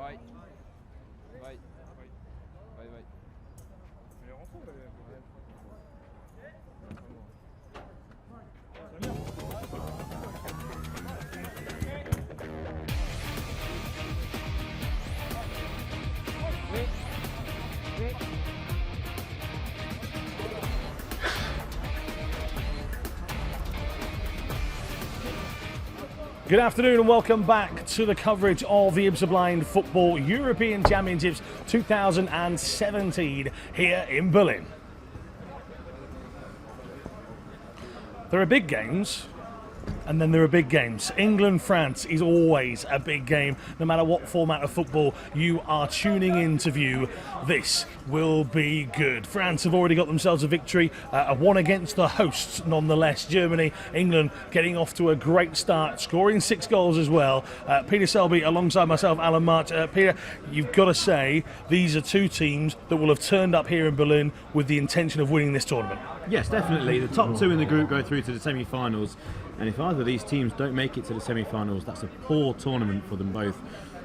Vai. Vai. Vai, vai. Good afternoon and welcome back to the coverage of the IBSA Blind Football European Championships 2017 here in Berlin. There are big games, and then there are big games. England-France is always a big game. No matter what format of football you are tuning in to view, this will be good. France have already got themselves a victory, a one against the hosts nonetheless. Germany, England getting off to a great start, scoring 6 goals as well. Peter Selby alongside myself, Alan March. Peter, you've got to say these are two teams that will have turned up here in Berlin with the intention of winning this tournament. Yes, definitely. The top two in the group go through to the semi-finals, and if either of these teams don't make it to the semi-finals, that's a poor tournament for them both.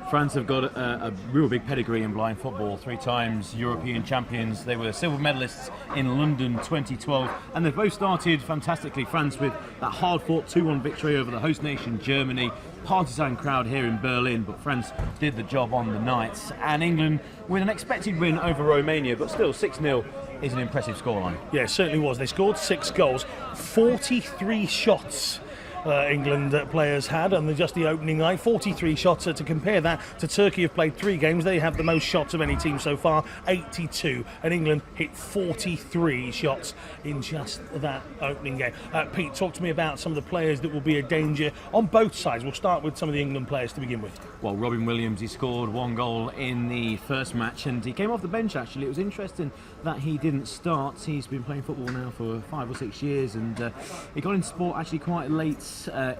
France have got a real big pedigree in blind football, 3 times European champions. They were silver medalists in London 2012, and they've both started fantastically. France with that hard-fought 2-1 victory over the host nation Germany, partisan crowd here in Berlin, but France did the job on the night. And England with an expected win over Romania, but still 6-0 is an impressive scoreline. Yeah, it certainly was. They scored 6 goals, 43 shots. England players had on just the opening night, 43 shots. To compare that to Turkey, have played 3 games. They have the most shots of any team so far, 82, and England hit 43 shots in just that opening game. Pete, talk to me about some of the players that will be a danger on both sides. We'll start with some of the England players to begin with. Well, Robin Williams, he scored 1 goal in the first match, and he came off the bench actually. It was interesting that he didn't start. He's been playing football now for 5 or 6 years, and he got into sport actually quite late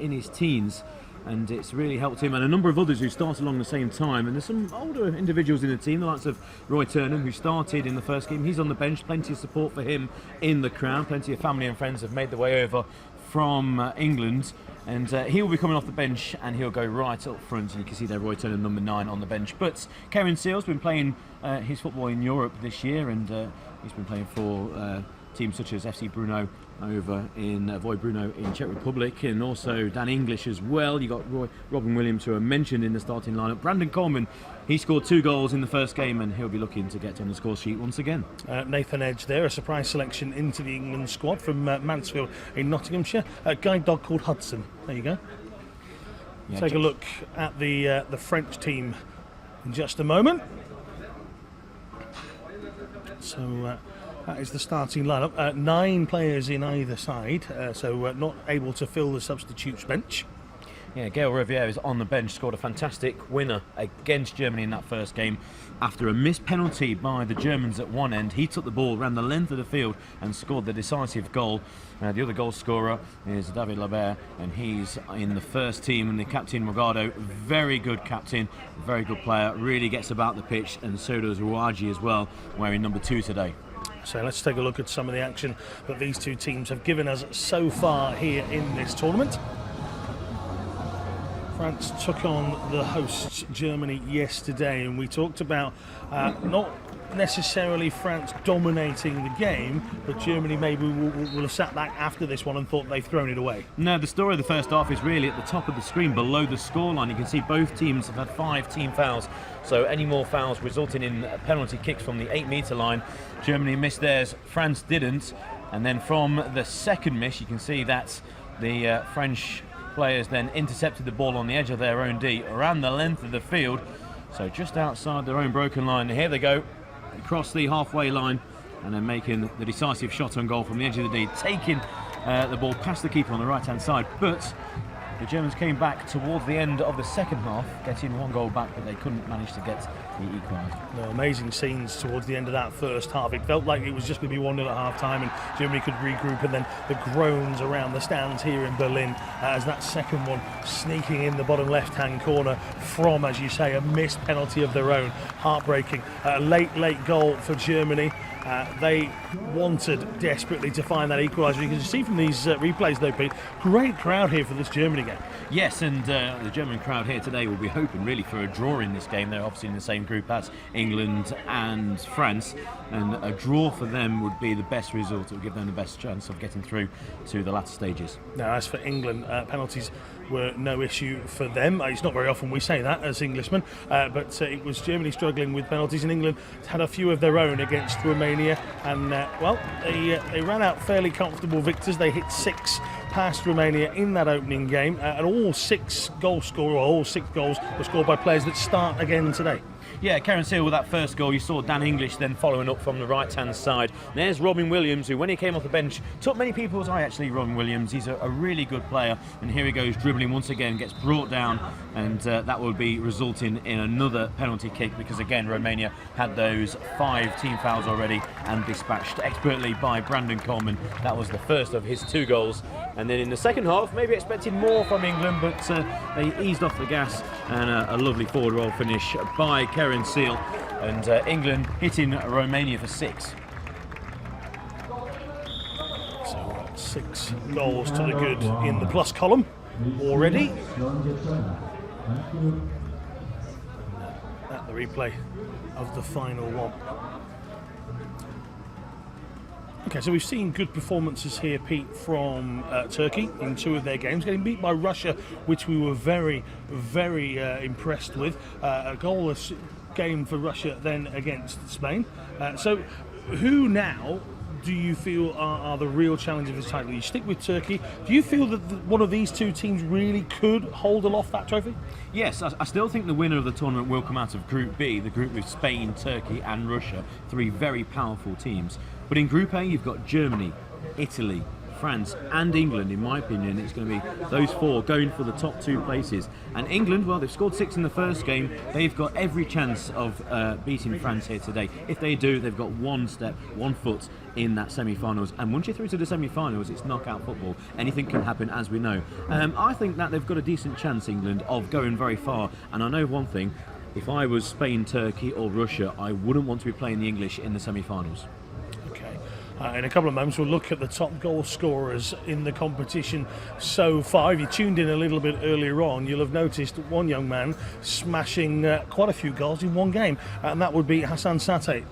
in his teens, and it's really helped him and a number of others who started along the same time. And there's some older individuals in the team, the likes of Roy Turnham, who started in the first game. He's on the bench, plenty of support for him in the crowd. Plenty of family and friends have made their way over from England, and he will be coming off the bench and he'll go right up front, and you can see there Roy Turnham, number 9, on the bench. But Kevin Seale's been playing his football in Europe this year, and he's been playing for teams such as FC Brno over in Void Brno in Czech Republic, and also Dan English as well. You got Robin Williams, who I mentioned in the starting lineup. Brandon Coleman, he scored 2 goals in the first game, and he'll be looking to get on the score sheet once again. Nathan Edge there, a surprise selection into the England squad from Mansfield in Nottinghamshire. A guide dog called Hudson. There you go. Yeah, take a look at the French team in just a moment. So that is the starting lineup. 9 players in either side, so not able to fill the substitutes bench. Yeah, Gael Riviere is on the bench, scored a fantastic winner against Germany in that first game after a missed penalty by the Germans at one end. He took the ball, ran the length of the field and scored the decisive goal. The other goal scorer is David Labert, and he's in the first team. And the captain, Morgado, very good captain, very good player, really gets about the pitch, and so does Rouaji as well, wearing number 2 today. So let's take a look at some of the action that these two teams have given us so far here in this tournament. France took on the hosts Germany yesterday, and we talked about not necessarily France dominating the game, but Germany maybe will have sat back after this one and thought they've thrown it away. No, the story of the first half is really at the top of the screen below the scoreline. You can see both teams have had 5 team fouls, so any more fouls resulting in penalty kicks from the 8-metre line. Germany missed theirs, France didn't, and then from the second miss you can see that the French players then intercepted the ball on the edge of their own D, ran the length of the field, so just outside their own broken line. Here they go, across the halfway line, and then making the decisive shot on goal from the edge of the D, taking the ball past the keeper on the right hand side. But the Germans came back towards the end of the second half, getting 1 goal back, but they couldn't manage to get the equaliser. No, amazing scenes towards the end of that first half. It felt like it was just going to be 1-0 at half time, and Germany could regroup, and then the groans around the stands here in Berlin as that second one sneaking in the bottom left hand corner from, as you say, a missed penalty of their own. Heartbreaking. Late goal for Germany. They wanted desperately to find that equaliser. You can see from these replays, though, Pete, great crowd here for this Germany game. Yes, and the German crowd here today will be hoping really for a draw in this game. They're obviously in the same group as England and France, and a draw for them would be the best result. It would give them the best chance of getting through to the latter stages. Now, as for England, penalties were no issue for them. It's not very often we say that as Englishmen, but it was Germany struggling with penalties, and England had a few of their own against Romania, and they ran out fairly comfortable victors. They hit 6 past Romania in that opening game, and all 6 goals were scored by players that start again today. Yeah, Karen Seal with that first goal. You saw Dan English then following up from the right-hand side. There's Robin Williams, who when he came off the bench took many people's eye actually, Robin Williams. He's a really good player, and here he goes dribbling once again, gets brought down, and that will be resulting in another penalty kick because again Romania had those 5 team fouls already and dispatched expertly by Brandon Coleman. That was the first of his 2 goals, and then in the second half maybe expected more from England, but they eased off the gas, and a lovely forward roll finish by Karen Seal, and England hitting Romania for 6. So 6 goals to the good in the plus column already. At the replay of the final one. Okay, so we've seen good performances here, Pete, from Turkey in 2 of their games, getting beat by Russia, which we were very, very impressed with. A goalless game for Russia then against Spain. So who now do you feel are the real challengers of this title? You stick with Turkey. Do you feel that one of these 2 teams really could hold aloft that trophy? Yes, I still think the winner of the tournament will come out of Group B, the group with Spain, Turkey and Russia, 3 very powerful teams. But in Group A you've got Germany, Italy, France and England. In my opinion, it's going to be those 4 going for the top 2 places. And England, well, they've scored 6 in the first game. They've got every chance of beating France here today. If they do, they've got 1 foot in that semi-finals. And once you're through to the semi-finals, it's knockout football. Anything can happen, as we know. I think that they've got a decent chance, England, of going very far. And I know one thing, if I was Spain, Turkey or Russia, I wouldn't want to be playing the English in the semi-finals. In a couple of moments, we'll look at the top goal scorers in the competition so far. If you tuned in a little bit earlier on, you'll have noticed one young man smashing quite a few goals in one game, and that would be Hassan Sateh.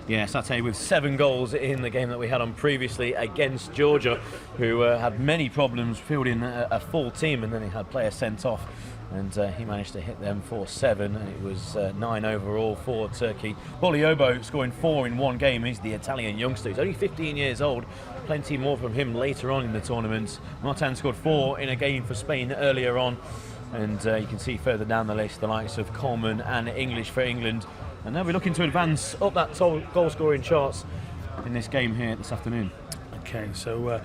Yeah, Sateh with 7 goals in the game that we had on previously against Georgia, who had many problems fielding a full team, and then he had players sent off. And he managed to hit them for 7, and it was 9 overall for Turkey. Boliobo scoring 4 in one game. He's the Italian youngster. He's only 15 years old. Plenty more from him later on in the tournament. Martin scored 4 in a game for Spain earlier on. And you can see further down the list the likes of Coleman and English for England. And they'll be looking to advance up that goal scoring charts in this game here this afternoon. Okay, so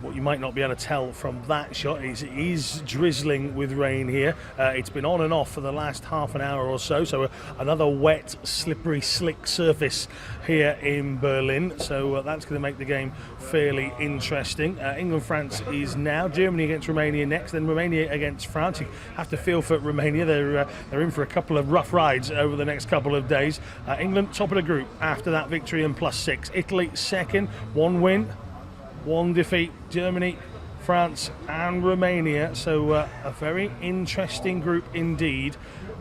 what you might not be able to tell from that shot is it is drizzling with rain here. It's been on and off for the last half an hour or so, so another wet, slippery, slick surface here in Berlin. So that's going to make the game fairly interesting. England-France is now, Germany against Romania next, then Romania against France. You have to feel for Romania. They're in for a couple of rough rides over the next couple of days. England top of the group after that victory and +6. Italy second, 1 win, 1 defeat. Germany, France and Romania. So a very interesting group indeed.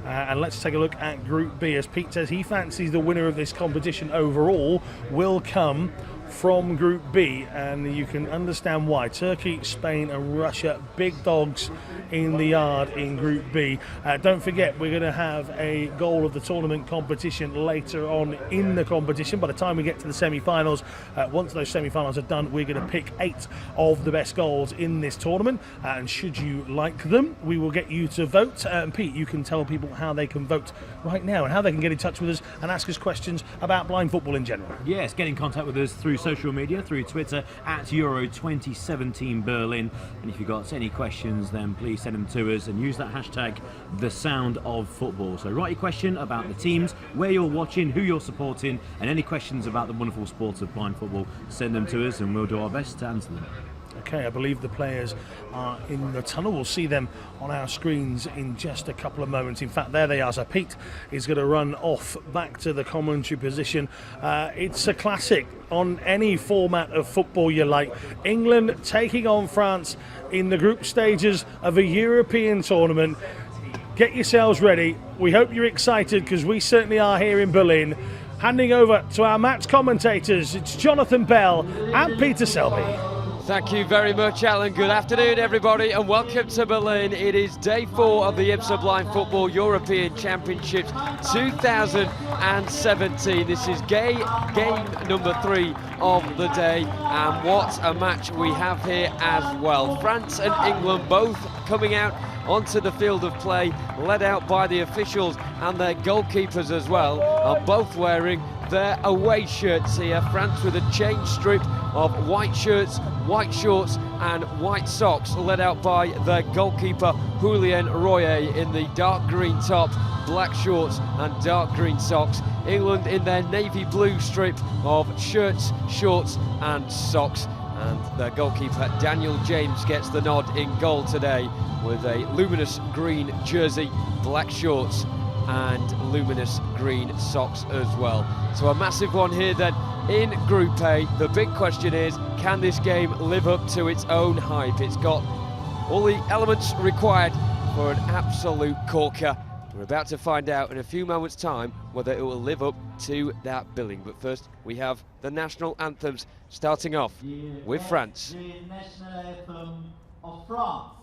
And let's take a look at Group B. As Pete says, he fancies the winner of this competition overall will come from Group B, and you can understand why. Turkey, Spain and Russia, big dogs in the yard in Group B. Don't forget, we're going to have a goal of the tournament competition later on in the competition. By the time we get to the semi-finals, once those semi-finals are done, we're going to pick 8 of the best goals in this tournament, and should you like them, we will get you to vote. Pete, you can tell people how they can vote right now and how they can get in touch with us and ask us questions about blind football in general. Yes, get in contact with us through social media, through Twitter at Euro 2017 Berlin, and if you've got any questions, then please send them to us and use that hashtag the sound of football. So write your question about the teams, where you're watching, who you're supporting, and any questions about the wonderful sport of blind football, send them to us and we'll do our best to answer them. Okay, I believe the players are in the tunnel. We'll see them on our screens in just a couple of moments. In fact, there they are. So Pete is going to run off back to the commentary position. It's a classic on any format of football you like. England taking on France in the group stages of a European tournament. Get yourselves ready. We hope you're excited, because we certainly are here in Berlin. Handing over to our match commentators, it's Jonathan Bell and Peter Selby. Thank you very much, Alan. Good afternoon, everybody, and welcome to Berlin. It is day 4 of the IBSA Blind Football European Championships 2017. This is game number 3 of the day, and what a match we have here as well. France and England both coming out onto the field of play, led out by the officials and their goalkeepers as well, are both wearing their away shirts here. France with a change strip of white shirts, white shorts and white socks, led out by their goalkeeper Julien Royer in the dark green top, black shorts and dark green socks. England in their navy blue strip of shirts, shorts and socks. And their goalkeeper Daniel James gets the nod in goal today with a luminous green jersey, black shorts and luminous green socks as well. So a massive one here then in Group A. The big question is, can this game live up to its own hype? It's got all the elements required for an absolute corker. We're about to find out in a few moments' time whether it will live up to that billing. But first, we have the national anthems, starting off with France. The national anthem of France.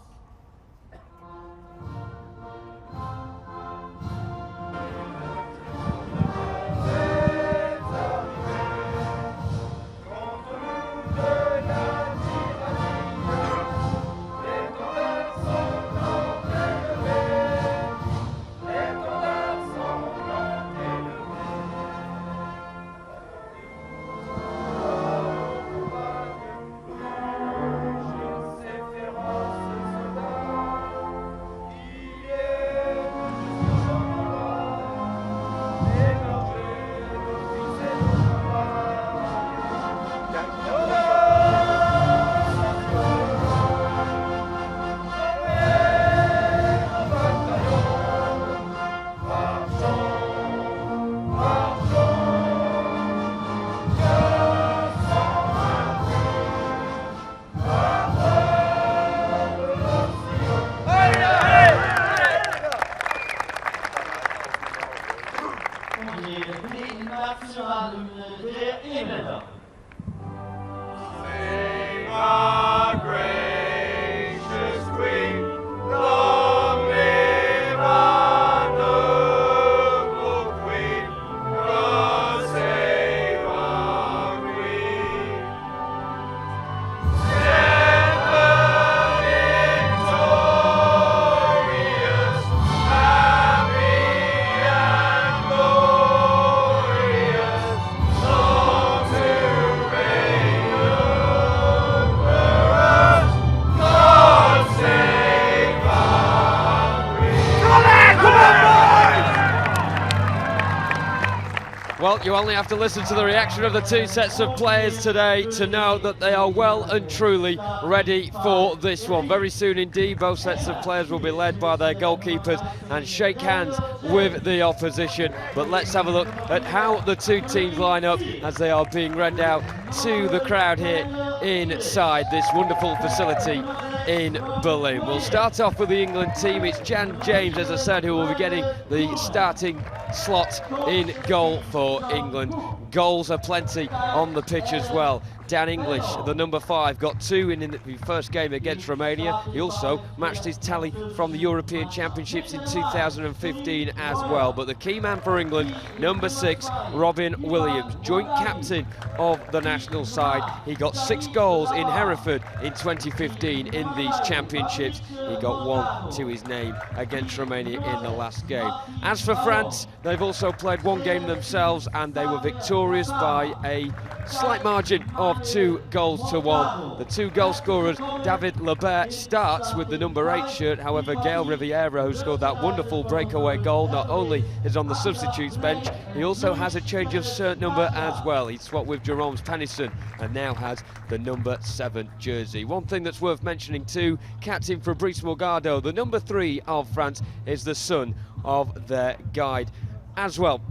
Well, you only have to listen to the reaction of the two sets of players today to know that they are well and truly ready for this one. Very soon indeed, both sets of players will be led by their goalkeepers and shake hands with the opposition. But let's have a look at how the two teams line up as they are being read out to the crowd here inside this wonderful facility in Berlin. We'll start off with the England team. It's Jan James, as I said, who will be getting the starting slot in goal for England. Goals are plenty on the pitch as well. Dan English, the number 5, got 2 in the first game against Romania. He also matched his tally from the European Championships in 2015 as well. But the key man for England, number 6, Robin Williams, joint captain of the national side. He got 6 goals in Hereford in 2015 in these championships. He got one to his name against Romania in the last game. As for France, they've also played one game themselves, and they were victorious by a slight margin of 2-1. The two goal scorers, David Lebert starts with the number 8 shirt. However, Gael Riviera, who scored that wonderful breakaway goal, not only is on the substitutes bench, he also has a change of shirt number as well. He swapped with Jerome's Pannison and now has the number 7 jersey. One thing that's worth mentioning too, captain Fabrice Morgado, the number 3 of France, is the son of their guide as well,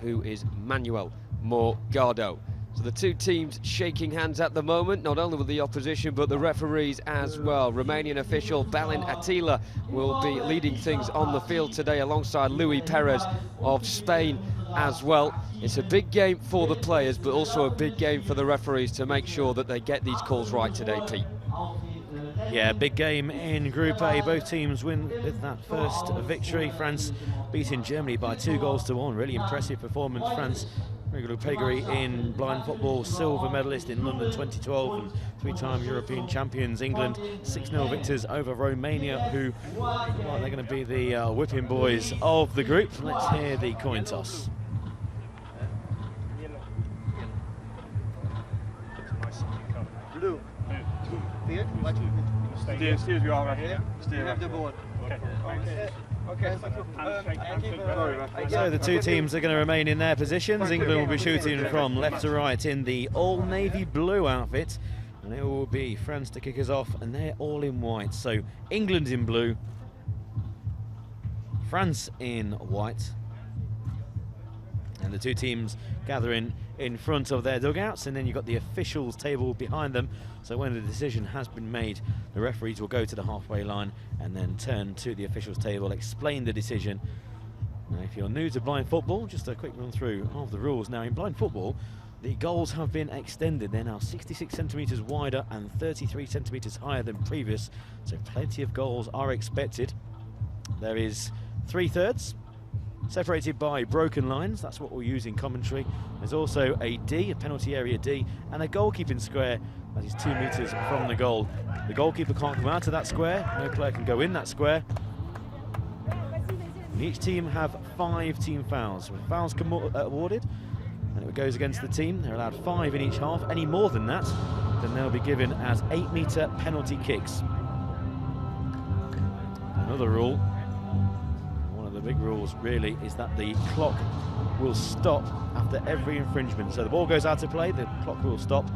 who is Manuel Morgado. So the two teams shaking hands at the moment, not only with the opposition but the referees as well. Romanian official Balin Attila will be leading things on the field today alongside Luis Perez of Spain as well. It's a big game for the players but also a big game for the referees to make sure that they get these calls right today, Pete. Yeah, big game in Group A. Both teams win with that first victory. France beating Germany by 2-1. Really impressive performance. France, regular pedigree in blind football, silver medalist in London 2012 and 3-time European champions. England 6-0 victors over Romania, who, well, they're going to be the whipping boys of the group. Let's hear the coin toss. Blue. Field? What? Stay as you are right here. Stay. You have the ball. Okay. Okay. So the two teams are going to remain in their positions. England will be shooting from left to right in the all navy blue outfit, and it will be France to kick us off, and they're all in white. So England in blue, France in white, and the two teams gathering in front of their dugouts, and then you've got the officials table behind them. So when the decision has been made, the referees will go to the halfway line and then turn to the officials table, explain the decision. Now, if you're new to blind football, just a quick run through of the rules. Now, in blind football, the goals have been extended. They're now 66 centimetres wider and 33 centimetres higher than previous, so plenty of goals are expected. There is 3/3 separated by broken lines. That's what we'll use in commentary. There's also a D, a penalty area D, and a goalkeeping square that is 2 metres from the goal. The goalkeeper can't come out of that square, no player can go in that square. And each team have 5 team fouls. When fouls come awarded and it goes against the team, they're allowed 5 in each half. Any more than that, then they'll be given as 8-metre penalty kicks. Another rule, the big rules really, is that the clock will stop after every infringement. So the ball goes out to play, the clock will stop.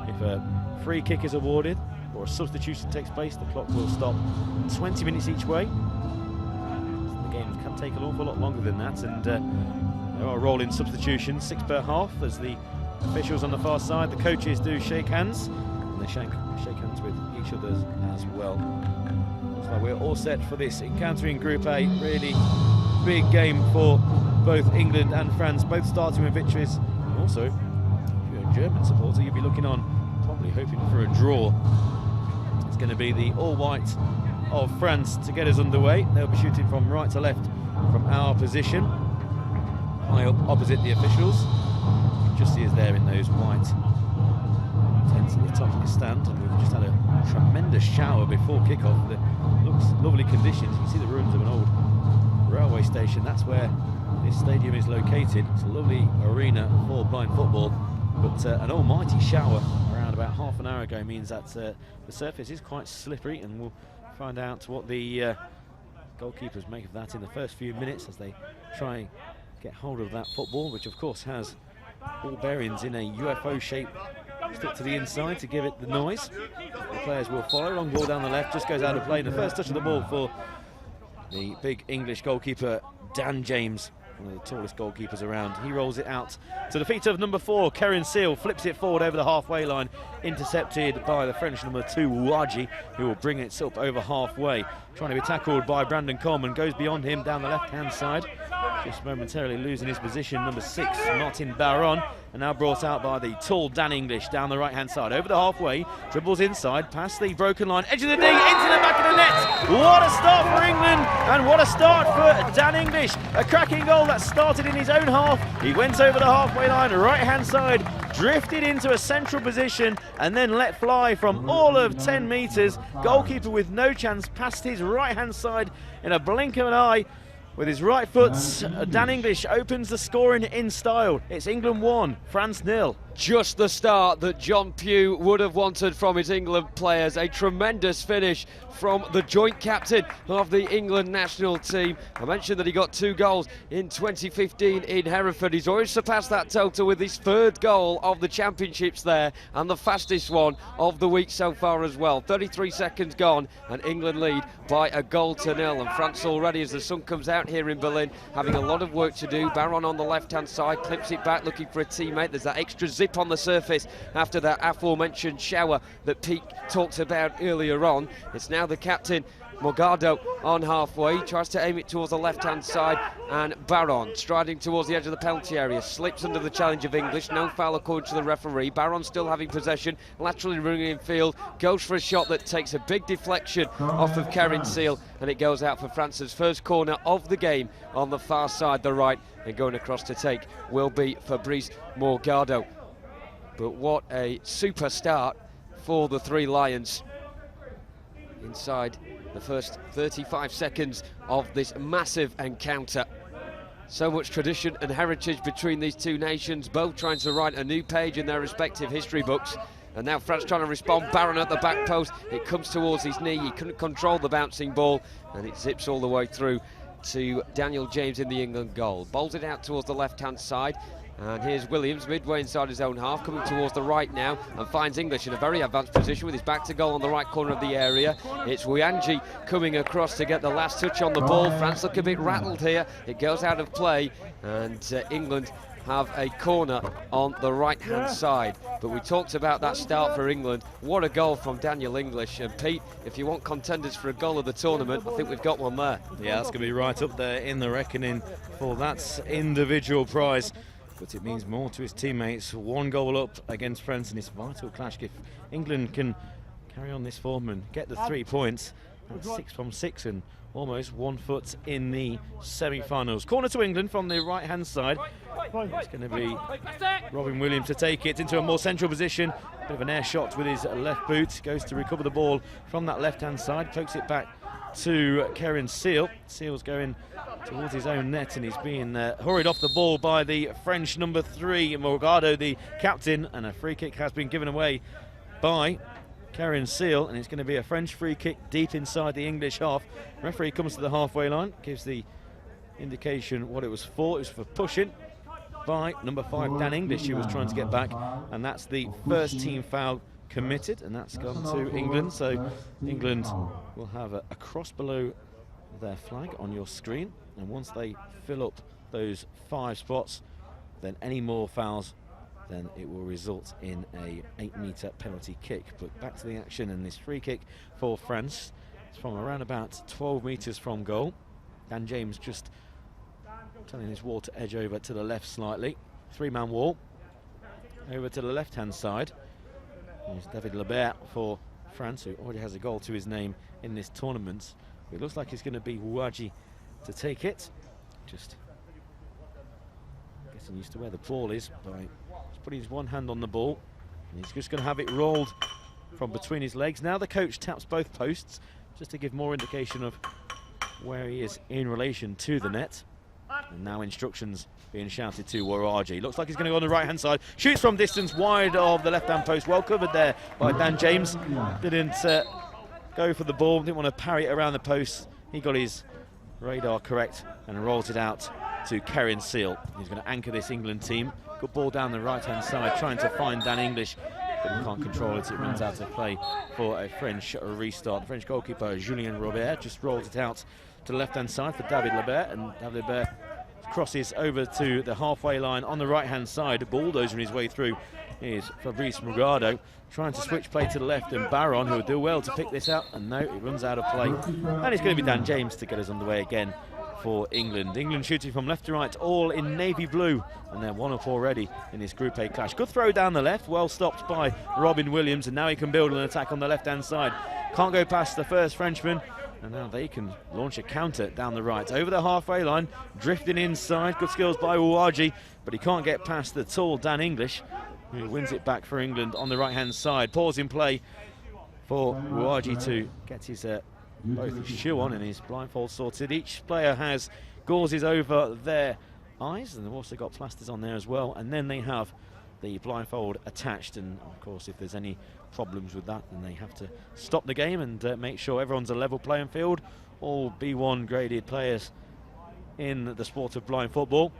If a free kick is awarded or a substitution takes place, the clock will stop. 20 minutes each way. The game can take an awful lot longer than that, and there are rolling substitutions, 6 per half, as the officials on the far side, the coaches do shake hands, and they shake hands with each other as well. So we're all set for this encounter in Group A. Really big game for both England and France, both starting with victories. And also, if you're a German supporter, you'll be looking on, probably hoping for a draw. It's going to be the all-white of France to get us underway. They'll be shooting from right to left from our position, high up opposite the officials. You can just see us there in those white tents at the top of the stand, and we've just had a tremendous shower before kickoff. It looks lovely conditions. You can see the ruins of an old railway station. That's where this stadium is located. It's a lovely arena for blind football, but an almighty shower around about half an hour ago means that the surface is quite slippery, and we'll find out what the goalkeepers make of that in the first few minutes as they try and get hold of that football, which of course has all bearings in a UFO shape stuck to the inside to give it the noise. The players will follow. Long ball down the left, just goes out of play. And the first touch of the ball for the big English goalkeeper, Dan James, one of the tallest goalkeepers around. He rolls it out to the feet of number 4, Keren Seal, flips it forward over the halfway line, intercepted by the French number 2, Ouadji, who will bring it up over halfway. Trying to be tackled by Brandon Coleman, goes beyond him down the left-hand side. Just momentarily losing his position, number 6, Martin Baron, and now brought out by the tall Dan English down the right-hand side. Over the halfway, dribbles inside, past the broken line, edge of the D, into the back of the net. What a start for England, and what a start for Dan English. A cracking goal that started in his own half. He went over the halfway line, right-hand side, drifted into a central position and then let fly from all of 10 metres. Goalkeeper with no chance, past his right-hand side in a blink of an eye. With his right foot, Dan English opens the scoring in style. It's England 1, France 0. Just the start that John Pugh would have wanted from his England players. A tremendous finish from the joint captain of the England national team. I mentioned that he got 2 goals in 2015 in Hereford. He's already surpassed that total with his 3rd goal of the championships there, and the fastest one of the week so far as well. 33 seconds gone, and England lead by 1-0. And France already, as the sun comes out here in Berlin, having a lot of work to do. Baron on the left-hand side, clips it back, looking for a teammate. There's that extra zip on the surface after that aforementioned shower that Pete talked about earlier on. It's now the captain, Morgado, on halfway, tries to aim it towards the left-hand side, and Baron striding towards the edge of the penalty area, slips under the challenge of English. No foul according to the referee. Baron still having possession, laterally running in field, goes for a shot that takes a big deflection off of Karin Seal, and it goes out for France's first corner of the game on the far side, the right, and going across to take will be Fabrice Morgado. But what a super start for the 3 Lions inside the first 35 seconds of this massive encounter. So much tradition and heritage between these 2 nations, both trying to write a new page in their respective history books. And now France trying to respond. Baron at the back post, it comes towards his knee, he couldn't control the bouncing ball, and it zips all the way through to Daniel James in the England goal. Bowls it out towards the left-hand side. And here's Williams midway inside his own half, coming towards the right now, and finds English in a very advanced position with his back to goal on the right corner of the area. It's Wianji coming across to get the last touch on the ball. France look a bit rattled here. It goes out of play, and England have a corner on the right-hand side. But we talked about that start for England. What a goal from Daniel English. And Pete, if you want contenders for a goal of the tournament, I think we've got one there. Yeah, that's going to be right up there in the reckoning for that individual prize. But it means more to his teammates. 1 goal up against France in this vital clash. If England can carry on this form and get the 3 points, that's 6 from 6 and almost 1 foot in the semi-finals. Corner to England from the right-hand side. It's going to be Robin Williams to take it into a more central position. Bit of an air shot with his left boot. Goes to recover the ball from that left-hand side. Pokes it back to Karin Seal. Seal's going towards his own net, and he's being hurried off the ball by the French number 3, Morgado, the captain, and a free kick has been given away by Karin Seal, and it's going to be a French free kick deep inside the English half. Referee comes to the halfway line, gives the indication what it was for. It was for pushing by number 5, Dan English, who was trying to get back, and that's the first team foul committed, and that's gone to England. So England will have a cross below their flag on your screen, and once they fill up those 5 spots, then any more fouls, then it will result in a 8-metre penalty kick. But back to the action, and this free kick for France. It's from around about 12 metres from goal. Dan James just telling his wall to edge over to the left slightly. 3-man wall over to the left-hand side. There's David Lebert for France, who already has a goal to his name in this tournament. It looks like it's going to be Ouaji to take it. Just getting used to where the ball is by just putting his one hand on the ball. And he's just going to have it rolled from between his legs. Now the coach taps both posts just to give more indication of where he is in relation to the net. And now instructions being shouted to Ouaji. Looks like he's going to go on the right-hand side. Shoots from distance wide of the left-hand post. Well covered there by Dan James. Didn't go for the ball, didn't want to parry it around the post. He got his radar correct and rolls it out to Karin Seal. He's going to anchor this England team. Good ball down the right-hand side, trying to find Dan English, but he can't control it. It runs out of play for a French restart. The French goalkeeper, Julien Robert, just rolls it out to the left-hand side for David Lebert, and David Lebert crosses over to the halfway line on the right-hand side, bulldozing his way through. Here's Fabrice Morgado trying to switch play to the left, and Baron, who will do well to pick this up, and no, it runs out of play. And it's going to be Dan James to get us underway again for England. England shooting from left to right, all in navy blue, and they're 1-up already in this Group A clash. Good throw down the left, well stopped by Robin Williams, and now he can build an attack on the left-hand side. Can't go past the first Frenchman, and now they can launch a counter down the right. Over the halfway line, drifting inside, good skills by Ouaji, but he can't get past the tall Dan English. who wins it back for England on the right-hand side. Pause in play for Uwaji to get his both his shoe on and his blindfold sorted. Each player has gauzes over their eyes, and they've also got plasters on there as well, and then they have the blindfold attached, and of course if there's any problems with that, then they have to stop the game and make sure everyone's a level playing field. All B1 graded players in the sport of blind football.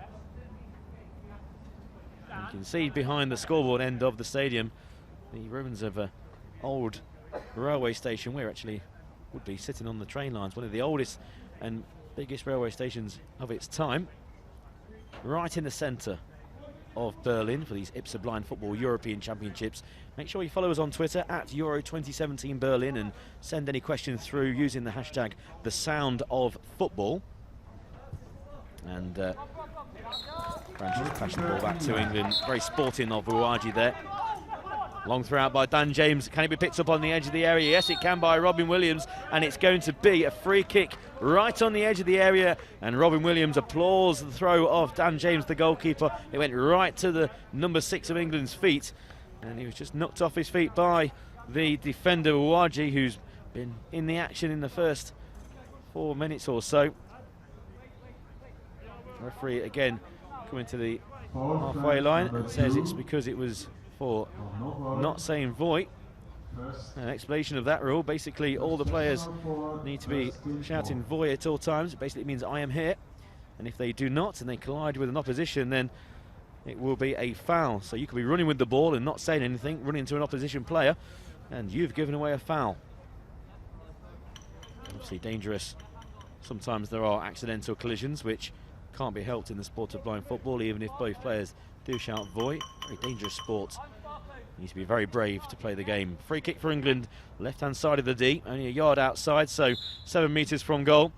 You can see behind the scoreboard end of the stadium the ruins of an old railway station. We're actually would be sitting on the train lines, one of the oldest and biggest railway stations of its time, right in the centre of Berlin for these IBSA Blind Football European Championships. Make sure you follow us on Twitter at Euro 2017 Berlin and send any questions through using the hashtag #TheSoundOfFootball. And France just passed the ball back to England. Very sporting of Uwaji there. Long throw out by Dan James. Can it be picked up on the edge of the area? Yes, it can by Robin Williams, and it's going to be a free kick right on the edge of the area. And Robin Williams applauds the throw of Dan James, the goalkeeper. It went right to the number 6 of England's feet, and he was just knocked off his feet by the defender Uwaji, who's been in the action in the first 4 minutes or so. Referee again coming to the halfway line and says it's because it was for not saying void. An explanation of that rule: basically all the players need to be shouting void at all times. It basically means I am here, and if they do not and they collide with an opposition, then it will be a foul. So you could be running with the ball and not saying anything, running into an opposition player, and you've given away a foul. Obviously dangerous. Sometimes there are accidental collisions which can't be helped in the sport of blind football, even if both players do shout void. Very dangerous sport. You need to be very brave to play the game. Free kick for England, left-hand side of the D, only a yard outside, so 7 metres from goal.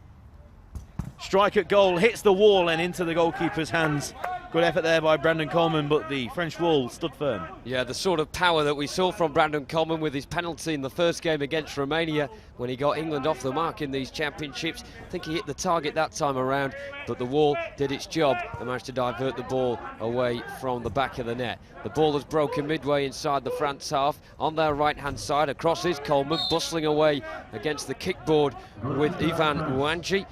Strike at goal, hits the wall and into the goalkeeper's hands. Good effort there by Brandon Coleman, but the French wall stood firm. Yeah, the sort of power that we saw from Brandon Coleman with his penalty in the first game against Romania when he got England off the mark in these championships. I think he hit the target that time around, but the wall did its job and managed to divert the ball away from the back of the net. The ball has broken midway inside the France half on their right-hand side. Across is Coleman, bustling away against the kickboard with Ivan Uwaji.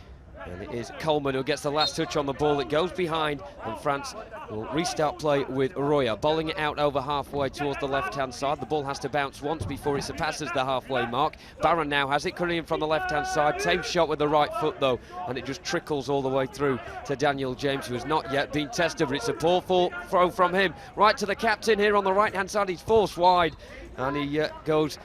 And it is Coleman who gets the last touch on the ball. It goes behind, and France will restart play with Roya, bowling it out over halfway towards the left-hand side. The ball has to bounce once before it surpasses the halfway mark. Barron now has it, coming in from the left-hand side. Tame shot with the right foot, though, and it just trickles all the way through to Daniel James, who has not yet been tested, but it's a poor throw from him. Right to the captain here on the right-hand side. He's forced wide, and he goes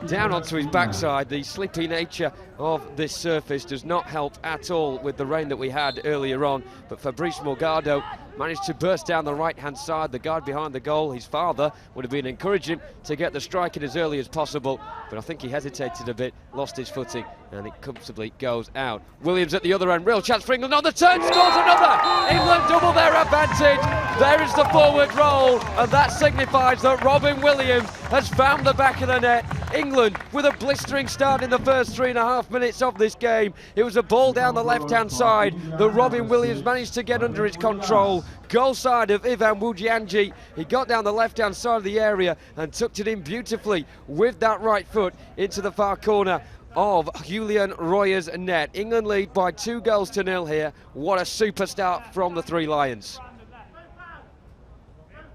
down onto his backside. The slippy nature of this surface does not help at all with the rain that we had earlier on, but Fabrice Morgado managed to burst down the right-hand side. The guard behind the goal, his father, would have been encouraging him to get the strike in as early as possible, but I think he hesitated a bit, lost his footing, and it comfortably goes out. Williams at the other end, real chance for England on the turn, scores another! England double their advantage. There is the forward roll, and that signifies that Robin Williams has found the back of the net. England with a blistering start in the first 3.5 minutes of this game. It was a ball down the left-hand side that Robin Williams managed to get under his control. Goal side of Ivan Uwaji. He got down the left-hand side of the area and tucked it in beautifully with that right foot into the far corner of Julian Roya's net. England lead by 2-0 here. What a super start from the Three Lions.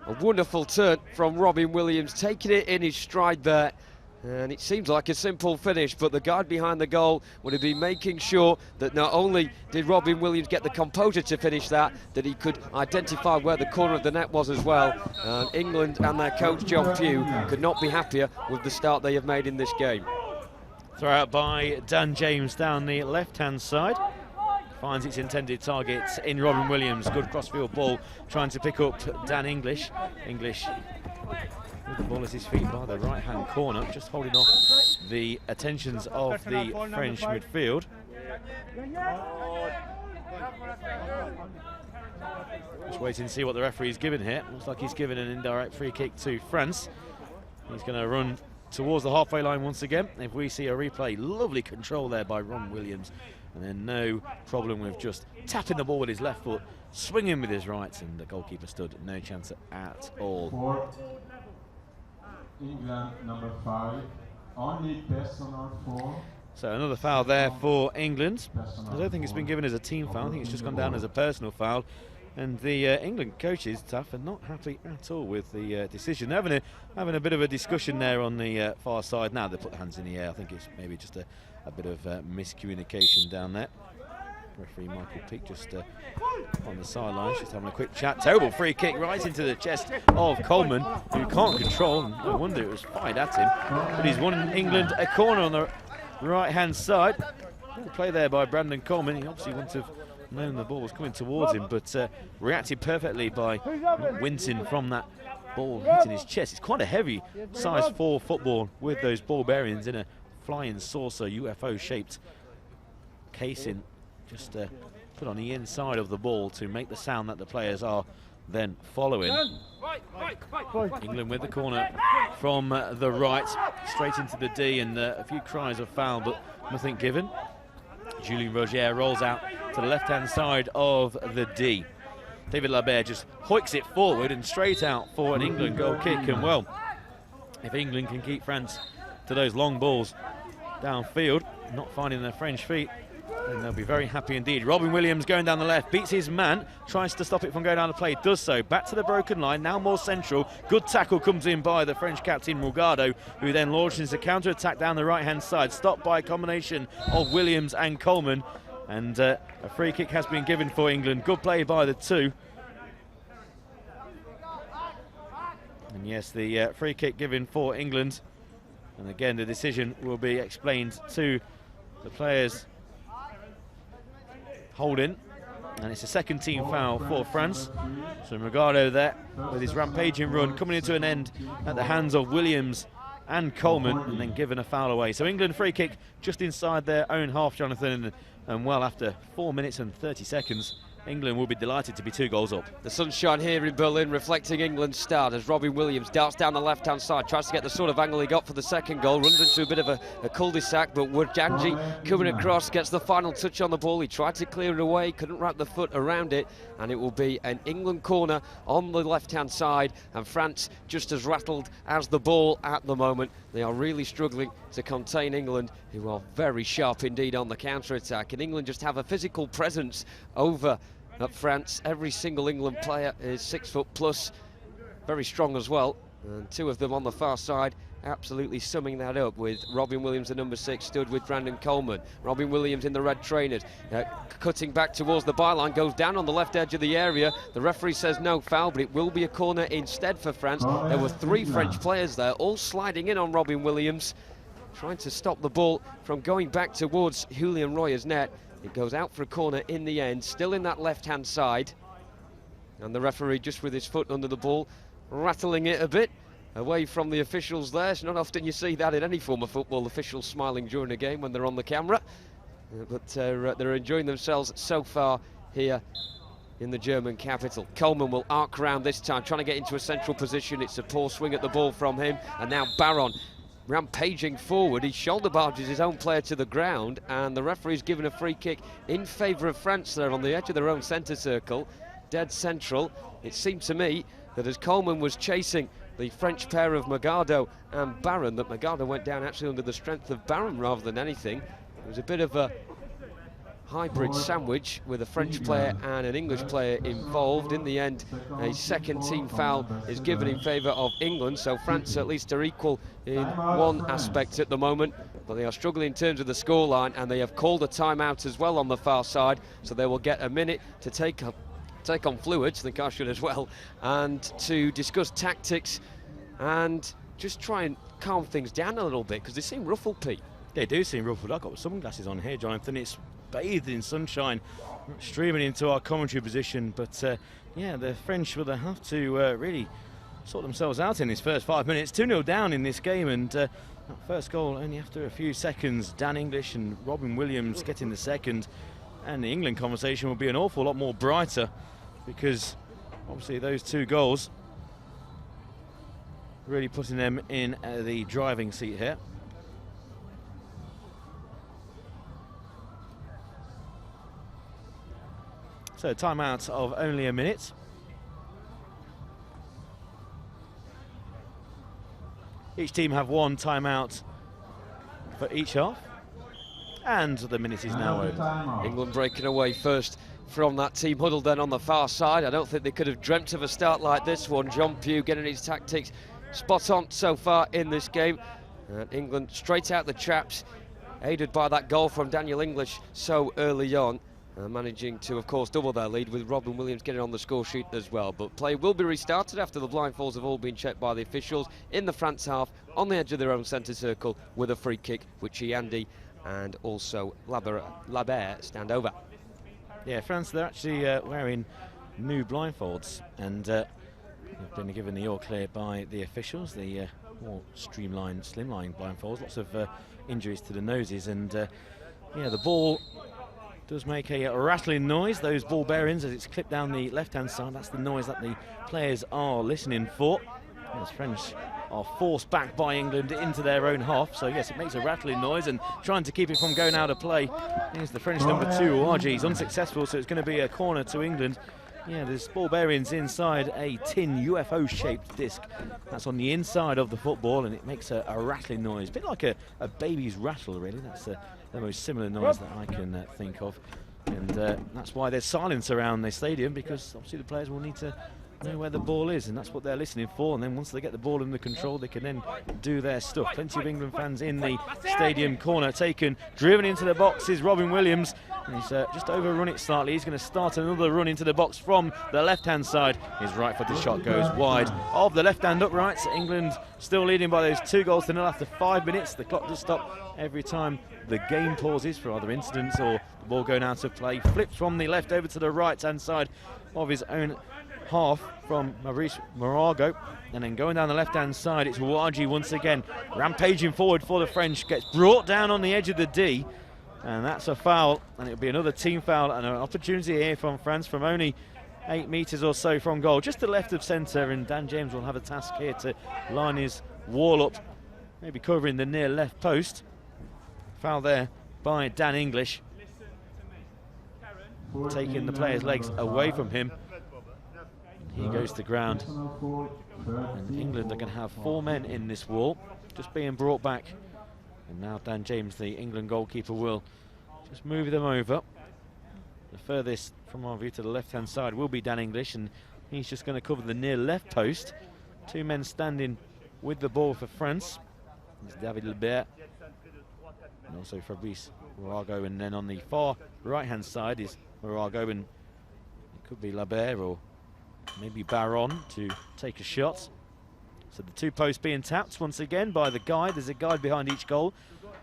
A wonderful turn from Robin Williams, taking it in his stride there. And it seems like a simple finish, but the guard behind the goal would have been making sure that not only did Robin Williams get the composure to finish that he could identify where the corner of the net was as well. And England and their coach John Pugh could not be happier with the start they have made in this game. Throw out by Dan James down the left-hand side. Finds its intended target in Robin Williams. Good crossfield ball, trying to pick up Dan English. English with the ball at his feet by the right-hand corner, just holding off the attentions of the French midfield. Just waiting to see what the referee's given here. Looks like he's given an indirect free kick to France. He's going to run towards the halfway line once again. If we see a replay, lovely control there by Ron Williams. and then no problem with just tapping the ball with his left foot, swinging with his right, and the goalkeeper stood no chance at all. For England, number 5, only personal foul. So another foul there for England. I don't think it's been given as a team foul. I think it's just gone down as a personal foul. And the England coaches, staff, are not happy at all with the decision. They're having a bit of a discussion there on the far side. Now they put the hands in the air. I think it's maybe just a bit of miscommunication down there. Referee Michael Peake just on the sidelines, just having a quick chat. Terrible free kick right into the chest of Coleman, who can't control. No wonder it was fired at him. But he's won England a corner on the right-hand side. Good play there by Brandon Coleman. He obviously wouldn't have known the ball was coming towards him, but reacted perfectly by not wincing from that ball hitting his chest. It's quite a heavy size 4 football with those ball bearings in a flying saucer UFO-shaped casing. Just put on the inside of the ball to make the sound that the players are then following. England with the corner from the right, straight into the D, and a few cries of foul, but nothing given. Julien Rogier rolls out to the left-hand side of the D. David Labert just hoiks it forward and straight out for an England goal kick, and well, if England can keep France to those long balls downfield, not finding their French feet, and they'll be very happy indeed. Robin Williams going down the left, beats his man, tries to stop it from going down the play, does so. Back to the broken line, now more central. Good tackle comes in by the French captain Morgado, who then launches a counter-attack down the right-hand side, stopped by a combination of Williams and Coleman. And a free kick has been given for England. Good play by the two. And yes, the free kick given for England. And again, the decision will be explained to the players holding, and it's a second team foul for France. So Morgado there with his rampaging run coming into an end at the hands of Williams and Coleman, and then given a foul away. So England free kick just inside their own half, Jonathan, and well, after 4 minutes and 30 seconds, England will be delighted to be 2 goals up. The sunshine here in Berlin reflecting England's start as Robin Williams darts down the left-hand side, tries to get the sort of angle he got for the second goal, runs into a bit of a cul-de-sac, but Wurjanji coming across, gets the final touch on the ball. He tried to clear it away, couldn't wrap the foot around it, and it will be an England corner on the left-hand side, and France just as rattled as the ball at the moment. They are really struggling to contain England, who are very sharp indeed on the counter-attack, and England just have a physical presence over at France. Every single England player is 6 foot plus, very strong as well, and 2 of them on the far side absolutely summing that up, with Robin Williams, the number 6, stood with Brandon Coleman. Robin Williams in the red trainers, cutting back towards the byline, goes down on the left edge of the area. The referee says no foul, but it will be a corner instead for France. There were 3 French players there, all sliding in on Robin Williams, trying to stop the ball from going back towards Julien Royer's net. It goes out for a corner in the end, still in that left-hand side. And the referee just with his foot under the ball, rattling it a bit away from the officials there. It's not often you see that in any form of football, officials smiling during a game when they're on the camera. But they're enjoying themselves so far here in the German capital. Coleman will arc round this time, trying to get into a central position. It's a poor swing at the ball from him. And now Baron rampaging forward. He shoulder barges his own player to the ground, and the referee's given a free kick in favour of France there on the edge of their own centre circle, dead central. It seemed to me that as Coleman was chasing the French pair of Morgado and Baron, that Morgado went down actually under the strength of Baron rather than anything. It was a bit of a hybrid sandwich with a French player and an English player involved. In the end, a second team foul is given in favour of England, so France at least are equal in one aspect at the moment, but they are struggling in terms of the scoreline, and they have called a timeout as well on the far side, so they will get a minute to take on fluids, I think I should as well, and to discuss tactics and just try and calm things down a little bit, because they seem ruffled, Pete. They do seem ruffled. I've got sunglasses on here, Jonathan. It's bathed in sunshine, streaming into our commentary position, but yeah, the French will have to really sort themselves out in this first 5 minutes. 2-0 down in this game, and that first goal only after a few seconds. Dan English and Robin Williams getting the second, and the England conversation will be an awful lot more brighter, because obviously those 2 goals really putting them in the driving seat here. So timeout of only a minute. Each team have one timeout for each half. And the minute is now over. England breaking away first from that team huddle then on the far side. I don't think they could have dreamt of a start like this one. John Pugh getting his tactics spot on so far in this game. And England straight out the traps, aided by that goal from Daniel English so early on. Managing to, of course, double their lead with Robin Williams getting on the score sheet as well. But play will be restarted after the blindfolds have all been checked by the officials in the France half on the edge of their own centre circle with a free kick, which Andy and also Labert stand over. Yeah, France, they're actually wearing new blindfolds, and they've been given the all clear by the officials, the more streamlined, slimline blindfolds. Lots of injuries to the noses, and yeah, the ball does make a rattling noise. Those ball bearings, as it's clipped down the left-hand side, that's the noise that the players are listening for. As French are forced back by England into their own half, so yes, it makes a rattling noise, and trying to keep it from going out of play. Here's the French number 2, Ouadji. He's unsuccessful, so it's going to be a corner to England. Yeah, there's ball bearings inside a tin UFO-shaped disc. That's on the inside of the football, and it makes a rattling noise. A bit like a baby's rattle, really. That's the most similar noise that I can think of. And that's why there's silence around the stadium, because obviously the players will need to know where the ball is, and that's what they're listening for. And then once they get the ball under control, they can then do their stuff. Plenty of England fans in the stadium. Corner taken, driven into the box is Robin Williams, and he's just overrun it slightly. He's going to start another run into the box from the left-hand side. His right-footed shot goes wide of the left-hand uprights. England still leading by those 2 goals to nil after 5 minutes. The clock does stop every time the game pauses for either incidents or the ball going out of play. Flips from the left over to the right-hand side of his own half from Maurice Morago, and then going down the left-hand side, it's Ouadji once again, rampaging forward for the French, gets brought down on the edge of the D, and that's a foul, and it'll be another team foul, and an opportunity here from France from only 8 metres or so from goal, just to the left of centre, and Dan James will have a task here to line his wall up, maybe covering the near left post. Foul there by Dan English, taking the player's legs away from him. He goes to ground, and England are going to have 4 men in this wall, just being brought back. And now Dan James, the England goalkeeper, will just move them over. The furthest from our view to the left-hand side will be Dan English, and he's just going to cover the near left post. 2 men standing with the ball for France. It's David Lebert and also Fabrice Morago, and then on the far right-hand side is Morago, and it could be Labert or maybe Baron to take a shot. So the 2 posts being tapped once again by the guide. There's a guide behind each goal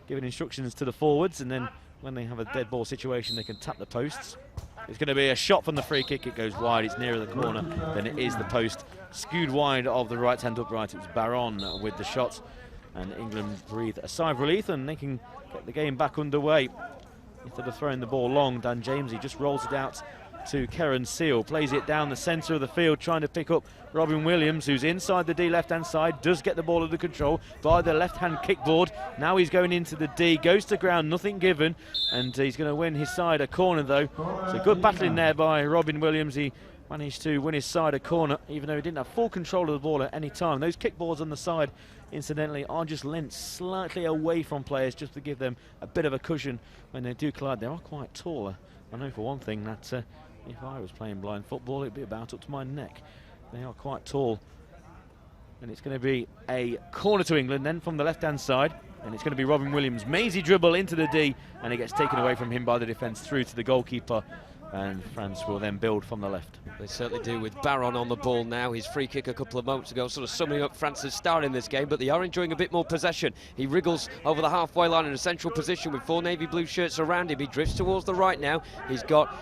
giving instructions to the forwards, and then when they have a dead ball situation they can tap the posts. It's going to be a shot from the free kick. It goes wide, it's nearer the corner than it is the post. Skewed wide of the right hand upright. It was Baron with the shot, and England breathe a sigh of relief, and they can get the game back underway. Instead of throwing the ball long, Dan James, he just rolls it out to Keren Seal, plays it down the centre of the field, trying to pick up Robin Williams, who's inside the D left-hand side, does get the ball under control by the left-hand kickboard. Now he's going into the D, goes to ground, nothing given, and he's going to win his side a corner though. So good battling there by Robin Williams. He managed to win his side a corner, even though he didn't have full control of the ball at any time. Those kickboards on the side, incidentally, are just lent slightly away from players just to give them a bit of a cushion when they do collide. They are quite tall. I know for one thing that if I was playing blind football, it'd be about up to my neck. They are quite tall. And it's going to be a corner to England then from the left-hand side. And it's going to be Robin Williams. Mazy dribble into the D, and it gets taken away from him by the defence through to the goalkeeper. And France will then build from the left. They certainly do, with Baron on the ball now. His free kick a couple of moments ago, sort of summing up France's start in this game, but they are enjoying a bit more possession. He wriggles over the halfway line in a central position with 4 navy blue shirts around him. He drifts towards the right now. He's got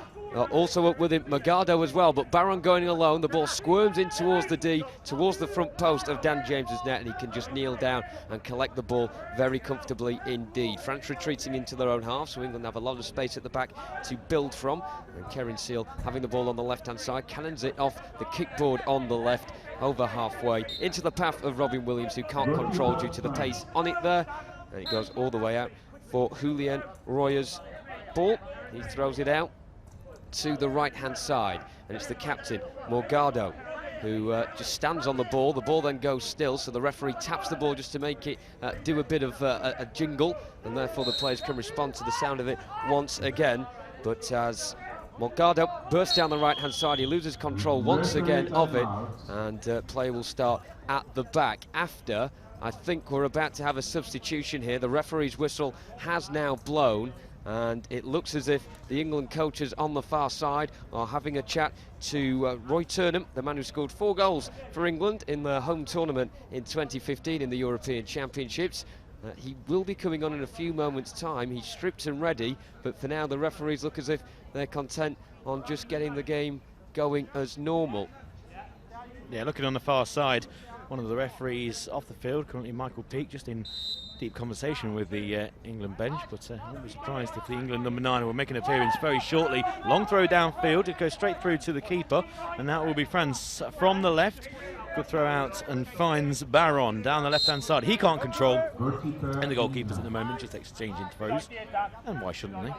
also up with him Magado as well, but Baron going alone. The ball squirms in towards the D, towards the front post of Dan James's net, and he can just kneel down and collect the ball very comfortably indeed. France retreating into their own half, so England have a lot of space at the back to build from. And Keren Seal having the ball on the left-hand side, cannons it off the kickboard on the left, over halfway into the path of Robin Williams, who can't control due to the pace on it there. And it goes all the way out for Julien Royer's ball. He throws it out to the right-hand side, and it's the captain, Morgado, who just stands on the ball. The ball then goes still, so the referee taps the ball just to make it do a bit of a jingle, and therefore the players can respond to the sound of it once again. But as Morgado bursts down the right-hand side, he loses control once again of it, and play will start at the back after, I think we're about to have a substitution here. The referee's whistle has now blown, and it looks as if the England coaches on the far side are having a chat to Roy Turnham, the man who scored 4 goals for England in the home tournament in 2015 in the European Championships. He will be coming on in a few moments' time. He's stripped and ready, but for now the referees look as if they're content on just getting the game going as normal. Yeah, looking on the far side, one of the referees off the field, currently Michael Peake, just in deep conversation with the England bench, but I wouldn't be surprised if the England number 9 will make an appearance very shortly. Long throw downfield, it goes straight through to the keeper, and that will be France from the left. Good throw out and finds Baron down the left-hand side. He can't control, and the goalkeepers at the moment just exchanging throws, and why shouldn't they?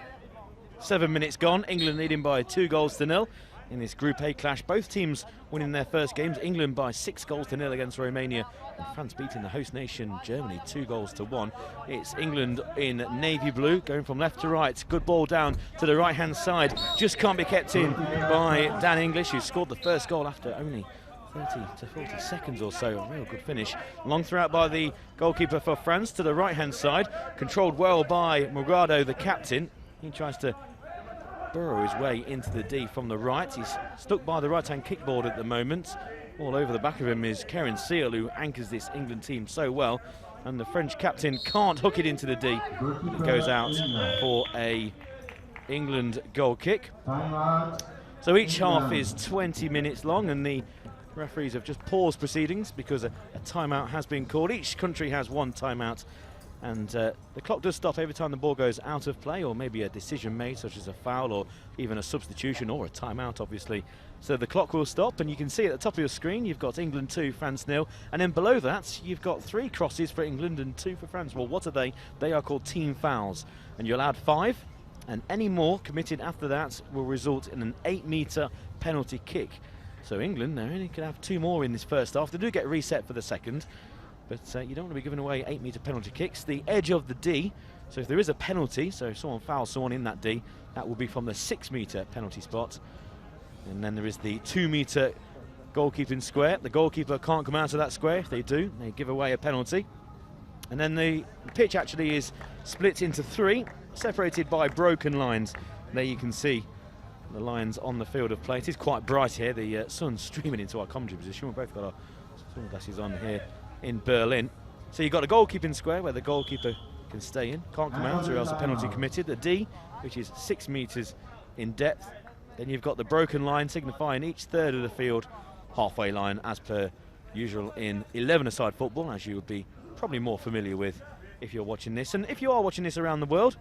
7 minutes gone, England leading by 2-0 in this Group A clash. Both teams winning their first games. England by 6-0 against Romania, and France beating the host nation Germany 2-1. It's England in navy blue, going from left to right. Good ball down to the right-hand side. Just can't be kept in by Dan English, who scored the first goal after only 30 to 40 seconds or so. A real good finish. Long throw out by the goalkeeper for France to the right-hand side. Controlled well by Morgado, the captain. He tries to burrow his way into the D from the right. He's stuck by the right-hand kickboard at the moment. All over the back of him is Keren Seal, who anchors this England team so well. And the French captain can't hook it into the D. It goes out for a England goal kick. So each half is 20 minutes long, and the referees have just paused proceedings because a timeout has been called. Each country has 1 timeout, and the clock does stop every time the ball goes out of play, or maybe a decision made such as a foul or even a substitution or a timeout, obviously. So the clock will stop, and you can see at the top of your screen you've got England 2, France 0, and then below that you've got 3 crosses for England and 2 for France. Well, what are they? They are called team fouls, and you're allowed 5, and any more committed after that will result in an 8-metre penalty kick. So England now only can have 2 more in this first half. They do get reset for the second, but you don't want to be giving away 8-metre penalty kicks. The edge of the D, so if there is a penalty, so if someone fouls someone in that D, that will be from the 6-metre penalty spot. And then there is the 2-metre goalkeeping square. The goalkeeper can't come out of that square. If they do, they give away a penalty. And then the pitch actually is split into 3, separated by broken lines. There you can see the lines on the field of play. It is quite bright here. The sun's streaming into our commentary position. We've both got our sunglasses on here in Berlin. So you've got a goalkeeping square where the goalkeeper can stay in, can't come out, or else a penalty committed. The D, which is 6 metres in depth. Then you've got the broken line signifying each third of the field, halfway line as per usual in 11-a-side football, as you would be probably more familiar with if you're watching this. And if you are watching this around the world,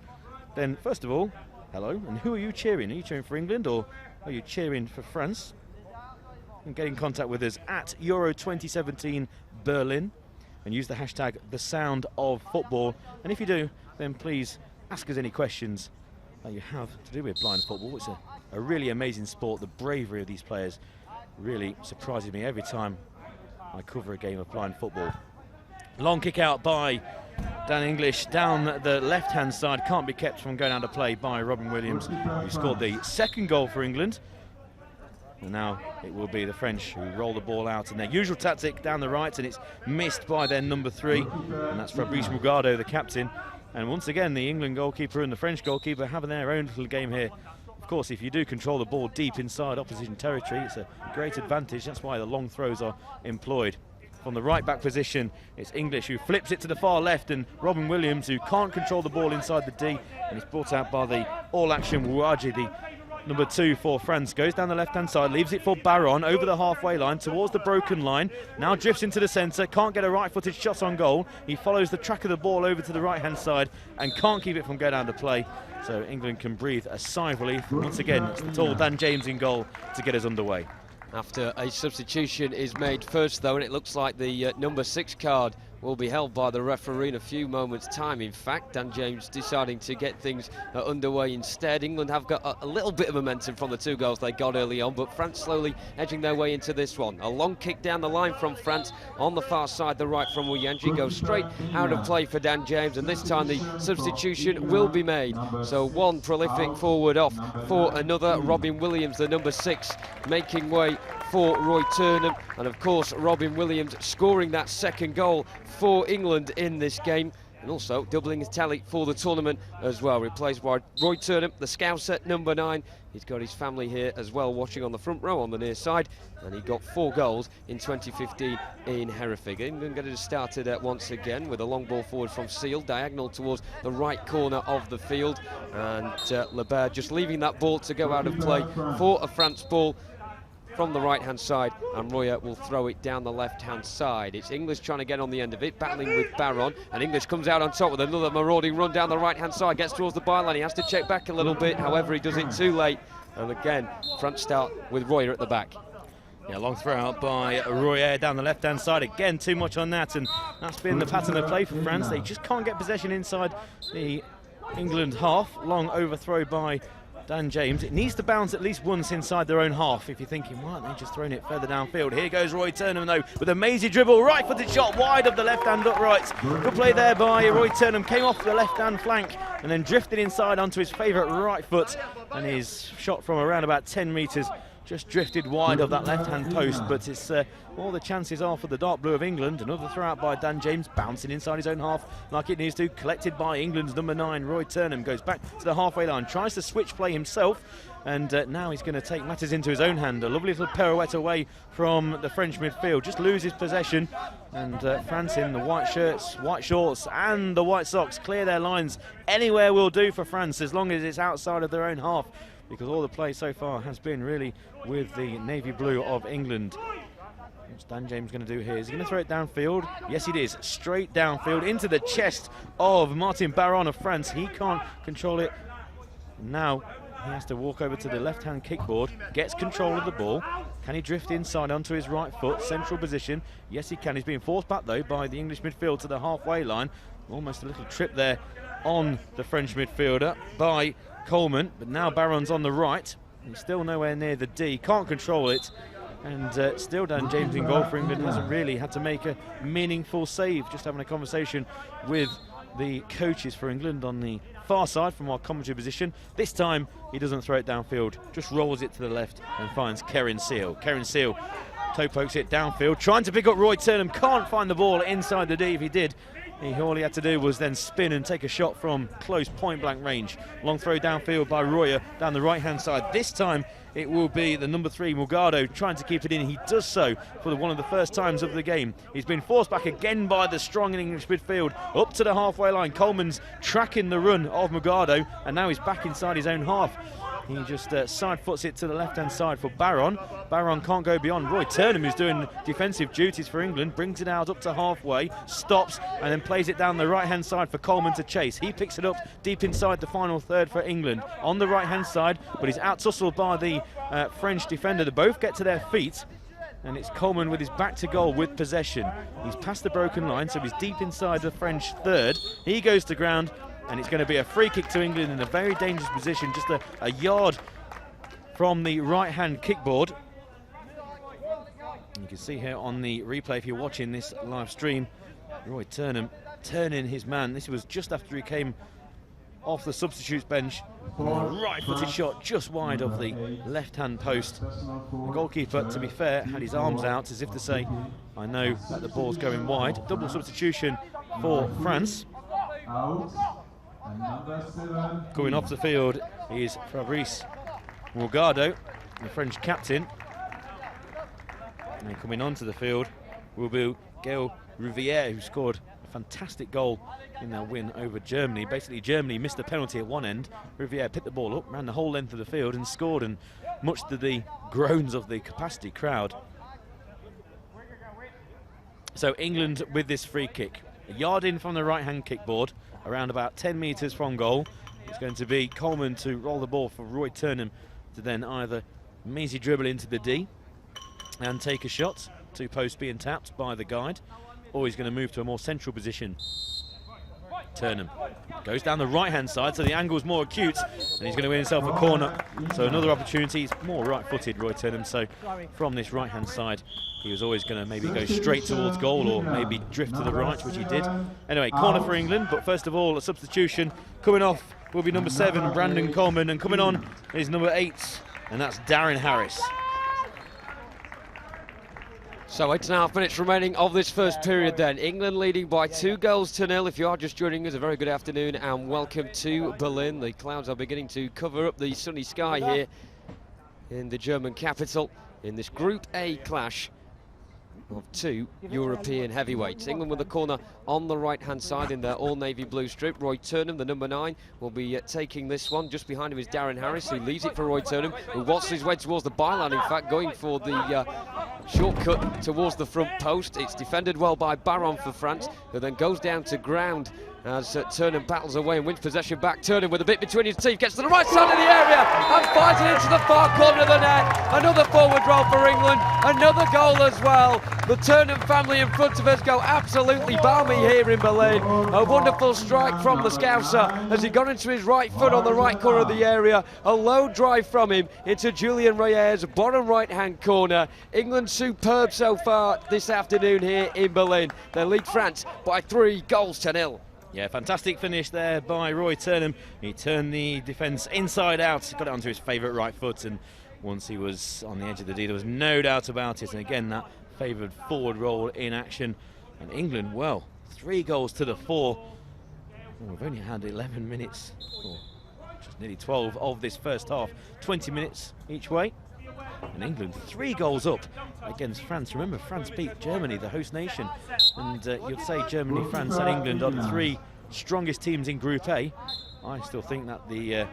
then first of all, hello, and who are you cheering? Are you cheering for England, or are you cheering for France? And get in contact with us at Euro 2017 Berlin and use the hashtag #TheSoundOfFootball. And if you do, then please ask us any questions that you have to do with blind football. It's a really amazing sport. The bravery of these players really surprises me every time I cover a game of blind football. Long kick out by Dan English down the left-hand side. Can't be kept from going out of play by Robin Williams, who scored the 2nd goal for England. And now it will be the French who roll the ball out in their usual tactic down the right, and it's missed by their number 3, and that's Fabrice Morgado, the captain. And once again, the England goalkeeper and the French goalkeeper having their own little game here. Of course, if you do control the ball deep inside opposition territory, it's a great advantage. That's why the long throws are employed. From the right back position, it's English who flips it to the far left, and Robin Williams, who can't control the ball inside the D, and it's brought out by the all-action Ouaji, the number 2 for France. Goes down the left-hand side, leaves it for Baron over the halfway line towards the broken line. Now drifts into the centre, can't get a right-footed shot on goal. He follows the track of the ball over to the right-hand side and can't keep it from going down to play. So England can breathe a sigh of relief. Once again, it's the tall Dan James in goal to get us underway. After a substitution is made first, though, and it looks like the number 6 card will be held by the referee in a few moments' time. In fact, Dan James deciding to get things underway instead. England have got a little bit of momentum from the 2 goals they got early on, but France slowly edging their way into this one. A long kick down the line from France on the far side, the right from Wuyanji, goes straight out of play for Dan James, and this time the substitution will be made. So one prolific forward off for another. Robin Williams, the number 6, making way for Roy Turnham, and of course Robin Williams scoring that 2nd goal for England in this game, and also doubling his tally for the tournament as well. Replaced by Roy Turnham, the Scouser, number 9. He's got his family here as well, watching on the front row on the near side, and he got 4 goals in 2015 in Hereford. England getting started once again with a long ball forward from Seal, diagonal towards the right corner of the field, and Lebert just leaving that ball to go out of play for a France ball from the right-hand side, and Royer will throw it down the left-hand side. It's English trying to get on the end of it, battling with Baron, and English comes out on top with another marauding run down the right-hand side, gets towards the byline. He has to check back a little bit, however he does it too late, and again France start with Royer at the back. Yeah, long throw out by Royer down the left-hand side. Again, too much on that, and that's been the pattern of play for France. They just can't get possession inside the England half. Long overthrow by Dan James. It needs to bounce at least once inside their own half. If you're thinking, why aren't they just throwing it further downfield? Here goes Roy Turnham, though, with a mazy dribble, right-footed shot wide of the left-hand uprights. Good play there by Roy Turnham. Came off the left-hand flank and then drifted inside onto his favourite right foot, and his shot from around about 10 metres just drifted wide of that left-hand post, but it's all the chances are for the dark blue of England. Another throw out by Dan James, bouncing inside his own half like it needs to, collected by England's number 9, Roy Turnham. Goes back to the halfway line, tries to switch play himself, and now he's going to take matters into his own hand. A lovely little pirouette away from the French midfield, just loses possession, and France in the white shirts, white shorts and the white socks clear their lines. Anywhere will do for France as long as it's outside of their own half, because all the play so far has been really with the navy blue of England. What's Dan James going to do here? Is he going to throw it downfield? Yes, it is. Straight downfield into the chest of Martin Baron of France. He can't control it. Now he has to walk over to the left-hand kickboard, gets control of the ball. Can he drift inside onto his right foot? Central position. Yes, he can. He's being forced back, though, by the English midfield to the halfway line. Almost a little trip there on the French midfielder by Coleman, but now Baron's on the right. He's still nowhere near the D, can't control it, and still Dan James in goal for England hasn't really had to make a meaningful save. Just having a conversation with the coaches for England on the far side from our commentary position. This time he doesn't throw it downfield, just rolls it to the left and finds Keren Seal. Keren Seal toe pokes it downfield, trying to pick up Roy Turnham, can't find the ball inside the D. If he did, all he had to do was then spin and take a shot from close point-blank range. Long throw downfield by Royer down the right-hand side. This time it will be the number 3, Morgado, trying to keep it in. He does so for one of the first times of the game. He's been forced back again by the strong English midfield up to the halfway line. Coleman's tracking the run of Morgado, and now he's back inside his own half. He just side foots it to the left-hand side for Baron. Baron can't go beyond. Roy Turnham, who's doing defensive duties for England, brings it out up to halfway, stops, and then plays it down the right-hand side for Coleman to chase. He picks it up deep inside the final third for England on the right-hand side, but he's out-tussled by the French defender. They both get to their feet, and it's Coleman with his back to goal with possession. He's past the broken line, so he's deep inside the French third. He goes to ground, and it's going to be a free kick to England in a very dangerous position, just a yard from the right-hand kickboard. You can see here on the replay, if you're watching this live stream, Roy Turnham turning his man. This was just after he came off the substitutes bench. Right-footed shot just wide of the left-hand post. The goalkeeper, to be fair, had his arms out as if to say, I know that the ball's going wide. Double substitution for France. Going off the field is Fabrice Morgado, the French captain. And coming onto the field will be Gaël Rouvière, who scored a fantastic goal in their win over Germany. Basically, Germany missed a penalty at one end. Rouvière picked the ball up, ran the whole length of the field and scored, and much to the groans of the capacity crowd. So England with this free kick. A yard in from the right-hand kickboard, around about 10 metres from goal. It's going to be Coleman to roll the ball for Roy Turnham to then either measly dribble into the D and take a shot. 2 posts being tapped by the guide. or he's going to move to a more central position. Turnham goes down the right-hand side, so the angle's more acute, and he's going to win himself a corner. So another opportunity. He's more right-footed, Roy Turnham, so from this right-hand side, he was always going to maybe go straight towards goal or maybe drift to the right, which he did. Anyway, corner for England, but first of all, a substitution. Coming off will be number 7, Brandon Coleman, and coming on is number 8, and that's Darren Harris. So 8.5 minutes remaining of this first period then. England leading by 2-0. If you are just joining us, a very good afternoon and welcome to Berlin. The clouds are beginning to cover up the sunny sky here in the German capital in this Group A clash of 2 European heavyweights. England with the corner on the right-hand side in their all-navy blue strip. Roy Turnham, the number 9, will be taking this one. Just behind him is Darren Harris, who leaves it for Roy Turnham, who watches his way towards the byline, in fact, going for the shortcut towards the front post. It's defended well by Baron for France, who then goes down to ground as Turnham battles away and wins possession back. Turnham with a bit between his teeth, gets to the right side of the area and fires it into the far corner of the net. Another forward roll for England, another goal as well. The Turnham family in front of us go absolutely balmy here in Berlin. A wonderful strike from the Scouser as he got into his right foot on the right corner of the area. A low drive from him into Julian Reyes, bottom right-hand corner. England superb so far this afternoon here in Berlin. They lead France by 3-0. Yeah, fantastic finish there by Roy Turnham. He turned the defence inside out, got it onto his favourite right foot, and once he was on the edge of the D, there was no doubt about it. And again, that favoured forward roll in action. And England, well, 3-4. Oh, we've only had 11 minutes, or just nearly 12 of this first half, 20 minutes each way. And England 3 goals up against France. Remember, France beat Germany, the host nation, and you'd say Germany, France and England are the 3 strongest teams in Group A. I still think that the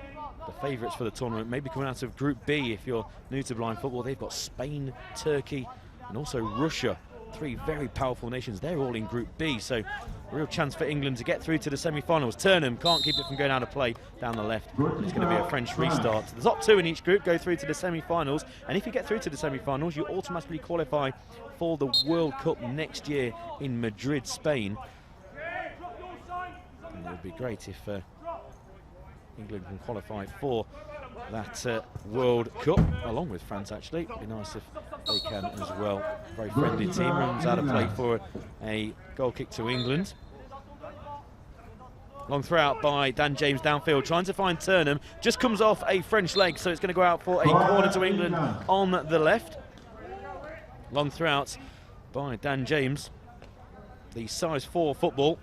favourites for the tournament may be coming out of Group B. If you're new to blind football, they've got Spain, Turkey and also Russia, 3 very powerful nations. They're all in Group B, so a real chance for England to get through to the semi-finals. Turnham can't keep it from going out of play down the left, and it's going to be a French restart. The top 2 in each group go through to the semi-finals, and if you get through to the semi-finals, you automatically qualify for the World Cup next year in Madrid, Spain. And it would be great if England can qualify for that World Cup, along with France actually. It'd be nice if they can as well. Very friendly team, runs out of play for a goal kick to England. Long throw out by Dan James downfield, trying to find Turnham. Just comes off a French leg, so it's going to go out for a corner to England on the left. Long throw out by Dan James. The size 4 football.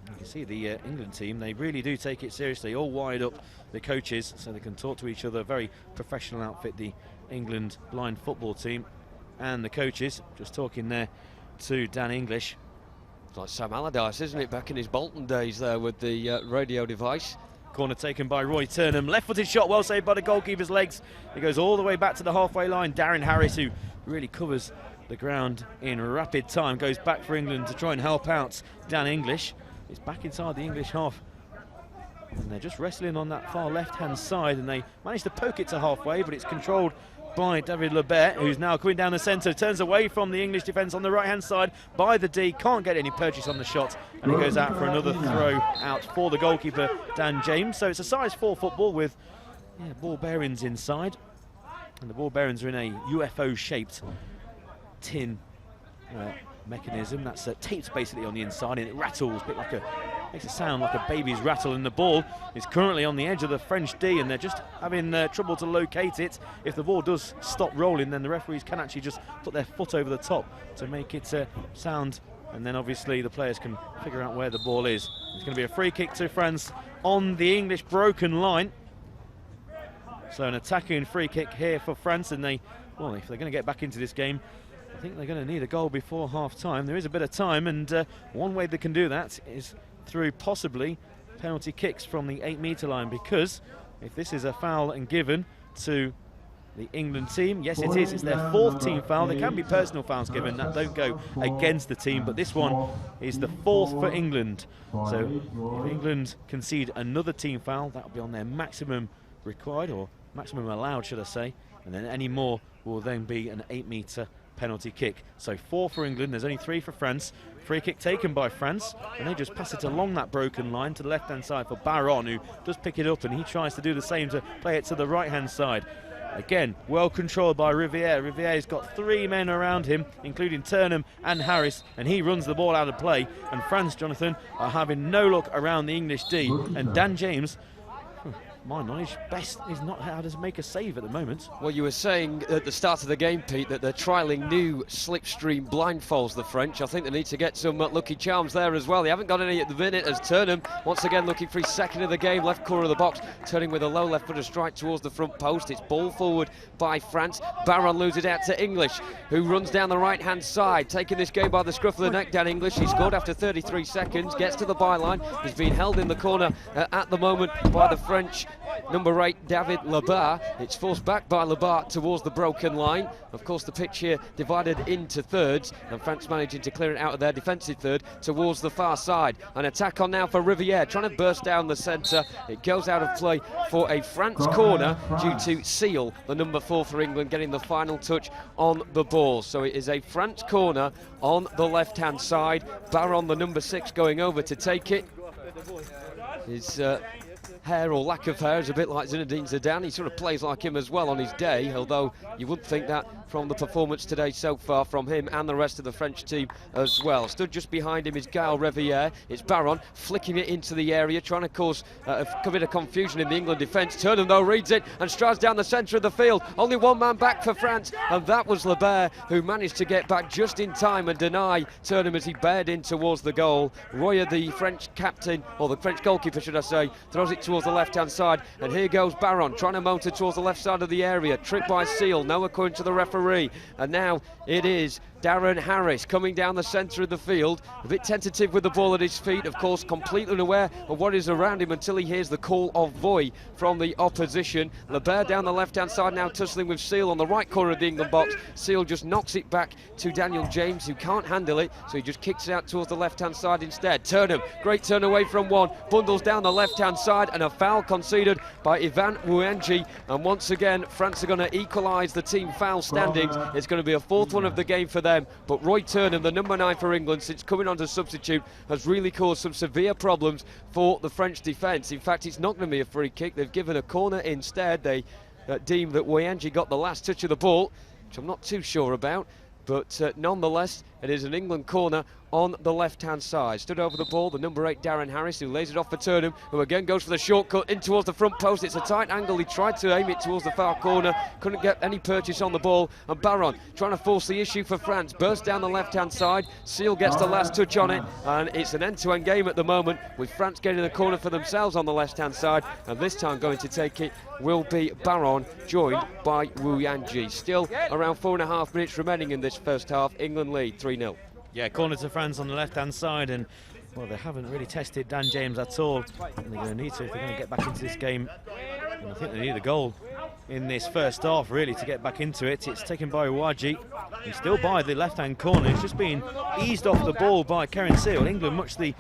You can see the England team, they really do take it seriously, all wired up, the coaches, so they can talk to each other. Very professional outfit, the England blind football team, and the coaches. Just talking there to Dan English. It's like Sam Allardyce, isn't it, back in his Bolton days there with the radio device. Corner taken by Roy Turnham. Left-footed shot, well saved by the goalkeeper's legs. It goes all the way back to the halfway line. Darren Harris, who really covers the ground in rapid time, goes back for England to try and help out Dan English. It's back inside the English half, and they're just wrestling on that far left-hand side, and they managed to poke it to halfway, but it's controlled by David Lebert, who's now coming down the centre, turns away from the English defence on the right-hand side by the D, can't get any purchase on the shot, and it goes out for another throw out for the goalkeeper, Dan James. So it's a size 4 football with ball bearings inside, and the ball bearings are in a UFO-shaped tin mechanism that's taped basically on the inside, and it rattles a bit like makes a sound like a baby's rattle, and the ball is currently on the edge of the French D, and they're just having trouble to locate it. If the ball does stop rolling, then the referees can actually just put their foot over the top to make it sound, and then obviously the players can figure out where the ball is. It's going to be a free kick to France on the English broken line. So an attacking free kick here for France, and if they're going to get back into this game, I think they're going to need a goal before half-time. There is a bit of time, and one way they can do that is through possibly penalty kicks from the 8-metre line, because if this is a foul and given to the England team, yes it is, it's their 4th team foul. There can be personal fouls given that don't go against the team, but this one is the 4th for England. So if England concede another team foul, that will be on their maximum required, or maximum allowed should I say, and then any more will then be an 8-metre penalty kick. So 4 for England, there's only 3 for France. Free kick taken by France, and they just pass it along that broken line to the left-hand side for Baron, who does pick it up, and he tries to do the same to play it to the right-hand side. Again, well controlled by Riviere. Riviere's got 3 men around him, including Turnham and Harris, and he runs the ball out of play. And France, Jonathan, are having no luck around the English D, and Dan James, my knowledge, best is not how to make a save at the moment. Well, you were saying at the start of the game, Pete, that they're trialling new slipstream blindfolds, the French. I think they need to get some lucky charms there as well. They haven't got any at the minute, as Turnham, once again looking for his second of the game, left corner of the box, turning with a low left-footer strike towards the front post. It's ball forward by France. Baron loses it out to English, who runs down the right-hand side, taking this game by the scruff of the neck. Dan English, he scored after 33 seconds, gets to the byline. He's being held in the corner at the moment by the French number 8, David Lebar. It's forced back by Lebar towards the broken line. Of course, the pitch here divided into thirds, and France managing to clear it out of their defensive third towards the far side. An attack on now for Riviere, trying to burst down the centre. It goes out of play for a France corner due to Seal, the number 4 for England, getting the final touch on the ball. So it is a France corner on the left-hand side. Baron, the number 6, going over to take it. His hair or lack of hair is a bit like Zinedine Zidane. He sort of plays like him as well on his day, although you wouldn't think that from the performance today so far from him and the rest of the French team as well. Stood just behind him is Gaël Riviere. It's Baron flicking it into the area, trying to cause a bit of confusion in the England defence. Turnham, though, reads it and strides down the centre of the field. Only one man back for France, and that was Lebert, who managed to get back just in time and deny Turnham as he bared in towards the goal. Royer, the French captain, or the French goalkeeper, should I say, throws it towards the left-hand side, and here goes Baron trying to motor towards the left side of the area. Tripped by Seal, no according to the referee, and now it is Darren Harris coming down the centre of the field, a bit tentative with the ball at his feet, of course completely unaware of what is around him until he hears the call of volley from the opposition. Lebert down the left-hand side now tussling with Seal on the right corner of the England box. Seal just knocks it back to Daniel James, who can't handle it, so he just kicks it out towards the left-hand side instead. Turnham, great turn away from one, bundles down the left-hand side, and a foul conceded by Ivan Mouenji, and once again France are going to equalise the team foul standings. It's going to be a 4th one of the game for them. But Roy Turnham, the number 9 for England, since coming on to substitute, has really caused some severe problems for the French defence. In fact, it's not going to be a free kick. They've given a corner instead. They deemed that Mouenji got the last touch of the ball, which I'm not too sure about. But nonetheless, it is an England corner on the left-hand side. Stood over the ball, the number 8, Darren Harris, who lays it off for Turnham, who again goes for the shortcut in towards the front post. It's a tight angle. He tried to aim it towards the far corner, couldn't get any purchase on the ball. And Baron trying to force the issue for France. Burst down the left-hand side. Seal gets the last touch on it, and it's an end-to-end game at the moment, with France getting the corner for themselves on the left-hand side. And this time going to take it will be Baron, joined by Wu Yanji. Still around 4.5 minutes remaining in this first half. England lead 3-0. Yeah, corner to France on the left-hand side, and well, they haven't really tested Dan James at all, and they're going to need to if they're going to get back into this game. And I think they need a goal in this first half, really, to get back into it. It's taken by Ouadji. He's still by the left-hand corner. He's just been eased off the ball by Karen Seal. England much the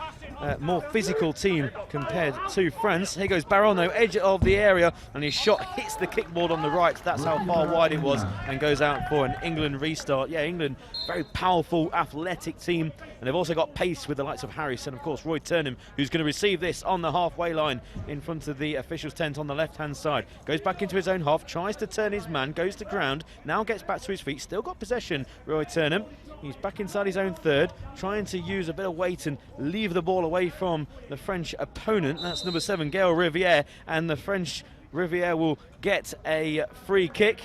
more physical team compared to France. Here goes Baron, though, edge of the area, and his shot hits the kickboard on the right. That's how far wide it was, and goes out for an England restart. Yeah, England, very powerful, athletic team, and they've also got pace with the likes of Harris and, of course, Roy Turnham, who's going to receive this on the halfway line in front of the officials' tent on the left-hand side. Goes back into his own half, tries to turn his man, goes to ground, now gets back to his feet, still got possession, Roy Turnham. He's back inside his own third, trying to use a bit of weight and leave the ball away from the French opponent. That's number 7, Gaël Riviere, and the French Riviere will get a free kick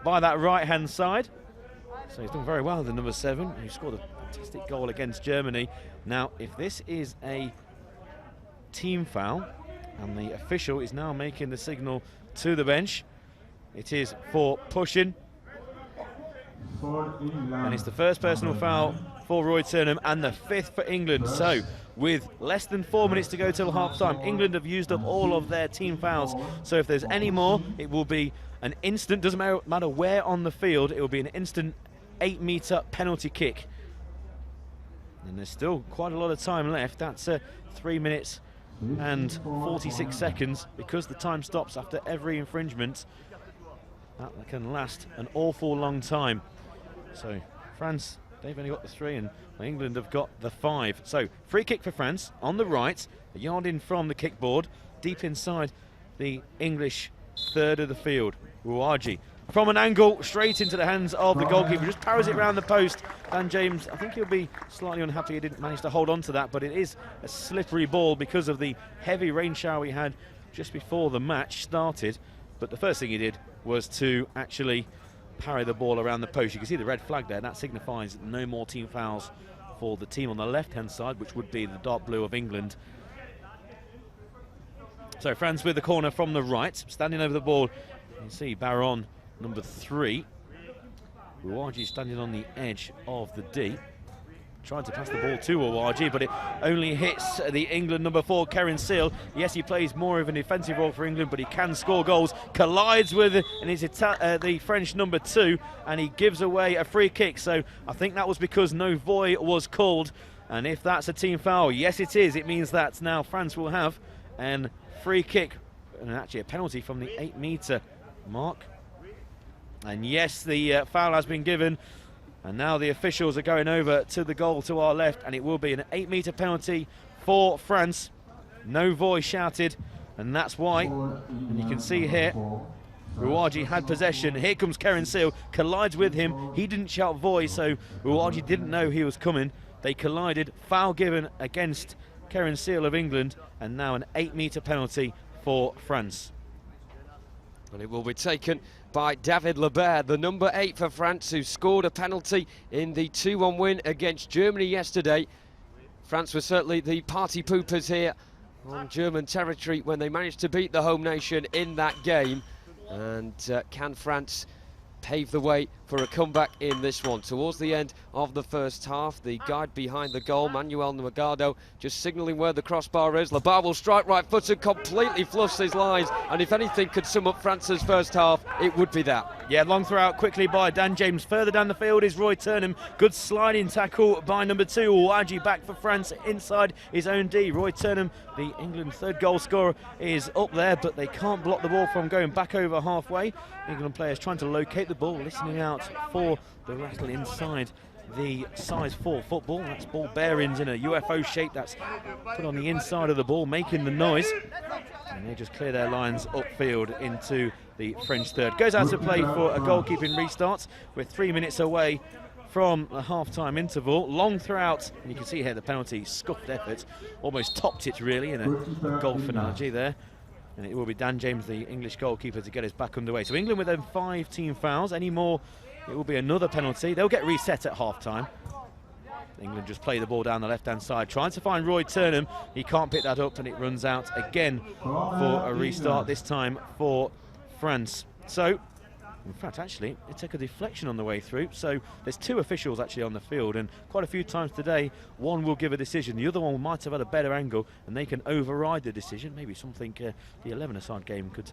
by that right-hand side. So he's done very well, the number 7, who scored a fantastic goal against Germany. Now, if this is a team foul, and the official is now making the signal to the bench, it is for pushing. And it's the first personal foul for Roy Turnham and the 5th for England. So with less than 4 minutes to go till half-time, England have used up all of their team fouls. So if there's any more, it will be an instant, doesn't matter where on the field, it will be an instant 8-metre penalty kick. And there's still quite a lot of time left. That's 3 minutes and 46 seconds, because the time stops after every infringement. That can last an awful long time. So France, they've only got the 3 and England have got the 5. So free kick for France on the right, a yard in from the kickboard, deep inside the English third of the field. Rouaji from an angle straight into the hands of the goalkeeper, just powers it round the post. Dan James, I think he'll be slightly unhappy he didn't manage to hold on to that, but it is a slippery ball because of the heavy rain shower we had just before the match started. But the first thing he did was to actually parry the ball around the post. You can see the red flag there. That signifies no more team fouls for the team on the left-hand side, which would be the dark blue of England. So France with the corner from the right, standing over the ball. You can see Baron, number 3. Rouaji standing on the edge of the D. Trying to pass the ball to Rouaji, but it only hits the England number 4, Keren Seal. Yes, he plays more of an defensive role for England, but he can score goals. Collides with the French number 2, and he gives away a free kick. So I think that was because no voy was called. And if that's a team foul, yes it is. It means that now France will have a free kick, and actually a penalty from the 8-metre mark. And yes, the foul has been given. And now the officials are going over to the goal to our left, and it will be an 8-metre penalty for France. No voice shouted, and that's why. And you can see here, Rouaji had possession. Here comes Keren Seal, collides with him. He didn't shout voice, so Rouaji didn't know he was coming. They collided, foul given against Keren Seal of England, and now an 8-metre penalty for France. And it will be taken by David Lebert, the number 8 for France, who scored a penalty in the 2-1 win against Germany yesterday. France was certainly the party poopers here on German territory when they managed to beat the home nation in that game. And can France pave the way for a comeback in this one? Towards the end of the first half, the guide behind the goal, Manuel Magado, just signalling where the crossbar is. Lebert will strike right-footed, completely fluffs his lines, and if anything could sum up France's first half, it would be that. Yeah, long throw out quickly by Dan James. Further down the field is Roy Turnham. Good sliding tackle by number 2. Ouaji back for France inside his own D. Roy Turnham, the England third goal scorer, is up there, but they can't block the ball from going back over halfway. England players trying to locate the ball, listening out for the rattle inside the size 4 football. That's ball bearings in a UFO shape that's put on the inside of the ball, making the noise. And they just clear their lines upfield into the French third. Goes out to play for a goalkeeping restart. We're 3 minutes away from the half-time interval. Long throughout, and you can see here the penalty, scuffed effort, almost topped it really in a golf analogy there. And it will be Dan James, the English goalkeeper, to get us back underway. So England with them 5 team fouls. Any more, it will be another penalty. They'll get reset at half-time. England just play the ball down the left-hand side, trying to find Roy Turnham. He can't pick that up, and it runs out again for a restart, this time for France. So, in fact, actually, it took a deflection on the way through. So there's 2 officials actually on the field, and quite a few times today, one will give a decision. The other one might have had a better angle, and they can override the decision. Maybe something the 11-a-side game could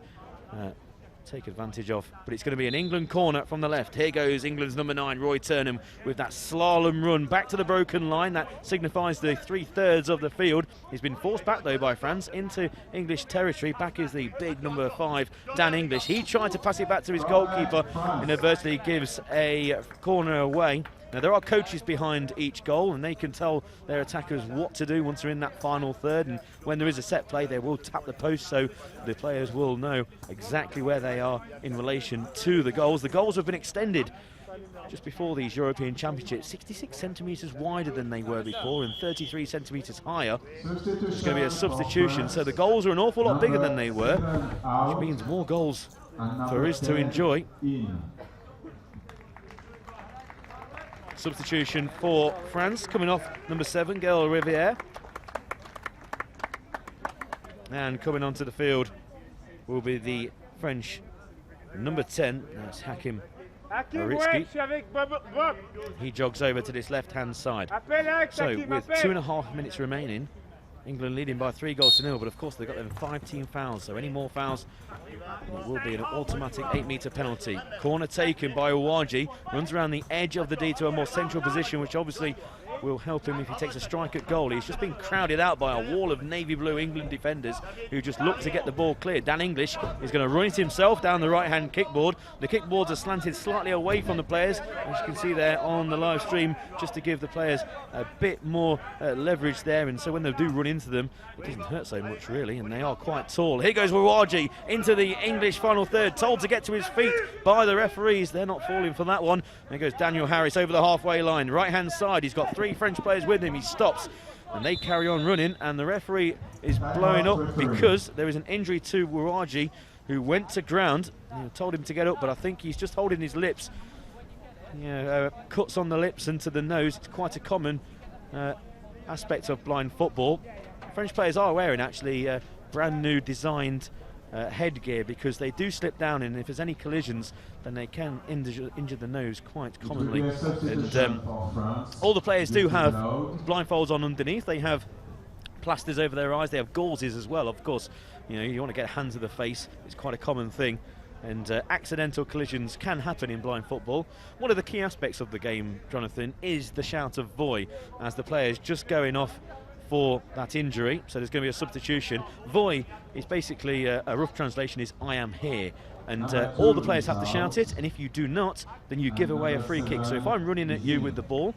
take advantage of. But it's going to be an England corner from the left. Here goes England's number 9, Roy Turnham, with that slalom run back to the broken line. That signifies the 3/3 of the field. He's been forced back though by France into English territory. Back is the big number 5, Dan English. He tried to pass it back to his goalkeeper, inadvertently gives a corner away. Now there are coaches behind each goal, and they can tell their attackers what to do once they're in that final third, and when there is a set play they will tap the post so the players will know exactly where they are in relation to the goals. The goals have been extended just before these European Championships, 66 centimetres wider than they were before and 33 centimetres higher. It's going to be a substitution, so the goals are an awful lot bigger than they were, which means more goals for us to enjoy. Substitution for France, coming off number 7, Gaël Rivière. And coming onto the field will be the French number 10, that's Hakim Aritsky. He jogs over to this left-hand side. So with 2.5 minutes remaining England leading by 3-0, but of course they've got them 5 team fouls, so any more fouls, and it will be an automatic 8-metre penalty. Corner taken by Uwaji, runs around the edge of the D to a more central position, which obviously will help him if he takes a strike at goal. He's just been crowded out by a wall of navy blue England defenders who just look to get the ball clear. Dan English is going to run it himself down the right-hand kickboard. The kickboards are slanted slightly away from the players, as you can see there on the live stream, just to give the players a bit more leverage there, and so when they do run into them, it doesn't hurt so much really, and they are quite tall. Here goes Wawaji into the English final third, told to get to his feet by the referees. They're not falling for that one. There goes Daniel Harris over the halfway line, right-hand side. He's got 3 French players with him. He stops and they carry on running, and the referee is blowing up because there is an injury to Wawaji, who went to ground. Told him to get up, but I think he's just holding his lips. Cuts on the lips and to the nose. It's quite a common aspect of blind football. French players are wearing actually brand new designed headgear, because they do slip down, and if there's any collisions then they can injure the nose quite commonly. And all the players do have blindfolds on underneath. They have plasters over their eyes, they have gauzes as well. Of course, you want to get a hand to the face, it's quite a common thing, and accidental collisions can happen in blind football. One of the key aspects of the game, Jonathan, is the shout of voy, as the players just going off for that injury, so there's going to be a substitution. Voy is basically a rough translation is I am here, and all the players have to shout it, and if you do not, then you give away a free kick. So if I'm running at you with the ball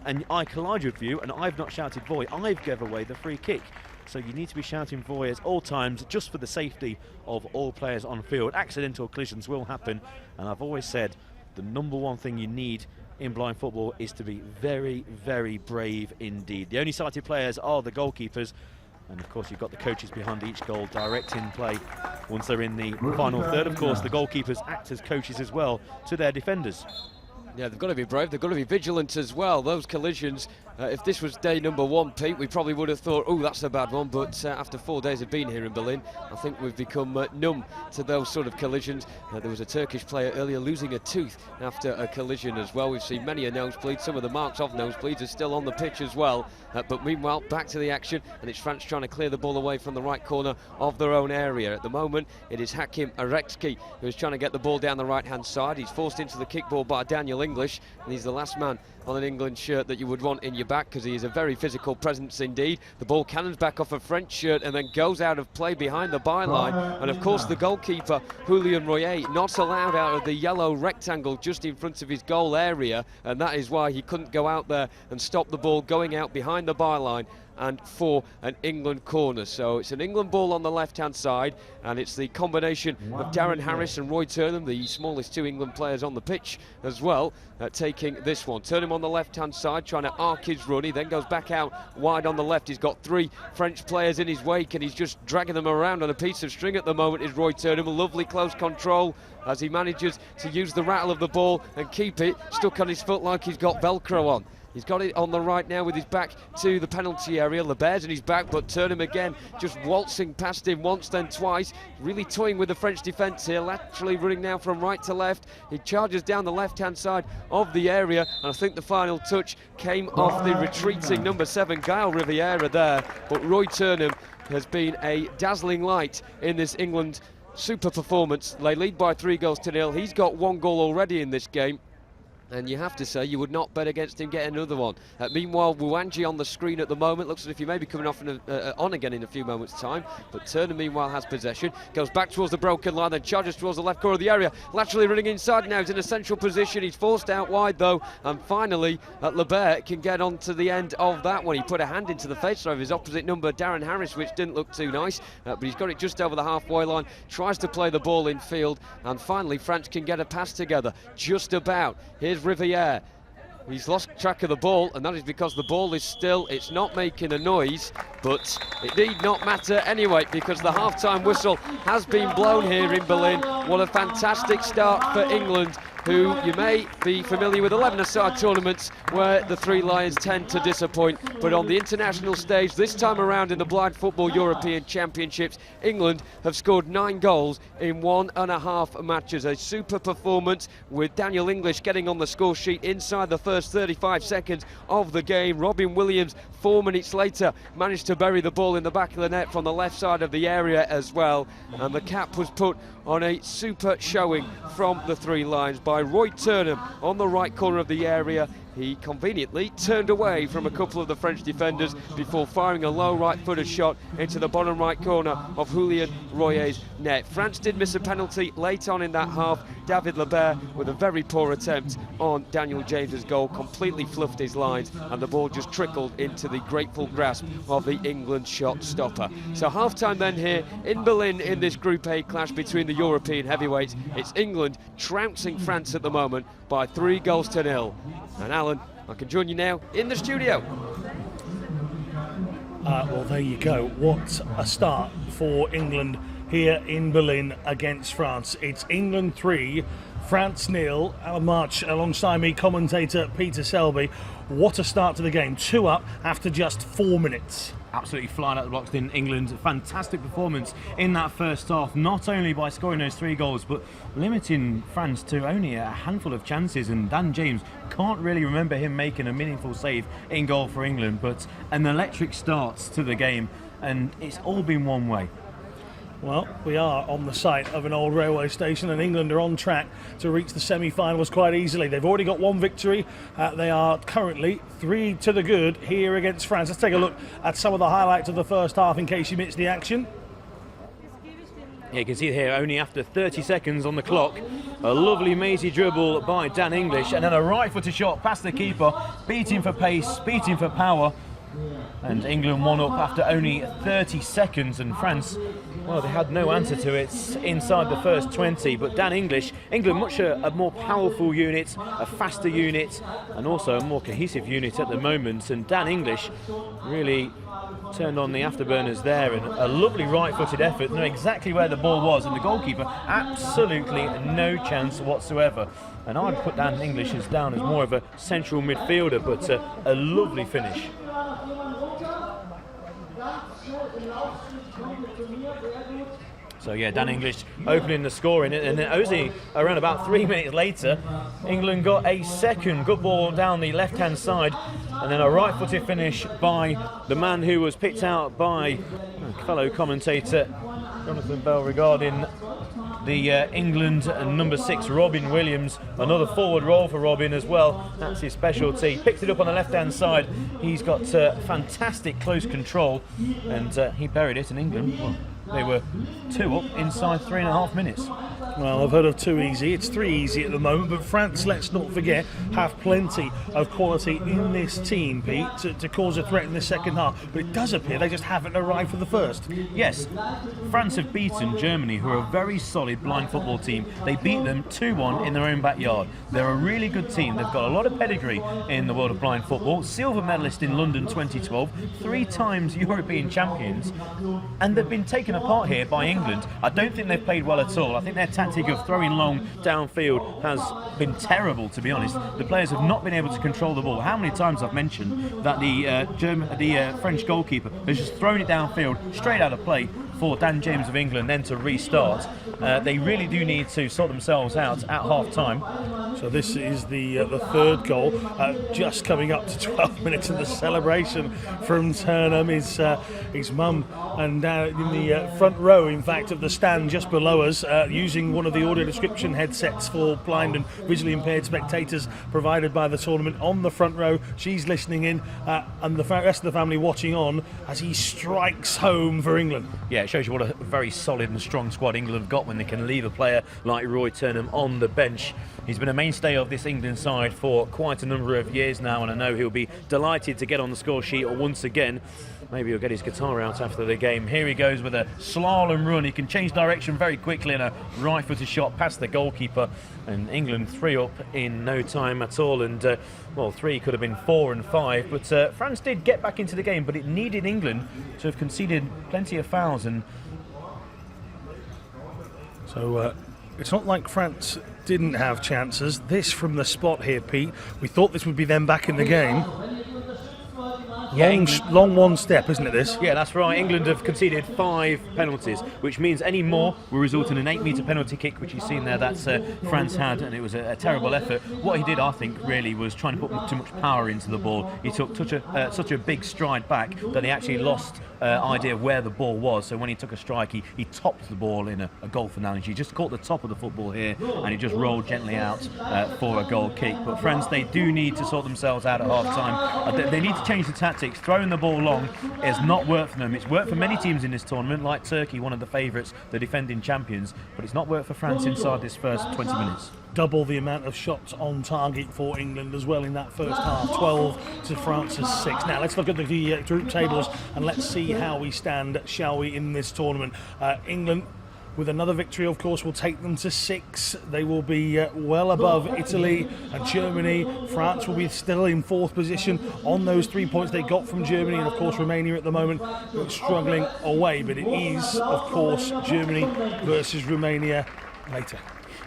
and I collide with you and I've not shouted voy, I've given away the free kick. So you need to be shouting voy at all times, just for the safety of all players on field. Accidental collisions will happen, and I've always said the number one thing you need in blind football is to be very, very brave indeed. The only sighted players are the goalkeepers, and of course you've got the coaches behind each goal directing play once they're in the final third. Of course the goalkeepers act as coaches as well to their defenders. Yeah, they've got to be brave, they've got to be vigilant as well. Those collisions, if this was day number 1, Pete, we probably would have thought, oh, that's a bad one, but after 4 days of being here in Berlin, I think we've become numb to those sort of collisions. There was a Turkish player earlier losing a tooth after a collision as well. We've seen many a nosebleed. Some of the marks of nosebleeds are still on the pitch as well. But meanwhile, back to the action, and it's France trying to clear the ball away from the right corner of their own area. At the moment, it is Hakim Arekski who's trying to get the ball down the right-hand side. He's forced into the kickball by Daniel English, and he's the last man on an England shirt that you would want in your back, because he is a very physical presence indeed. The ball cannons back off a French shirt and then goes out of play behind the byline, and of course the goalkeeper Julien Royer not allowed out of the yellow rectangle just in front of his goal area, and that is why he couldn't go out there and stop the ball going out behind the byline and for an England corner. So it's an England ball on the left-hand side, and it's the combination of Darren Harris and Roy Turnham, the smallest 2 England players on the pitch as well, taking this one. Turnham on the left-hand side, trying to arc his run. He then goes back out wide on the left. He's got 3 French players in his wake, and he's just dragging them around on a piece of string at the moment, is Roy Turnham. A lovely close control as he manages to use the rattle of the ball and keep it stuck on his foot like he's got Velcro on. He's got it on the right now with his back to the penalty area. Leber's in his back, but Turnham again just waltzing past him once, then twice. Really toying with the French defence here, laterally running now from right to left. He charges down the left-hand side of the area, and I think the final touch came off the retreating number 7, Gaël Riviera there. But Roy Turnham has been a dazzling light in this England super performance. They lead by 3-0. He's got 1 goal already in this game, and you have to say you would not bet against him getting another one. Meanwhile, Wuanji on the screen at the moment looks as if he may be coming off on again in a few moments' time, but Turner meanwhile has possession, goes back towards the broken line, then charges towards the left corner of the area, laterally running inside now. He's in a central position. He's forced out wide though, and finally Lebert can get on to the end of that one. He put a hand into the face of his opposite number, Darren Harris, which didn't look too nice, but he's got it just over the halfway line, tries to play the ball in field, and finally France can get a pass together just about. Here's Riviere. He's lost track of the ball, and that is because the ball is still, it's not making a noise, but it need not matter anyway, because the half-time whistle has been blown here in Berlin. What a fantastic start for England who you may be familiar with 11-a-side tournaments where the Three Lions tend to disappoint. But on the international stage, this time around in the Blind Football European Championships, England have scored 9 goals in 1.5 matches. A super performance, with Daniel English getting on the score sheet inside the first 35 seconds of the game. Robin Williams, 4 minutes later, managed to bury the ball in the back of the net from the left side of the area as well. And the cap was put on a super showing from the Three Lions by Roy Turnham on the right corner of the area. He conveniently turned away from a couple of the French defenders before firing a low right-footed shot into the bottom right corner of Julien Royer's net. France did miss a penalty late on in that half. David Lebert, with a very poor attempt on Daniel James's goal, completely fluffed his lines, and the ball just trickled into the grateful grasp of the England shot stopper. So half-time then here in Berlin in this Group A clash between the European heavyweights. It's England trouncing France at the moment by 3-0. And Alan, I can join you now in the studio. Well, there you go. What a start for England here in Berlin against France. It's England 3, France 0. Alan March alongside me, commentator Peter Selby. What a start to the game. 2 up after just 4 minutes. Absolutely flying out the blocks in England. Fantastic performance in that first half, not only by scoring those 3 goals, but limiting France to only a handful of chances. And Dan James, can't really remember him making a meaningful save in goal for England, but an electric start to the game, and it's all been one way. Well, we are on the site of an old railway station, and England are on track to reach the semi-finals quite easily. They've already got 1 victory. They are currently 3 to the good here against France. Let's take a look at some of the highlights of the first half in case you missed the action. Yeah, you can see here, only after 30 seconds on the clock, a lovely mazy dribble by Dan English, and then a right-footed shot past the keeper, beating for pace, beating for power. And England 1 up after only 30 seconds, and France, well, they had no answer to it inside the first 20. But Dan English, England much a more powerful unit, a faster unit, and also a more cohesive unit at the moment. And Dan English really turned on the afterburners there, and a lovely right-footed effort, know exactly where the ball was, and the goalkeeper absolutely no chance whatsoever. And I'd put Dan English down as more of a central midfielder, but a lovely finish. So yeah, Dan English opening the scoring, and then only around about 3 minutes later, England got a second good ball down the left-hand side, and then a right-footed finish by the man who was picked out by fellow commentator Jonathan Bell regarding the England number 6, Robin Williams. Another forward roll for Robin as well. That's his specialty. Picks it up on the left-hand side. He's got fantastic close control, and he buried it. And England, well, they were 2 up inside 3.5 minutes. Well, I've heard of 2 easy. It's 3 easy at the moment, but France, let's not forget, have plenty of quality in this team, Pete, to cause a threat in the second half. But it does appear they just haven't arrived for the first. Yes, France have beaten Germany, who are a very solid blind football team. They beat them 2-1 in their own backyard. They're a really good team. They've got a lot of pedigree in the world of blind football. Silver medalist in London 2012, 3 times European champions, and they've been taken apart here by England. I don't think they've played well at all. I think their tactic of throwing long downfield has been terrible, to be honest. The players have not been able to control the ball. How many times I've mentioned that the French goalkeeper has just thrown it downfield, straight out of play for Dan James of England, then to restart. They really do need to sort themselves out at half-time. So this is the third goal, just coming up to 12 minutes of the celebration from Turnham. His mum and in the front row, in fact, of the stand just below us, using one of the audio description headsets for blind and visually impaired spectators provided by the tournament on the front row. She's listening in, and the rest of the family watching on as he strikes home for England. Yeah, it shows you what a very solid and strong squad England have got when they can leave a player like Roy Turnham on the bench. He's been a mainstay of this England side for quite a number of years now, and I know he'll be delighted to get on the score sheet once again. Maybe he'll get his guitar out after the game. Here he goes with a slalom run. He can change direction very quickly, and a right-footed shot past the goalkeeper. And England 3 up in no time at all. And, well, 3 could have been 4 and 5. But France did get back into the game, but it needed England to have conceded plenty of fouls. And so It's not like France didn't have chances. This from the spot here, Pete. We thought this would be them back in the game. Long one step, isn't it, this? Yeah, that's right. England have conceded 5 penalties, which means any more will result in an 8-metre penalty kick, which you've seen there. That's France had, and it was a terrible effort. What he did, I think, really was trying to put too much power into the ball. He took such a big stride back that he actually lost idea of where the ball was. So when he took a strike, he topped the ball in a golf analogy. He just caught the top of the football here, and he just rolled gently out for a goal kick. But France, they do need to sort themselves out at half-time. They need to change the tactics. Throwing the ball long has not worked for them. It's worked for many teams in this tournament, like Turkey, one of the favourites, the defending champions, but it's not worked for France inside this first 20 minutes. Double the amount of shots on target for England as well in that first half, 12 to France's 6. Now let's look at the group tables and let's see how we stand, shall we, in this tournament. England, with another victory, of course, will take them to 6. They will be well above Italy and Germany. France will be still in 4th position on those 3 points they got from Germany, and of course Romania at the moment struggling away. But it is, of course, Germany versus Romania later.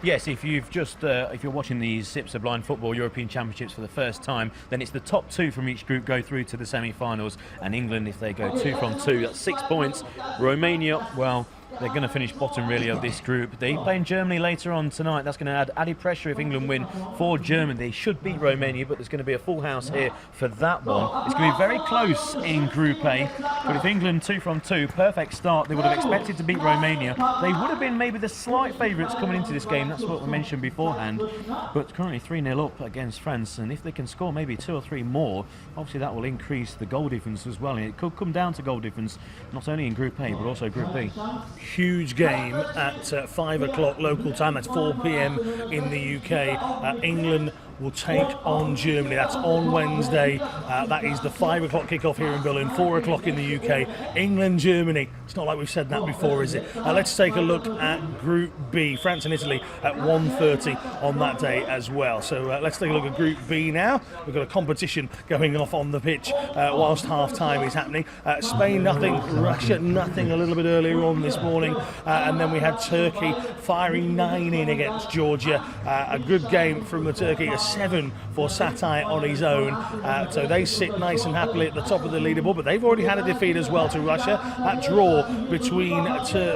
Yes, if you're watching these Sips of Blind Football European Championships for the first time, then it's the top 2 from each group go through to the semi-finals, and England, if they go 2 from 2, that's 6 points. Romania, well, they're going to finish bottom really of this group. They play in Germany later on tonight. That's going to add added pressure if England win for Germany. They should beat Romania, but there's going to be a full house here for that one. It's going to be very close in Group A, but if England 2 from 2, perfect start, they would have expected to beat Romania. They would have been maybe the slight favourites coming into this game. That's what we mentioned beforehand. But currently 3-0 up against France, and if they can score maybe 2 or 3 more, obviously that will increase the goal difference as well. And it could come down to goal difference, not only in Group A, but also Group B. Huge game at 5 o'clock local time. That's 4 p.m. in the UK. England will take on Germany. That's on Wednesday. That is the 5 o'clock kickoff here in Berlin, 4 o'clock in the UK. England, Germany. It's not like we've said that before, is it? Let's take a look at Group B. France and Italy at 1:30 on that day as well. So let's take a look at Group B now. We've got a competition going off on the pitch whilst half-time is happening. Spain nothing, Russia nothing a little bit earlier on this morning. And then we had Turkey firing 9 in against Georgia. A good game from the Turkey, a 7 for Satay on his own. So they sit nice and happily at the top of the leaderboard, but they've already had a defeat as well to Russia. That draw between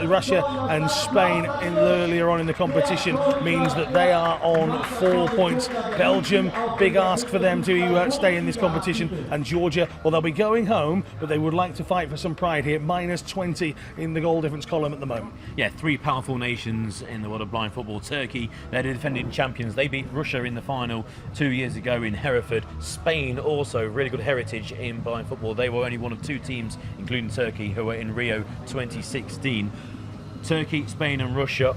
Russia and Spain earlier on in the competition means that they are on 4 points. Belgium, big ask for them to stay in this competition. And Georgia, well, they'll be going home, but they would like to fight for some pride here. Minus 20 in the goal difference column at the moment. Yeah, 3 powerful nations in the world of blind football. Turkey, they're the defending champions. They beat Russia in the final 2 years ago in Hereford. Spain also really good heritage in blind football. They were only one of 2 teams, including Turkey, who were in Rio 2016. Turkey, Spain and Russia,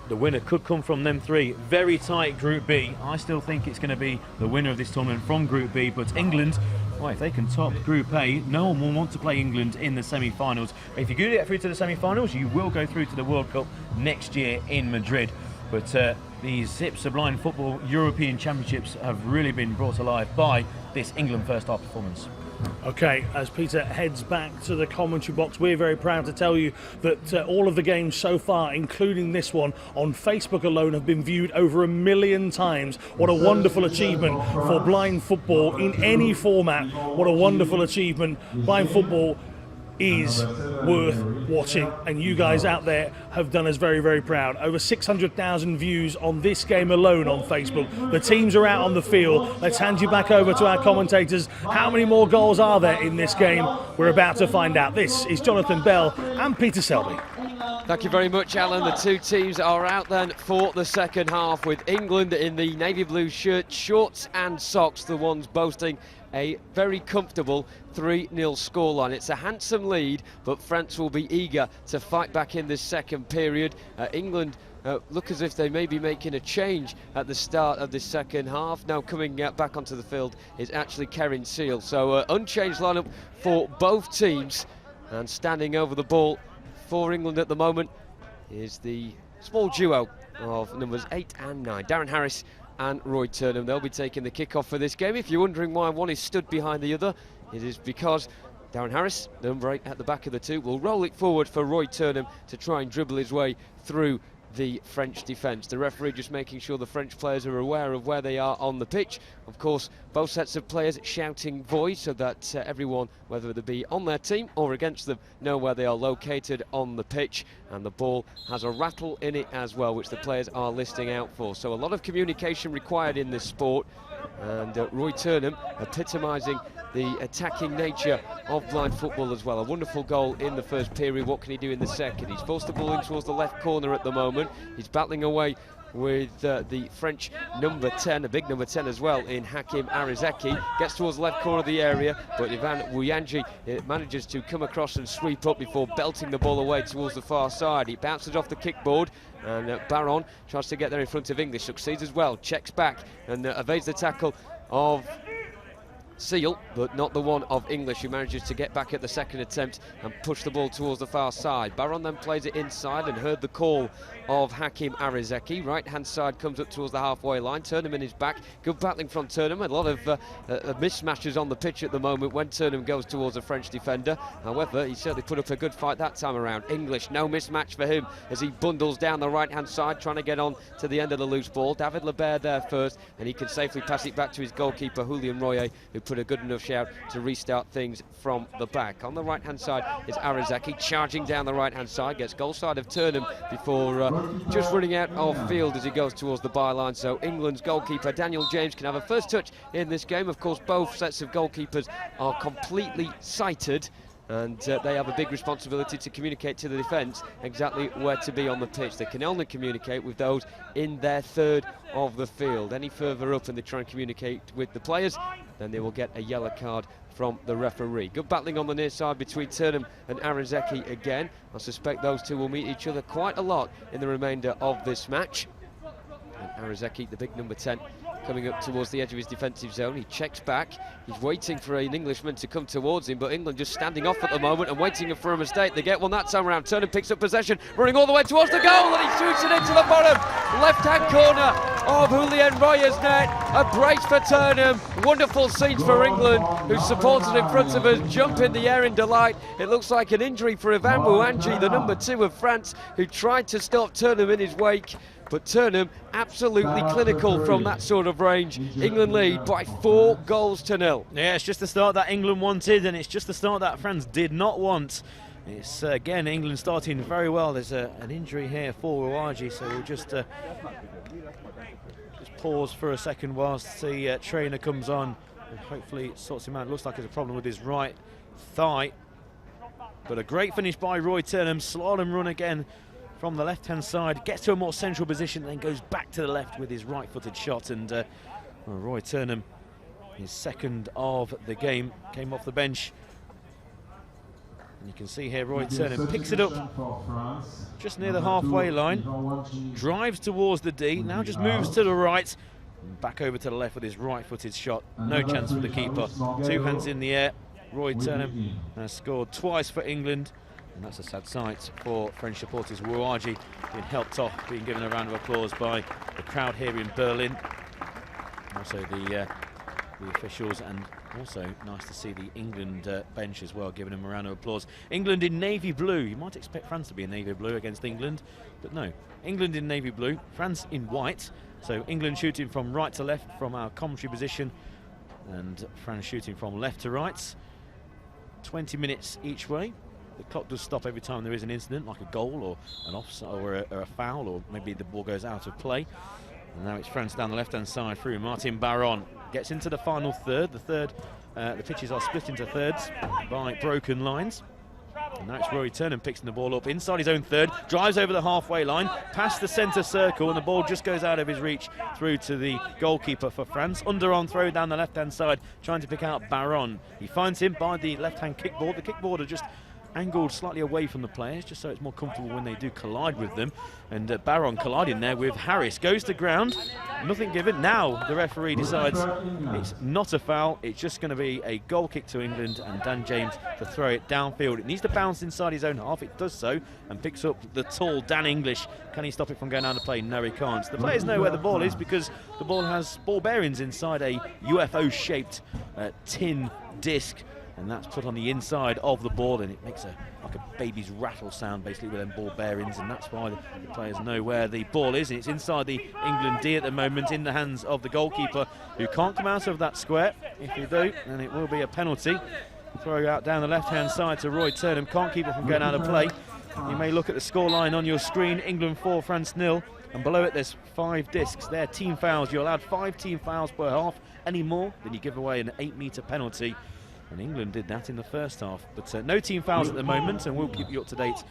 the winner could come from them 3. Very tight Group B. I still think it's going to be the winner of this tournament from Group B, but England, well, if they can top Group A, no one will want to play England in the semi-finals. If you do get through to the semi-finals, you will go through to the World Cup next year in Madrid. But these Zips of Blind Football European Championships have really been brought alive by this England first half performance. Okay, as Peter heads back to the commentary box, we're very proud to tell you that all of the games so far, including this one, on Facebook alone have been viewed over 1 million times. What a wonderful achievement for blind football in any format. What a wonderful achievement. Blind football is worth watching, and you guys out there have done us very, very proud. Over 600,000 views on this game alone on Facebook. The teams are out on the field. Let's hand you back over to our commentators. How many more goals are there in this game? We're about to find out. This is Jonathan Bell and Peter Selby. Thank you very much, Alan. The 2 teams are out then for the second half, with England in the navy blue shirt, shorts and socks, the ones boasting a very comfortable 3-0 scoreline. It's a handsome lead, but France will be eager to fight back in this second period. England look as if they may be making a change at the start of this second half. Now coming back onto the field is actually Kerin Seal. So unchanged lineup for both teams, and standing over the ball for England at the moment is the small duo of numbers 8 and 9, Darren Harris and Roy Turnham. They'll be taking the kickoff for this game. If you're wondering why one is stood behind the other, it is because Darren Harris, number 8 at the back of the 2, will roll it forward for Roy Turnham to try and dribble his way through the French defence. The referee just making sure the French players are aware of where they are on the pitch. Of course, both sets of players shouting void so that everyone, whether they be on their team or against them, know where they are located on the pitch. And the ball has a rattle in it as well, which the players are listening out for. So a lot of communication required in this sport. And Roy Turnham epitomising the attacking nature of blind football as well. A wonderful goal in the first period. What can he do in the second? He's forced the ball in towards the left corner at the moment. He's battling away with the French number 10, a big number 10 as well, in Hakim Arizeki. Gets towards the left corner of the area, but Ivan Wuyanji manages to come across and sweep up before belting the ball away towards the far side. He bounces off the kickboard, and Baron tries to get there in front of English, succeeds as well, checks back and evades the tackle of Seal, but not the one of English, who manages to get back at the second attempt and push the ball towards the far side. Baron then plays it inside and heard the call of Hakim Arizeki. Right hand side comes up towards the halfway line. Turnham in his back. Good battling from Turnham. A lot of mismatches on the pitch at the moment when Turnham goes towards a French defender. However, he certainly put up a good fight that time around. English, no mismatch for him as he bundles down the right hand side, trying to get on to the end of the loose ball. David Lebert there first, and he can safely pass it back to his goalkeeper, Julien Royer, who put a good enough shout to restart things from the back. On the right hand side is Arizeki, charging down the right hand side, gets goal side of Turnham before just running out of field as he goes towards the byline. So England's goalkeeper Daniel James can have a first touch in this game. Of course, both sets of goalkeepers are completely sighted, and they have a big responsibility to communicate to the defence exactly where to be on the pitch. They can only communicate with those in their third of the field. Any further up and they try and communicate with the players, then they will get a yellow card from the referee. Good battling on the near side between Turnham and Arizeki again. I suspect those two will meet each other quite a lot in the remainder of this match. And Arizeki, the big number 10, coming up towards the edge of his defensive zone. He checks back. He's waiting for an Englishman to come towards him, but England just standing off at the moment and waiting for a mistake. They get one that time around. Turnham picks up possession, running all the way towards the goal, and he shoots it into the bottom left-hand corner of Julien Royer's net. A brace for Turnham. Wonderful scenes for England, who supported in front of us, jump in the air in delight. It looks like an injury for Ivan Wuyanji, the number 2 of France, who tried to stop Turnham in his wake. But Turnham absolutely clinical from that sort of range. England lead by 4 goals to 0. Yeah, it's just the start that England wanted, and it's just the start that France did not want. It's again England starting very well. There's an injury here for Wuyanji, so we'll just pause for a second whilst the trainer comes on and hopefully sorts him out. It looks like there's a problem with his right thigh. But a great finish by Roy Turnham. Slalom run again from the left-hand side, gets to a more central position, then goes back to the left with his right-footed shot. And Roy Turnham, his second of the game, came off the bench. And you can see here Roy Turnham picks it up just near the halfway line, drives towards the D, now just moves to the right, and back over to the left with his right-footed shot. No chance for the keeper. 2 hands in the air. Roy Turnham has scored twice for England. And that's a sad sight for French supporters. Wuyanji being helped off, being given a round of applause by the crowd here in Berlin. Also the officials, and also nice to see the England bench as well, giving them a round of applause. England in navy blue. You might expect France to be in navy blue against England, but no. England in navy blue, France in white. So England shooting from right to left from our commentary position, and France shooting from left to right. 20 minutes each way. The clock does stop every time there is an incident, like a goal or an offside or a foul, or maybe the ball goes out of play. And now it's France down the left-hand side through. Martin Baron gets into the final third. The pitches are split into thirds by broken lines. And now it's Roy Turnham picking the ball up inside his own third, drives over the halfway line, past the centre circle, and the ball just goes out of his reach through to the goalkeeper for France. Underarm throw down the left-hand side, trying to pick out Baron. He finds him by the left-hand kickboard. The kickboarder just angled slightly away from the players, just so it's more comfortable when they do collide with them. And Baron colliding there with Harris, goes to ground, nothing given. Now the referee decides it's not a foul, it's just going to be a goal kick to England, and Dan James to throw it downfield. It needs to bounce inside his own half. It does so, and picks up the tall Dan English. Can he stop it from going out of play? No, he can't. The players know where the ball is, because the ball has ball bearings inside a UFO-shaped tin disc. and that's put on the inside of the ball, and it makes like a baby's rattle sound basically with them ball bearings, and that's why the players know where the ball is, and it's inside the England D at the moment in the hands of the goalkeeper, who can't come out of that square. If you do, then it will be a penalty. Throw out down the left-hand side to Roy Turnham, can't keep it from going out of play. You may look at the scoreline on your screen, England 4, France 0, and below it there's 5 discs. They're team fouls. You're allowed 5 team fouls per half. Any more, then you give away an 8-metre penalty. And England did that in the first half. But no team fouls at the moment, and we'll keep you up to date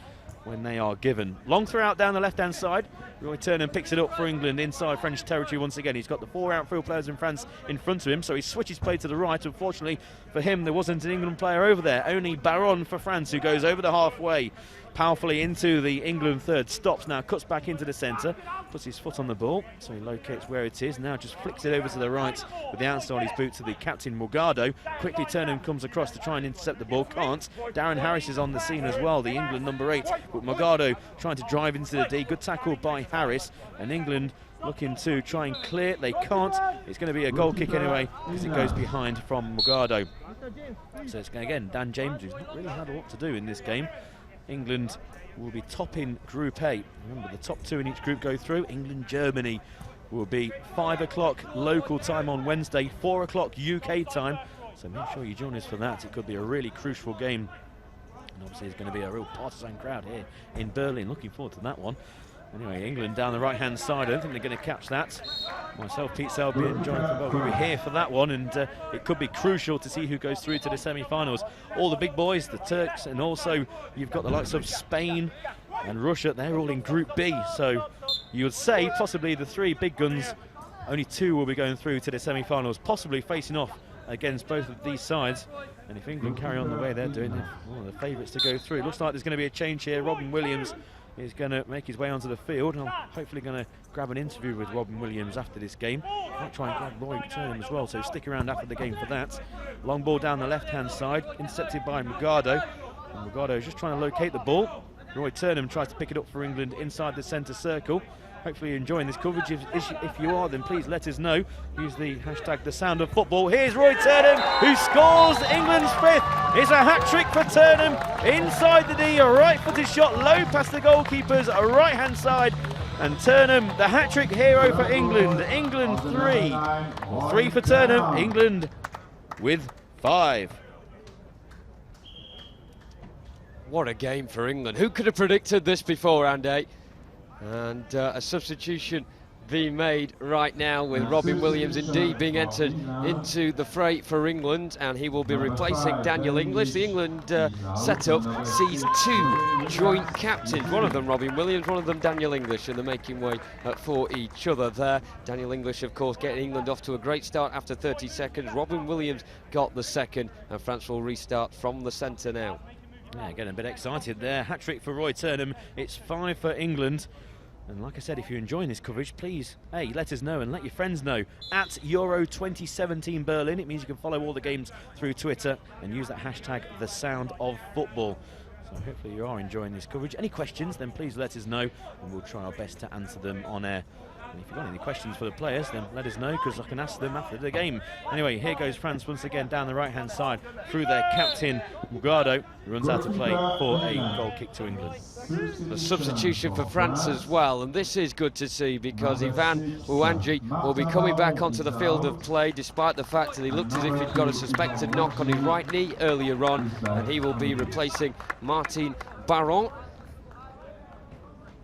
when they are given. Long throw out down the left-hand side. Roy Turnham picks it up for England inside French territory once again. He's got the 4 outfield players in France in front of him, so he switches play to the right. Unfortunately for him, there wasn't an England player over there. Only Baron for France, who goes over the halfway powerfully into the England third. Stops now, cuts back into the centre, puts his foot on the ball, so he locates where it is. Now just flicks it over to the right with the outside of his boot to the captain Morgado. Quickly Turnham comes across to try and intercept the ball, can't. Darren Harris is on the scene as well, the England number 8, but Morgado trying to drive into the D. Good tackle by Harris, and England looking to try and clear. They can't. It's going to be a goal kick anyway, because it goes behind from Morgado. So it's again Dan James, who's not really had a lot to do in this game. England will be topping Group A. Remember, the top 2 in each group go through. England-Germany will be 5 o'clock local time on Wednesday, 4 o'clock UK time. So make sure you join us for that. It could be a really crucial game. And obviously there's going to be a real partisan crowd here in Berlin. Looking forward to that one. Anyway, England down the right-hand side. I don't think they're going to catch that. Myself, Pete Selby and Jonathan Bell will be here for that one, and it could be crucial to see who goes through to the semi-finals. All the big boys, the Turks, and also you've got the likes of Spain and Russia. They're all in Group B, so you would say possibly the 3 big guns, only 2 will be going through to the semi-finals, possibly facing off against both of these sides. And if England carry on the way they're doing, they're one of the favourites to go through. It looks like there's going to be a change here. Robin Williams is going to make his way onto the field, and I'm hopefully going to grab an interview with Robin Williams after this game. Might try and grab Roy Turnham as well, so stick around after the game for that. Long ball down the left-hand side, intercepted by Morgado. And Morgado is just trying to locate the ball. Roy Turnham tries to pick it up for England inside the centre circle. Hopefully you're enjoying this coverage. If you are, then please let us know. Use the hashtag #TheSoundOfFootball. Here's Roy Turnham, who scores England's 5th. It's a hat-trick for Turnham. Inside the D, a right-footed shot, low past the goalkeeper's right-hand side. And Turnham, the hat-trick hero for England. England 3. Well, 3 for Turnham, England with 5. What a game for England. Who could have predicted this before, Andy? And a substitution being made right now with Robin Williams indeed being entered into the fray for England, and he will be replacing Daniel English. The England setup sees 2 joint captains, one of them Robin Williams, one of them Daniel English, and they're making way for each other there. Daniel English, of course, getting England off to a great start after 30 seconds. Robin Williams got the second, and France will restart from the centre now. Yeah, getting a bit excited there. Hat-trick for Roy Turnham. It's 5 for England. And like I said, if you're enjoying this coverage, please, hey, let us know and let your friends know. At Euro 2017 Berlin, it means you can follow all the games through Twitter and use that hashtag #TheSoundOfFootball. So hopefully you are enjoying this coverage. Any questions, then please let us know, and we'll try our best to answer them on air. And if you've got any questions for the players, then let us know, because I can ask them after the game. Anyway, here goes France once again down the right-hand side through their captain, Morgado, who runs out to play for a goal kick to England. A substitution for France as well, and this is good to see, because Ivan Ouandji will be coming back onto the field of play, despite the fact that he looked as if he'd got a suspected knock on his right knee earlier on, and he will be replacing Martin Baron.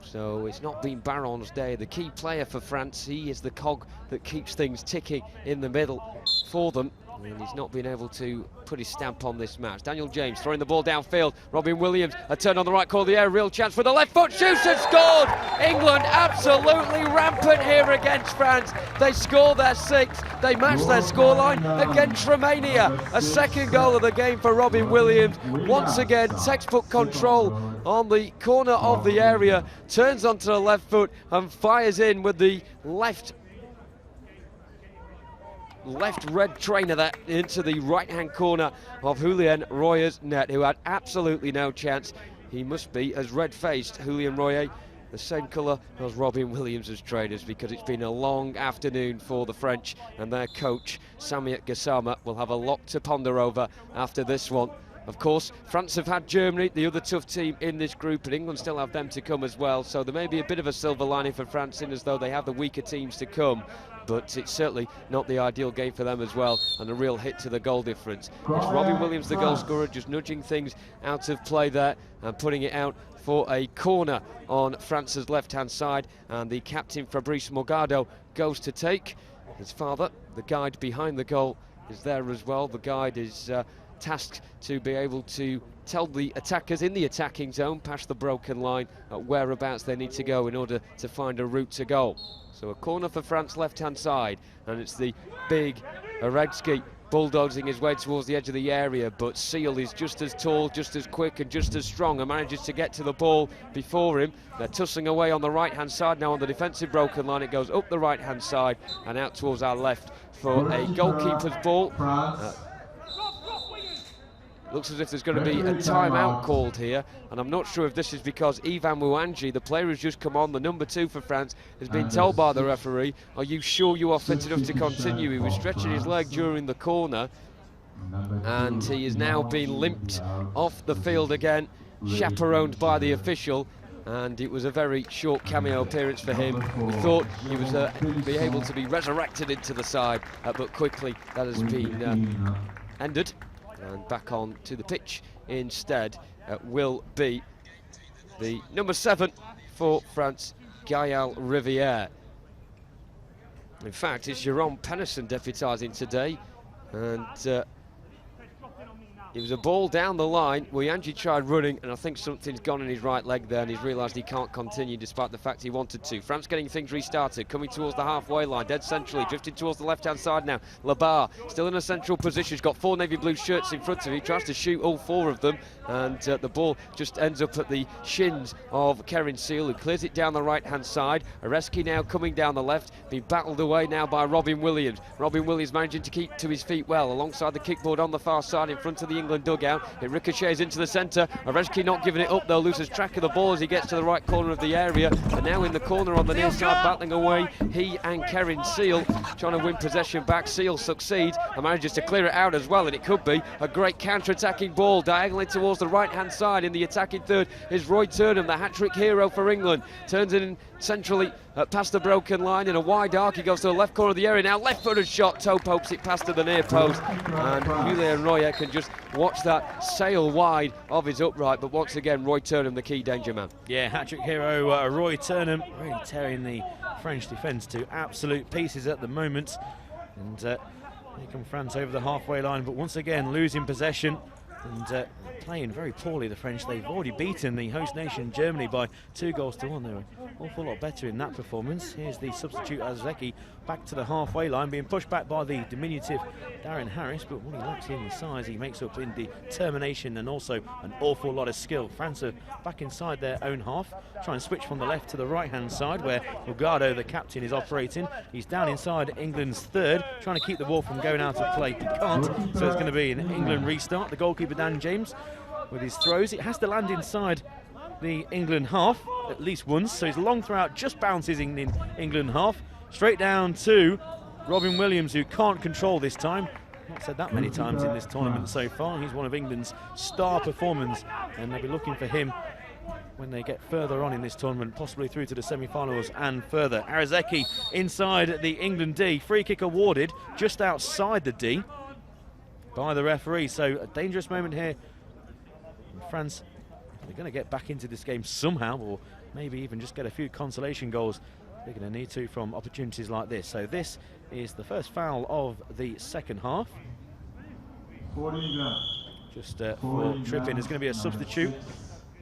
So it's not been Baron's day. The key player for France, he is the cog that keeps things ticking in the middle for them, and he's not been able to put his stamp on this match. Daniel James throwing the ball downfield. Robin Williams, a turn on the right corner of the air, real chance for the left foot, shoots and scored! England absolutely rampant here against France. They score their 6th, they match their scoreline against Romania. A second goal of the game for Robin Williams. Once again, textbook control on the corner of the area, turns onto the left foot and fires in with the left red trainer that into the right-hand corner of Julien Royer's net, who had absolutely no chance. He must be as red-faced, Julien Royer, the same colour as Robin Williams' trainers, because it's been a long afternoon for the French, and their coach, Samiat Gassama, will have a lot to ponder over after this one. Of course, France have had Germany, the other tough team in this group, and England still have them to come as well. So there may be a bit of a silver lining for France, in as though they have the weaker teams to come. But it's certainly not the ideal game for them as well, and a real hit to the goal difference. It's Robin Williams, the goal scorer, just nudging things out of play there and putting it out for a corner on France's left-hand side. And the captain, Fabrice Morgado, goes to take. His father, the guide behind the goal, is there as well. The guide is tasked to be able to tell the attackers in the attacking zone past the broken line whereabouts they need to go in order to find a route to goal. So a corner for France left-hand side, and it's the big Arezki bulldozing his way towards the edge of the area, but Seal is just as tall, just as quick and just as strong, and manages to get to the ball before him. They're tussling away on the right-hand side now on the defensive broken line. It goes up the right-hand side and out towards our left for a goalkeeper's ball. Looks as if there's going to be a timeout called here, and I'm not sure if this is because Ivan Mouangi, the player who's just come on, the number 2 for France, has been told by the referee, "Are you sure you are fit enough to continue?" He was stretching his leg during the corner, and he is now being limped off the field again, chaperoned by the official. And it was a very short cameo appearance for him. We thought he was be able to be resurrected into the side, but quickly that has been ended. And back on to the pitch instead will be the number 7 for France, Gaël Rivière. In fact, it's Jérôme Pennisson deputising today, and it was a ball down the line. Mouangi tried running, and I think something's gone in his right leg there, and he's realised he can't continue despite the fact he wanted to. France getting things restarted, coming towards the halfway line, dead centrally, drifting towards the left-hand side now. Labar, still in a central position, he's got 4 navy blue shirts in front of him, he tries to shoot all 4 of them, and the ball just ends up at the shins of Kerin Seal, who clears it down the right-hand side. Arezki now coming down the left, being battled away now by Robin Williams. Robin Williams managing to keep to his feet well, alongside the kickboard on the far side in front of the England dugout. It ricochets into the centre. Arezki not giving it up though, loses track of the ball as he gets to the right corner of the area. And now in the corner on the near side, battling away, he and Kerin Seal trying to win possession back. Seal succeeds and manages to clear it out as well, and it could be a great counter-attacking ball diagonally towards the right-hand side. In the attacking third is Roy Turnham, the hat-trick hero for England. Turns it in centrally past the broken line in a wide arc. He goes to the left corner of the area now, left-footed shot, toe pokes it past to the near post, and Julien Royer can just watch that sail wide of his upright. But once again, Roy Turnham, the key danger man. Yeah, hat-trick hero Roy Turnham really tearing the French defence to absolute pieces at the moment, and here come France over the halfway line, but once again losing possession and playing very poorly, the French. They've already beaten the host nation Germany by 2-1. They were an awful lot better in that performance. Here's the substitute Arezki back to the halfway line, being pushed back by the diminutive Darren Harris, but what he lacks in the size, he makes up in determination and also an awful lot of skill. France are back inside their own half, try and switch from the left to the right-hand side where Morgado, the captain, is operating. He's down inside England's third, trying to keep the ball from going out of play. He can't, so it's going to be an England restart. The goalkeeper, Dan James, with his throws, it has to land inside the England half at least once, so his long throw out just bounces in England half, straight down to Robin Williams, who can't control this time. Not said that many times in this tournament so far. He's one of England's star performers, and they'll be looking for him when they get further on in this tournament, possibly through to the semi-finals and further. Arezki inside the England D, free kick awarded just outside the D by the referee, so a dangerous moment here. France, they're going to get back into this game somehow, or maybe even just get a few consolation goals. They're going to need to from opportunities like this. So this is the first foul of the second half. Just for tripping, there's going to be a substitute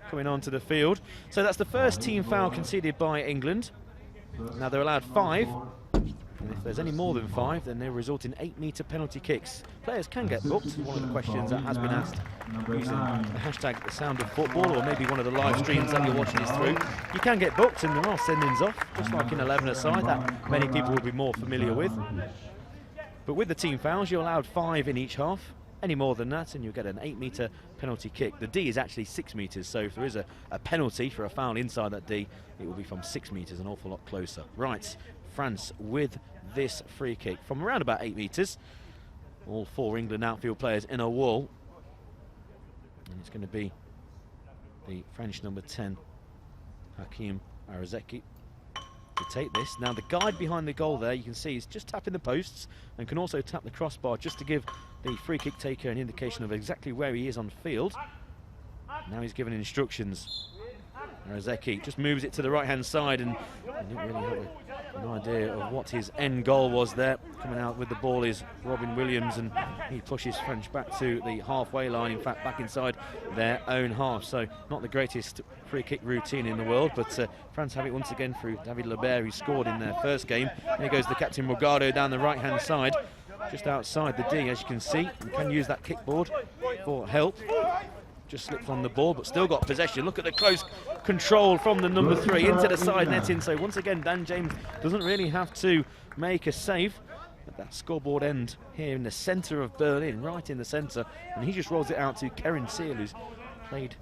coming onto the field. So that's the first team foul conceded by England. Now they're allowed 5. And if there's any more than 5, then they result in 8-metre penalty kicks. Players can get booked. One of the questions that has been asked using the hashtag The Sound of Football, or maybe one of the live streams that you're watching this through. You can get booked, and there are sendings off, just like in 11-a-side, that many people will be more familiar with. But with the team fouls, you're allowed 5 in each half. any more than that and you'll get an 8-metre penalty kick. The D is actually 6 metres, so if there is a penalty for a foul inside that D, it will be from 6 metres, an awful lot closer. Right, France with this free kick from around about 8 metres. All 4 England outfield players in a wall. And it's going to be the French number 10, Hakim Arazeki, to take this. Now the guide behind the goal there, you can see, is just tapping the posts and can also tap the crossbar just to give the free kick taker an indication of exactly where he is on field. Now he's given instructions. Arazeki just moves it to the right-hand side, and I didn't really have an idea of what his end goal was there. Coming out with the ball is Robin Williams, and he pushes French back to the halfway line, in fact back inside their own half. So not the greatest free kick routine in the world, but France have it once again through David Lebert, who scored in their first game. Here goes the captain Morgado down the right-hand side, just outside the D, as you can see, and can use that kickboard for help. Just slipped on the ball, but still got possession. Look at the close control from the number 3 into the side netting. So once again, Dan James doesn't really have to make a save at that scoreboard end here in the centre of Berlin, right in the centre, and he just rolls it out to Kerin Seal, who's played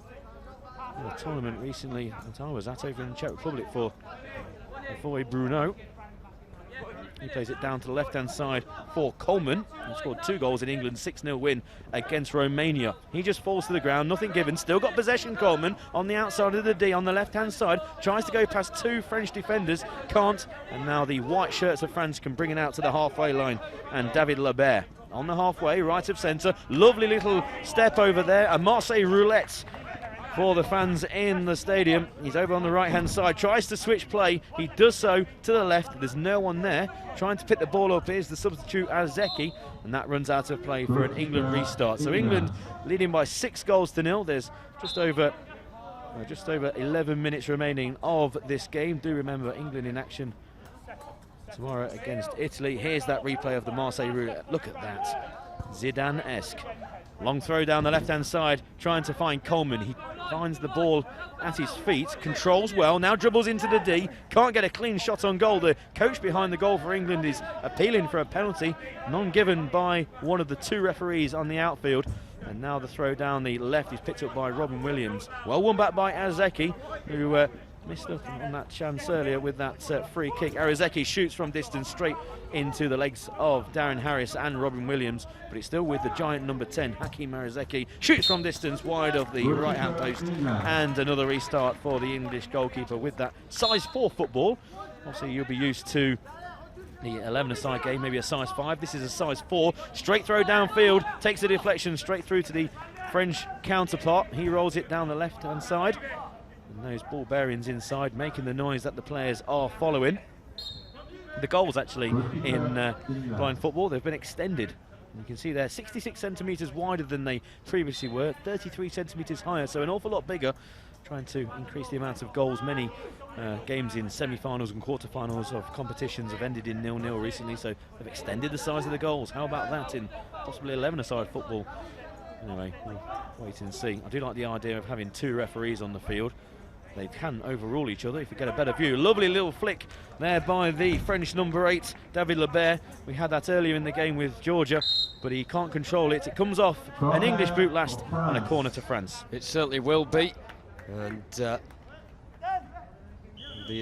in a tournament recently that I was at over in the Czech Republic for Foy Bruno. He plays it down to the left-hand side for Coleman, who scored 2 goals in England's 6-0 win against Romania. He just falls to the ground, nothing given, still got possession. Coleman on the outside of the D on the left-hand side, tries to go past 2 French defenders, can't, and now the white shirts of France can bring it out to the halfway line, and David Lebert on the halfway, right of centre, lovely little step over there, a Marseille roulette for the fans in the stadium. He's over on the right-hand side, tries to switch play. He does so to the left. There's no one there. Trying to pick the ball up is the substitute Arazeki, and that runs out of play for an England restart. So England leading by 6 goals to 0. There's just over 11 minutes remaining of this game. Do remember, England in action tomorrow against Italy. Here's that replay of the Marseille roulette. Look at that, Zidane-esque. Long throw down the left-hand side, trying to find Coleman. He finds the ball at his feet, controls well, now dribbles into the D, can't get a clean shot on goal. The coach behind the goal for England is appealing for a penalty, none given by one of the 2 referees on the outfield. And now the throw down the left is picked up by Robin Williams. Well won back by Arazeki, who missed up on that chance earlier with that free kick. Arazeki shoots from distance straight into the legs of Darren Harris and Robin Williams, but it's still with the giant number 10, Hakim Arazeki. Shoots from distance wide of the right-hand post, and another restart for the English goalkeeper with that size 4 football. Obviously you'll be used to the 11-a-side game, maybe a size 5. This is a size 4. Straight throw downfield, takes a deflection straight through to the French counterpart. He rolls it down the left-hand side. And those ball bearings inside making the noise that the players are following. The goals actually in blind football, they've been extended. You can see they're 66 centimetres wider than they previously were, 33 centimetres higher, so an awful lot bigger, trying to increase the amount of goals. Many games in semi-finals and quarter-finals of competitions have ended in 0-0 recently, so they've extended the size of the goals. How about that in possibly 11-a-side football? Anyway, we'll wait and see. I do like the idea of having 2 referees on the field. They can overrule each other if you get a better view. Lovely little flick there by the French number 8, David Lebert. We had that earlier in the game with Georgia, but he can't control it. It comes off an English boot last and a corner to France. It certainly will be. And the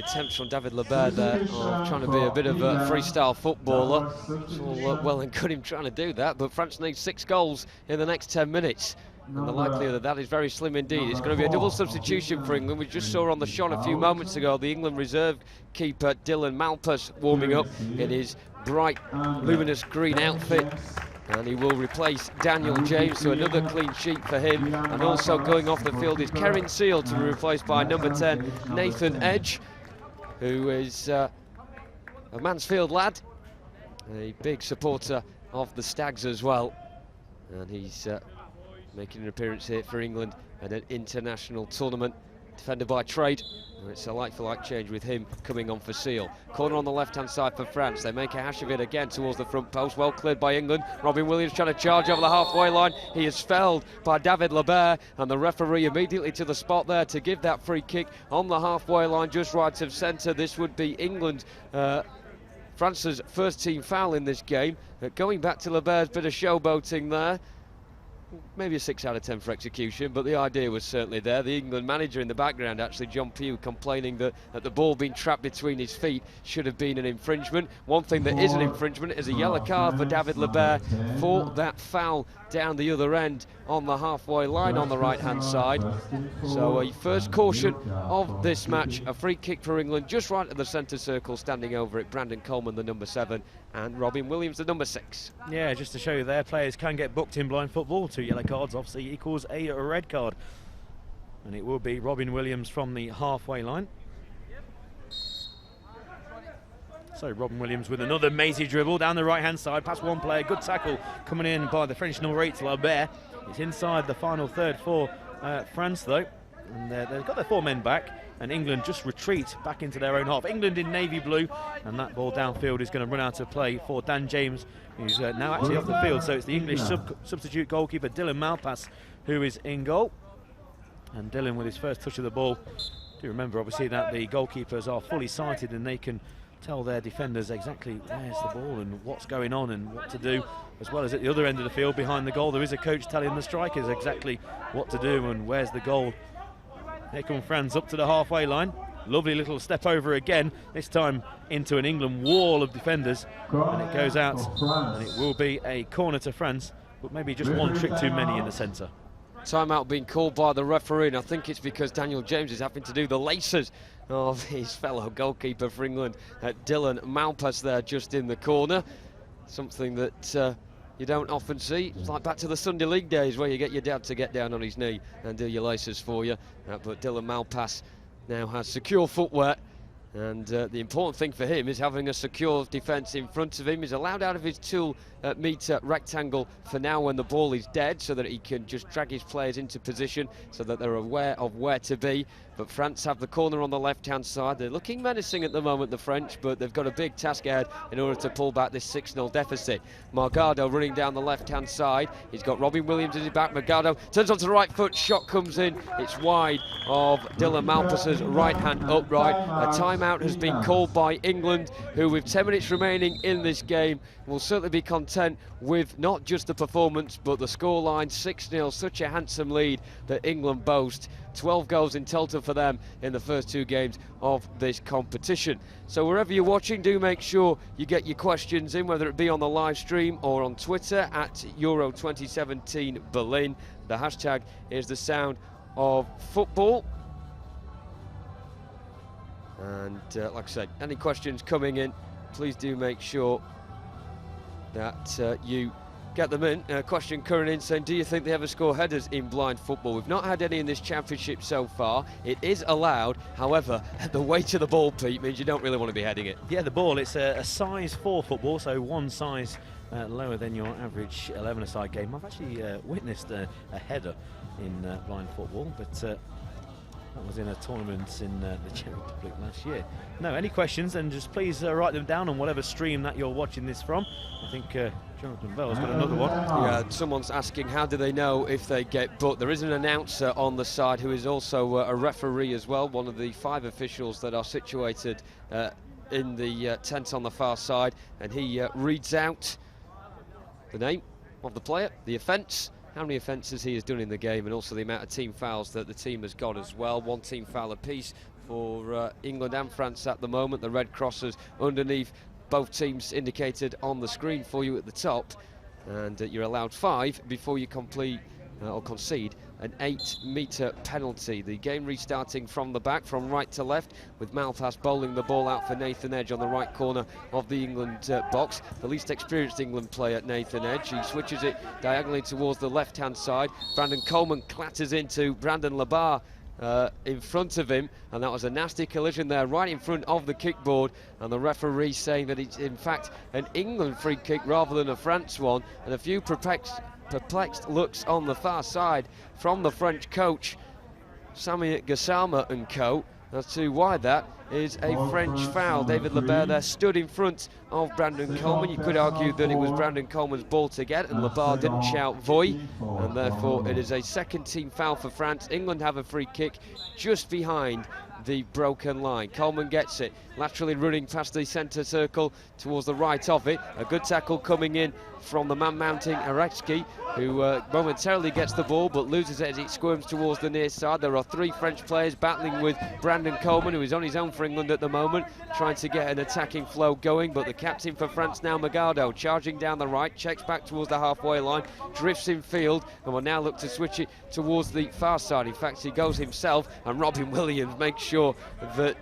attempts from David Lebert there of trying to be a bit of a freestyle footballer. It's all well and good him trying to do that, but France needs 6 goals in the next 10 minutes. And the likelihood of that is very slim indeed. It's going to be a double substitution for England. We just saw on the shot a few moments ago the England reserve keeper Dylan Malpas warming up in his bright luminous green outfit, and he will replace Daniel James, so another clean sheet for him. And also going off the field is Kerin Seal to be replaced by number 10 Nathan Edge, who is a Mansfield lad, a big supporter of the Stags as well, and he's making an appearance here for England at an international tournament. Defender by trade. It's a like-for-like change with him coming on for Seal. Corner on the left-hand side for France. They make a hash of it again towards the front post. Well cleared by England. Robin Williams trying to charge over the halfway line. He is felled by David Lebert, and the referee immediately to the spot there to give that free kick on the halfway line just right of centre. This would be England, France's first team foul in this game. Going back to Lebert's bit of showboating there. maybe a 6 out of 10 for execution, but the idea was certainly there. The England manager in the background, actually, John Pugh, complaining that the ball being trapped between his feet should have been an infringement. One thing that is an infringement is a yellow card for David Lebert for that foul down the other end on the halfway line on the right-hand side. So a first caution of this match, a free kick for England, just right at the centre circle, standing over it, Brandon Coleman, the number 7, and Robin Williams, the number 6. Yeah, just to show you there, players can get booked in blind football. 2 yellow cards obviously equals a red card. And it will be Robin Williams from the halfway line. So Robin Williams with another mazy dribble down the right-hand side, past one player, good tackle coming in by the French number 8, Lebert. It's inside the final third for France though, and they've got their 4 men back, and England just retreat back into their own half. England in navy blue, and that ball downfield is going to run out of play for Dan James, who's now actually off the field. So it's the English substitute goalkeeper Dylan Malpass who is in goal, and Dylan with his first touch of the ball. Do remember obviously that the goalkeepers are fully sighted and they can tell their defenders exactly where's the ball and what's going on and what to do, as well as at the other end of the field behind the goal there is a coach telling the strikers exactly what to do and where's the goal. Here come France up to the halfway line. Lovely little step over again, this time into an England wall of defenders, and it goes out, and it will be a corner to France, but maybe just one trick too many in the centre. Timeout being called by the referee, and I think it's because Daniel James is having to do the laces of his fellow goalkeeper for England, Dylan Malpass there just in the corner. Something that you don't often see. It's like back to the Sunday League days where you get your dad to get down on his knee and do your laces for you. But Dylan Malpass now has secure footwear, and the important thing for him is having a secure defence in front of him. He's allowed out of his 2-metre rectangle for now when the ball is dead, so that he can just drag his players into position so that they're aware of where to be. But France have the corner on the left-hand side. They're looking menacing at the moment, the French, but they've got a big task ahead in order to pull back this 6-0 deficit. Margado running down the left-hand side. He's got Robin Williams in his back. Margado turns onto the right foot. Shot comes in. It's wide of Dylan Malpass's right-hand upright. A timeout has been called by England, who with 10 minutes remaining in this game will certainly be content with not just the performance but the scoreline. 6-0, such a handsome lead that England boast. 12 goals in total for them in the first 2 games of this competition. So wherever you're watching, do make sure you get your questions in, whether it be on the live stream or on Twitter at Euro 2017 Berlin. The hashtag is the sound of football. And like I said, any questions coming in, please do make sure that you get them in. Question current in saying, do you think they ever score headers in blind football? We've not had any in this championship so far. It is allowed, however, the weight of the ball, Pete, means you don't really want to be heading it. Yeah, the ball, it's a size 4 football, so one size lower than your average 11-a-side game. I've actually witnessed a header in blind football, but that was in a tournament in the Czech Republic last year. No, any questions, then just please write them down on whatever stream that you're watching this from. I think Jonathan Bell's got another one. Yeah, someone's asking how do they know if they get booked. There is an announcer on the side who is also a referee as well, one of the 5 officials that are situated in the tent on the far side, and he reads out the name of the player, the offence, how many offences he has done in the game, and also the amount of team fouls that the team has got as well. 1 team foul apiece for England and France at the moment. The red crosses underneath both teams indicated on the screen for you at the top, and you're allowed 5 before you complete or concede an 8-metre penalty. The game restarting from the back, from right to left, with Malpass bowling the ball out for Nathan Edge on the right corner of the England box. The least experienced England player, Nathan Edge. He switches it diagonally towards the left-hand side. Brandon Coleman clatters into Brandon Lebert in front of him, and that was a nasty collision there right in front of the kickboard, and the referee saying that it's in fact an England free kick rather than a France one, and a few perplexed looks on the far side from the French coach Sami Gassama and co as to why that is a French foul. David Lebert there stood in front of Brandon Coleman. You could argue that it was Brandon Coleman's ball to get, and Lebert didn't shout voy, and therefore it is a second team foul for France. England have a free kick just behind the broken line. Coleman gets it, laterally running past the centre circle towards the right of it. A good tackle coming in from the man mounting Aretsky, who momentarily gets the ball but loses it as he squirms towards the near side. There are 3 French players battling with Brandon Coleman, who is on his own for England at the moment, trying to get an attacking flow going. But the captain for France now, Magado, charging down the right, checks back towards the halfway line, drifts in field, and will now look to switch it towards the far side. In fact, he goes himself, and Robin Williams makes sure that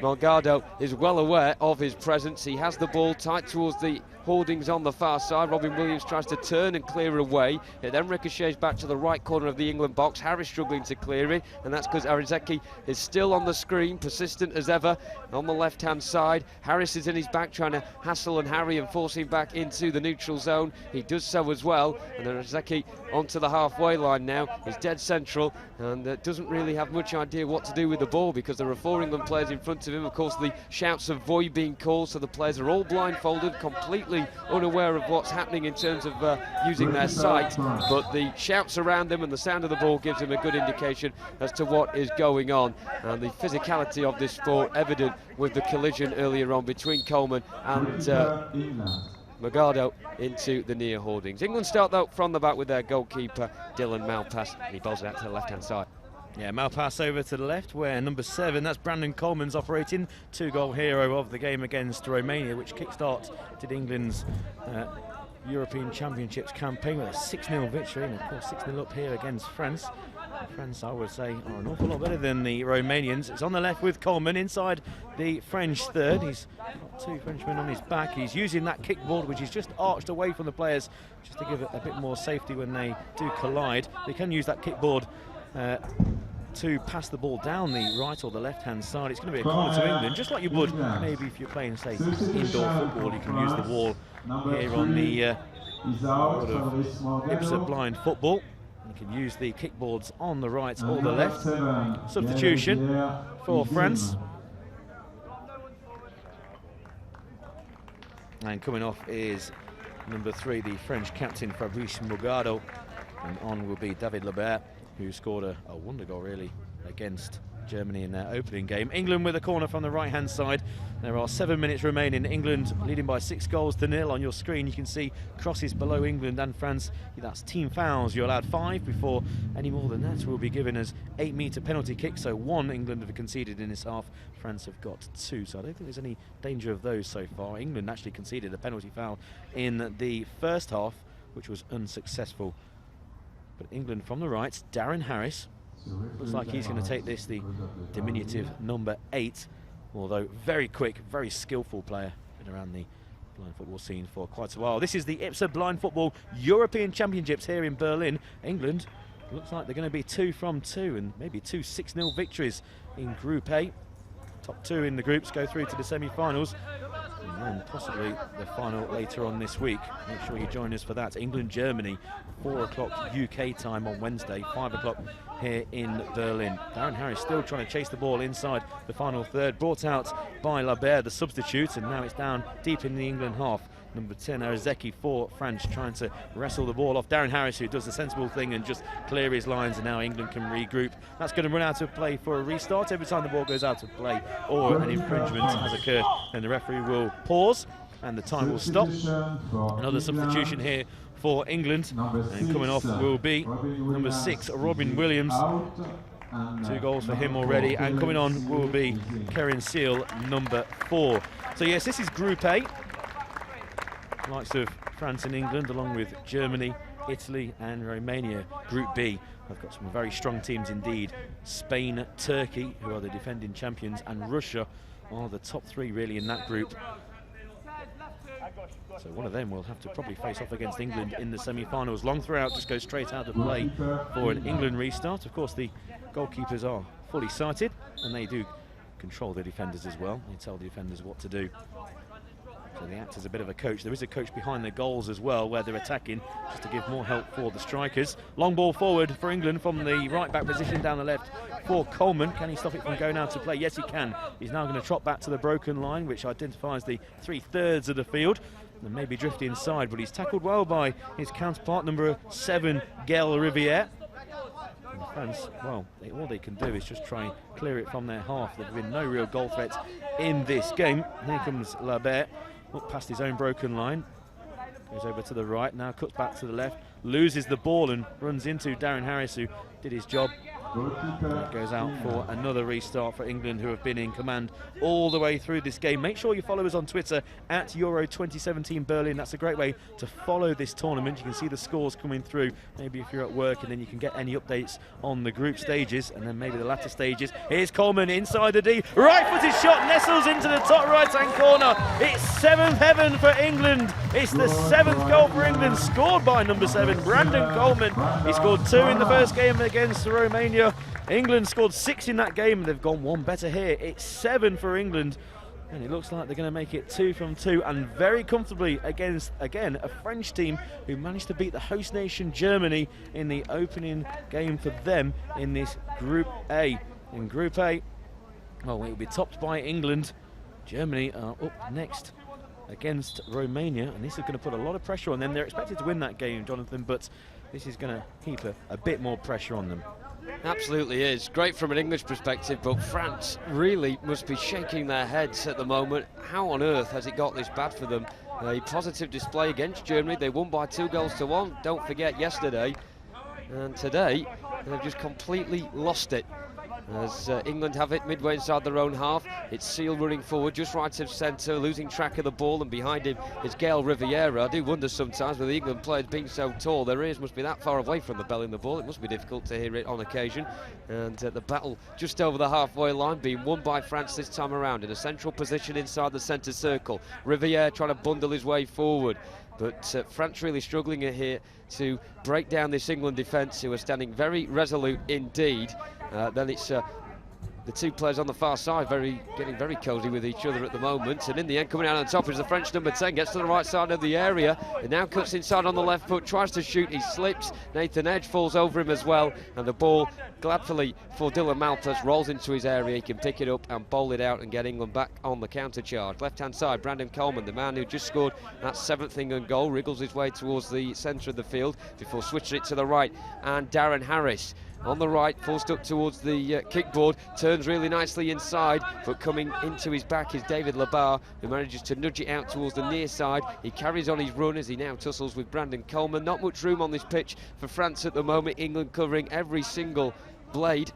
Magado is well aware of his presence. He has the ball tight towards the hoardings on the far side. Robin Williams tries to turn and clear away. It then ricochets back to the right corner of the England box. Harris struggling to clear it, and that's because Arizeki is still on the screen, persistent as ever on the left-hand side. Harris is in his back trying to hassle and harry and force him back into the neutral zone. He does so as well, and Arizeki onto the halfway line now. He's dead central and doesn't really have much idea what to do with the ball because there are 4 England players in front of him. Of course, the shouts of void being called, so the players are all blindfolded, completely unaware of what's happening in terms of using their sight, but the shouts around them and the sound of the ball gives them a good indication as to what is going on. And the physicality of this sport evident with the collision earlier on between Coleman and Magado into the near hoardings. England start though from the back with their goalkeeper Dylan Malpass. He bowls it out to the left hand side. Yeah, Malpass over to the left where number 7, that's Brandon Coleman's operating, 2-goal hero of the game against Romania, which kickstarted England's European Championships campaign with a 6-0 victory, and of course 6-0 up here against France. France, I would say, are an awful lot better than the Romanians. It's on the left with Coleman inside the French third. He's got 2 Frenchmen on his back. He's using that kickboard, which is just arched away from the players, just to give it a bit more safety when they do collide. They can use that kickboard to pass the ball down the right or the left-hand side. It's going to be a corner to England, just like you would maybe if you're playing, say, indoor football. You can use the wall here on the sort of IBSA blind football. You can use the kickboards on the right or the left. Substitution for France. And coming off is number 3, the French captain Fabrice Magado. And on will be David Lebert, who scored a wonder goal really against Germany in their opening game. England with a corner from the right-hand side. There are 7 minutes remaining. England leading by 6-0 on your screen. You can see crosses below England and France. That's team fouls. You're allowed 5 before any more than that will be given as 8-metre penalty kick. So 1 England have conceded in this half. France have got 2. So I don't think there's any danger of those so far. England actually conceded a penalty foul in the first half, which was unsuccessful. But England from the right, Darren Harris. Looks like he's going to take this, the diminutive number 8, although very quick, very skillful player. Been around the blind football scene for quite a while. This is the IBSA Blind Football European Championships here in Berlin. England, looks like they're going to be 2 from 2 and maybe 2 6-0 victories in Group A. Top 2 in the groups go through to the semi-finals, and then possibly the final later on this week. Make sure you join us for that. England-Germany, 4 o'clock UK time on Wednesday, 5 o'clock here in Berlin. Darren Harris still trying to chase the ball inside the final third, brought out by Labert, the substitute, and now it's down deep in the England half. Number 10, Arizeki for France, trying to wrestle the ball off Darren Harris, who does the sensible thing and just clear his lines, and now England can regroup. That's going to run out of play for a restart. Every time the ball goes out of play or an infringement has occurred, then the referee will pause and the time will stop. Another substitution here for England, and coming off will be number 6, Robin Williams. 2 goals for him already, and coming on will be Kieran Seal, number 4. So yes, this is Group A. Likes of France and England, along with Germany, Italy and Romania. Group B, I've got some very strong teams indeed. Spain, Turkey, who are the defending champions, and Russia are the top 3 really in that group. So one of them will have to probably face off against England in the semi-finals. Long throw-out just goes straight out of play for an England restart. Of course, the goalkeepers are fully sighted, and they do control the defenders as well. They tell the defenders what to do. So they act as a bit of a coach. There is a coach behind the goals as well, where they're attacking, just to give more help for the strikers. Long ball forward for England from the right-back position down the left for Coleman. Can he stop it from going out to play? Yes, he can. He's now going to trot back to the broken line, which identifies the 3/3 of the field, and maybe drift inside, but he's tackled well by his counterpart, number 7, Gael Riviere. And France, well, all they can do is just try and clear it from their half. There've been no real goal threat in this game. Here comes Labert. Up past his own broken line, goes over to the right, now cuts back to the left. loses the ball and runs into Darren Harris, who did his job. Goalkeeper. It goes out for another restart for England, who have been in command all the way through this game. Make sure you follow us on Twitter at Euro 2017 Berlin. That's a great way to follow this tournament. You can see the scores coming through, maybe if you're at work, and then you can get any updates on the group stages and then maybe the latter stages. Here's Coleman inside the D. Right-footed shot nestles into the top right-hand corner. It's 7th heaven for England. It's the 7th goal for England, scored by number 7, Brandon Coleman. He scored 2 in the first game against Romania. England scored 6 in that game, and they've gone one better here. It's 7 for England, and it looks like they're going to make it 2 from 2, and very comfortably against, again, a French team who managed to beat the host nation Germany in the opening game for them in this Group A. In Group A, well, it will be topped by England. Germany are up next against Romania, and this is going to put a lot of pressure on them. They're expected to win that game, Jonathan, but this is going to keep a bit more pressure on them. Absolutely is. Great from an English perspective, but France really must be shaking their heads at the moment. How on earth has it got this bad for them? A positive display against Germany. They won by 2-1. Don't forget yesterday. And today, they've just completely lost it. As England have it midway inside their own half. It's Seal running forward, just right of centre, losing track of the ball, and behind him is Gael Riviera. I do wonder sometimes with the England players being so tall, their ears must be that far away from the belly of the ball. It must be difficult to hear it on occasion. And the battle just over the halfway line being won by France this time around in a central position inside the centre circle. Riviera trying to bundle his way forward. But France really struggling here to break down this England defence, who are standing very resolute indeed. Then it's the two players on the far side getting very cosy with each other at the moment. And in the end, coming out on top is the French number 10, gets to the right side of the area. And now cuts inside on the left foot, tries to shoot, he slips. Nathan Edge falls over him as well. And the ball, gladly for Dylan Malpas, rolls into his area. He can pick it up and bowl it out and get England back on the counter charge. Left-hand side, Brandon Coleman, the man who just scored that 7th England goal, wriggles his way towards the centre of the field before switching it to the right. And Darren Harris on the right, forced up towards the kickboard, turns really nicely inside, but coming into his back is David Labar, who manages to nudge it out towards the near side. He carries on his run as he now tussles with Brandon Coleman. Not much room on this pitch for France at the moment. England covering every single blade.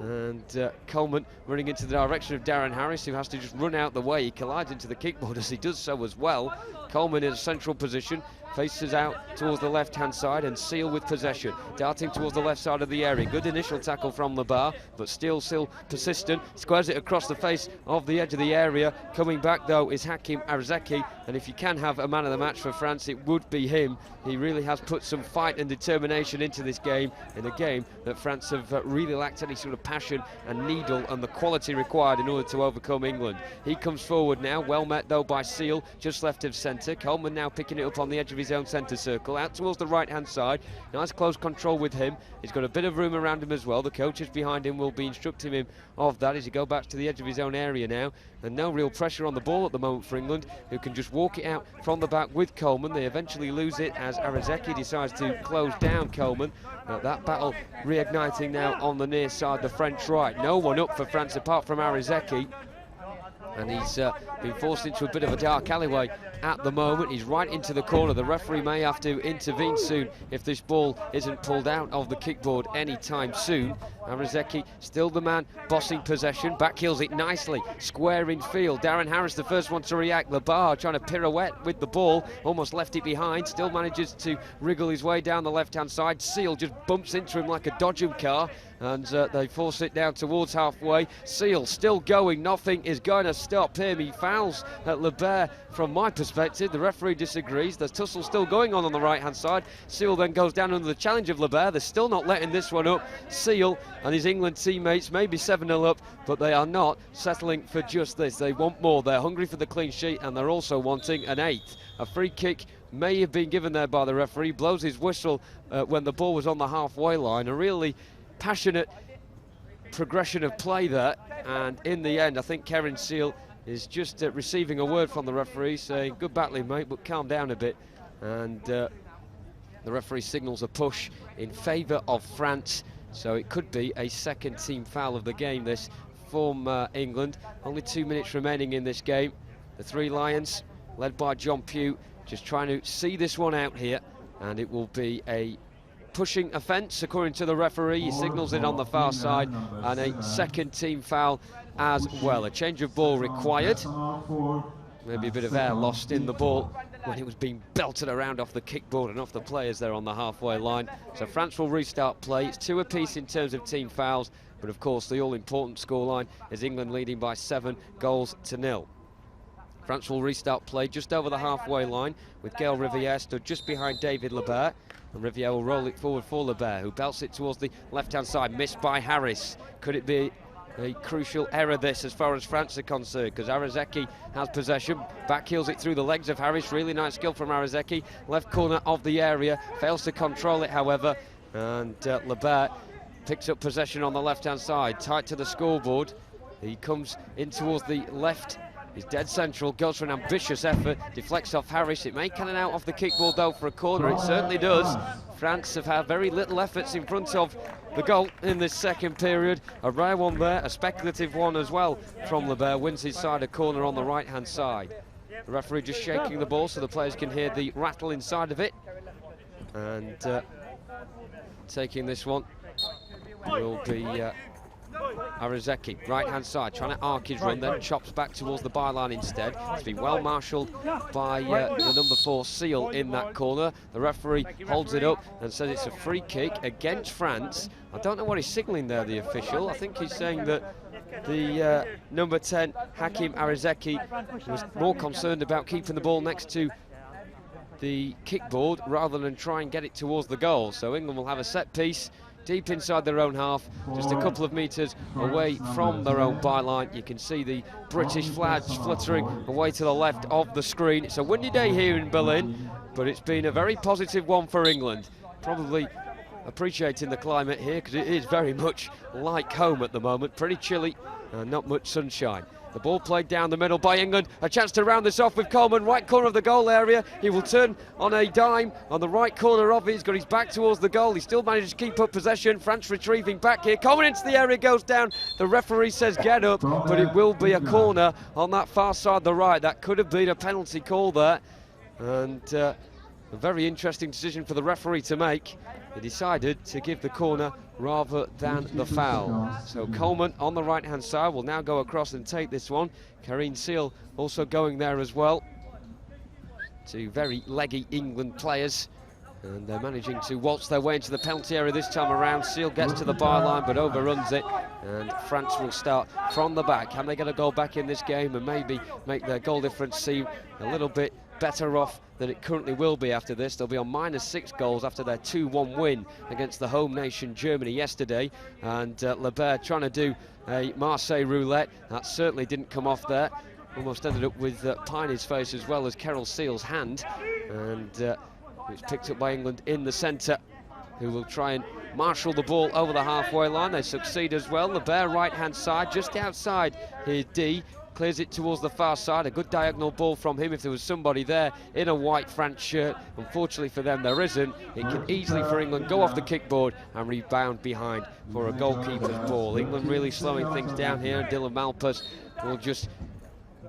And Coleman running into the direction of Darren Harris, who has to just run out the way. He collides into the kickboard as he does so as well. Coleman in a central position, faces out towards the left-hand side, and Seal with possession, darting towards the left side of the area. Good initial tackle from Labar, but still persistent, squares it across the face of the edge of the area. Coming back though is Hakim Arzeki, and if you can have a man of the match for France, it would be him. He really has put some fight and determination into this game, in a game that France have really lacked any sort of passion and needle and the quality required in order to overcome England. He comes forward now, well met though by Seal, just left of centre. Coleman now picking it up on the edge of his own centre circle, out towards the right-hand side. Nice close control with him. He's got a bit of room around him as well. The coaches behind him will be instructing him of that as he go back to the edge of his own area now. And no real pressure on the ball at the moment for England, who can just walk it out from the back with Coleman. They eventually lose it as Arzeki decides to close down Coleman. That battle reigniting now on the near side, the French right. No one up for France apart from Arzeki. And he's been forced into a bit of a dark alleyway at the moment. He's right into the corner. The referee may have to intervene soon if this ball isn't pulled out of the kickboard anytime soon. Arzeki still the man bossing possession, backheels it nicely, square in field. Darren Harris the first one to react. Labar trying to pirouette with the ball, almost left it behind, still manages to wriggle his way down the left-hand side. Seal just bumps into him like a Dodgem car, and they force it down towards halfway. Seal still going, nothing is going to stop him. He fouls at Labar from my perspective. The referee disagrees. There's tussle still going on the right-hand side. Seal then goes down under the challenge of Labar. They're still not letting this one up. Seal and his England teammates may be 7-0 up, but they are not settling for just this. They want more. They're hungry for the clean sheet, and they're also wanting an 8th. A free kick may have been given there by the referee. Blows his whistle when the ball was on the halfway line. A really passionate progression of play there, and in the end I think Karen Seal is just receiving a word from the referee saying good battling mate, but calm down a bit, and the referee signals a push in favour of France, so it could be a second team foul of the game this from England. Only 2 minutes remaining in this game. The Three Lions led by John Pugh just trying to see this one out here. and it will be a pushing offence according to the referee. He signals it on the far side, and a second team foul as well. A change of ball required. Maybe a bit of air lost in the ball when it was being belted around off the kickboard and off the players there on the halfway line. So France will restart play. It's 2 apiece in terms of team fouls, but of course the all-important scoreline is England leading by 7-0. France will restart play just over the halfway line, with Gaël Rivière stood just behind David Lebert, and Rivière will roll it forward for Lebert, who belts it towards the left-hand side, missed by Harris. Could it be a crucial error, this, as far as France are concerned, because Arizeki has possession, backheels it through the legs of Harris. Really nice skill from Arizeki, left corner of the area, fails to control it, however, and Lebert picks up possession on the left-hand side, tight to the scoreboard. He comes in towards the left. He's dead central, goes for an ambitious effort, deflects off Harris. It may cannon out off the kickball though for a corner, it certainly does. France have had very little efforts in front of the goal in this second period. A rare one there, a speculative one as well from Lebert, wins his side a corner on the right-hand side. The referee just shaking the ball so the players can hear the rattle inside of it. And taking this one will be Arizeki, right-hand side, trying to arc his run, then chops back towards the byline instead. It's been well marshalled by the number 4 Seal in that corner. The referee holds it up and says it's a free kick against France. I don't know what he's signalling there, the official. I think he's saying that the number 10, Hakim Arizeki, was more concerned about keeping the ball next to the kickboard rather than try and get it towards the goal. So England will have a set piece deep inside their own half, just a couple of metres away from their own byline. You can see the British flags fluttering away to the left of the screen. It's a windy day here in Berlin, but it's been a very positive one for England. Probably appreciating the climate here, because it is very much like home at the moment. Pretty chilly and not much sunshine. The ball played down the middle by England. A chance to round this off with Coleman, right corner of the goal area. He will turn on a dime on the right corner of it. He's got his back towards the goal. He still manages to keep up possession. France retrieving back here. Coleman into the area, goes down. The referee says get up, but it will be a corner on that far side, the right. That could have been a penalty call there. And a very interesting decision for the referee to make. He decided to give the corner rather than the foul. So Coleman on the right-hand side will now go across and take this one. Karine Seal also going there as well. 2 very leggy England players, and they're managing to waltz their way into the penalty area this time around. Seal gets to the byline but overruns it, and France will start from the back. Can they get a goal back in this game and maybe make their goal difference seem a little bit better off than it currently will be after this? They'll be on -6 goals after their 2-1 win against the home nation Germany yesterday, and Lebert trying to do a Marseille roulette. That certainly didn't come off there. Almost ended up with Piney's face as well as Carol Seal's hand, and it's picked up by England in the centre, who will try and marshal the ball over the halfway line. They succeed as well. Lebert right-hand side, just outside here, D. Clears it towards the far side. A good diagonal ball from him if there was somebody there in a white France shirt. Unfortunately for them, there isn't. It can easily, for England, go off the kickboard and rebound behind for a goalkeeper's ball. England really slowing things down here, and Dylan Malpas will just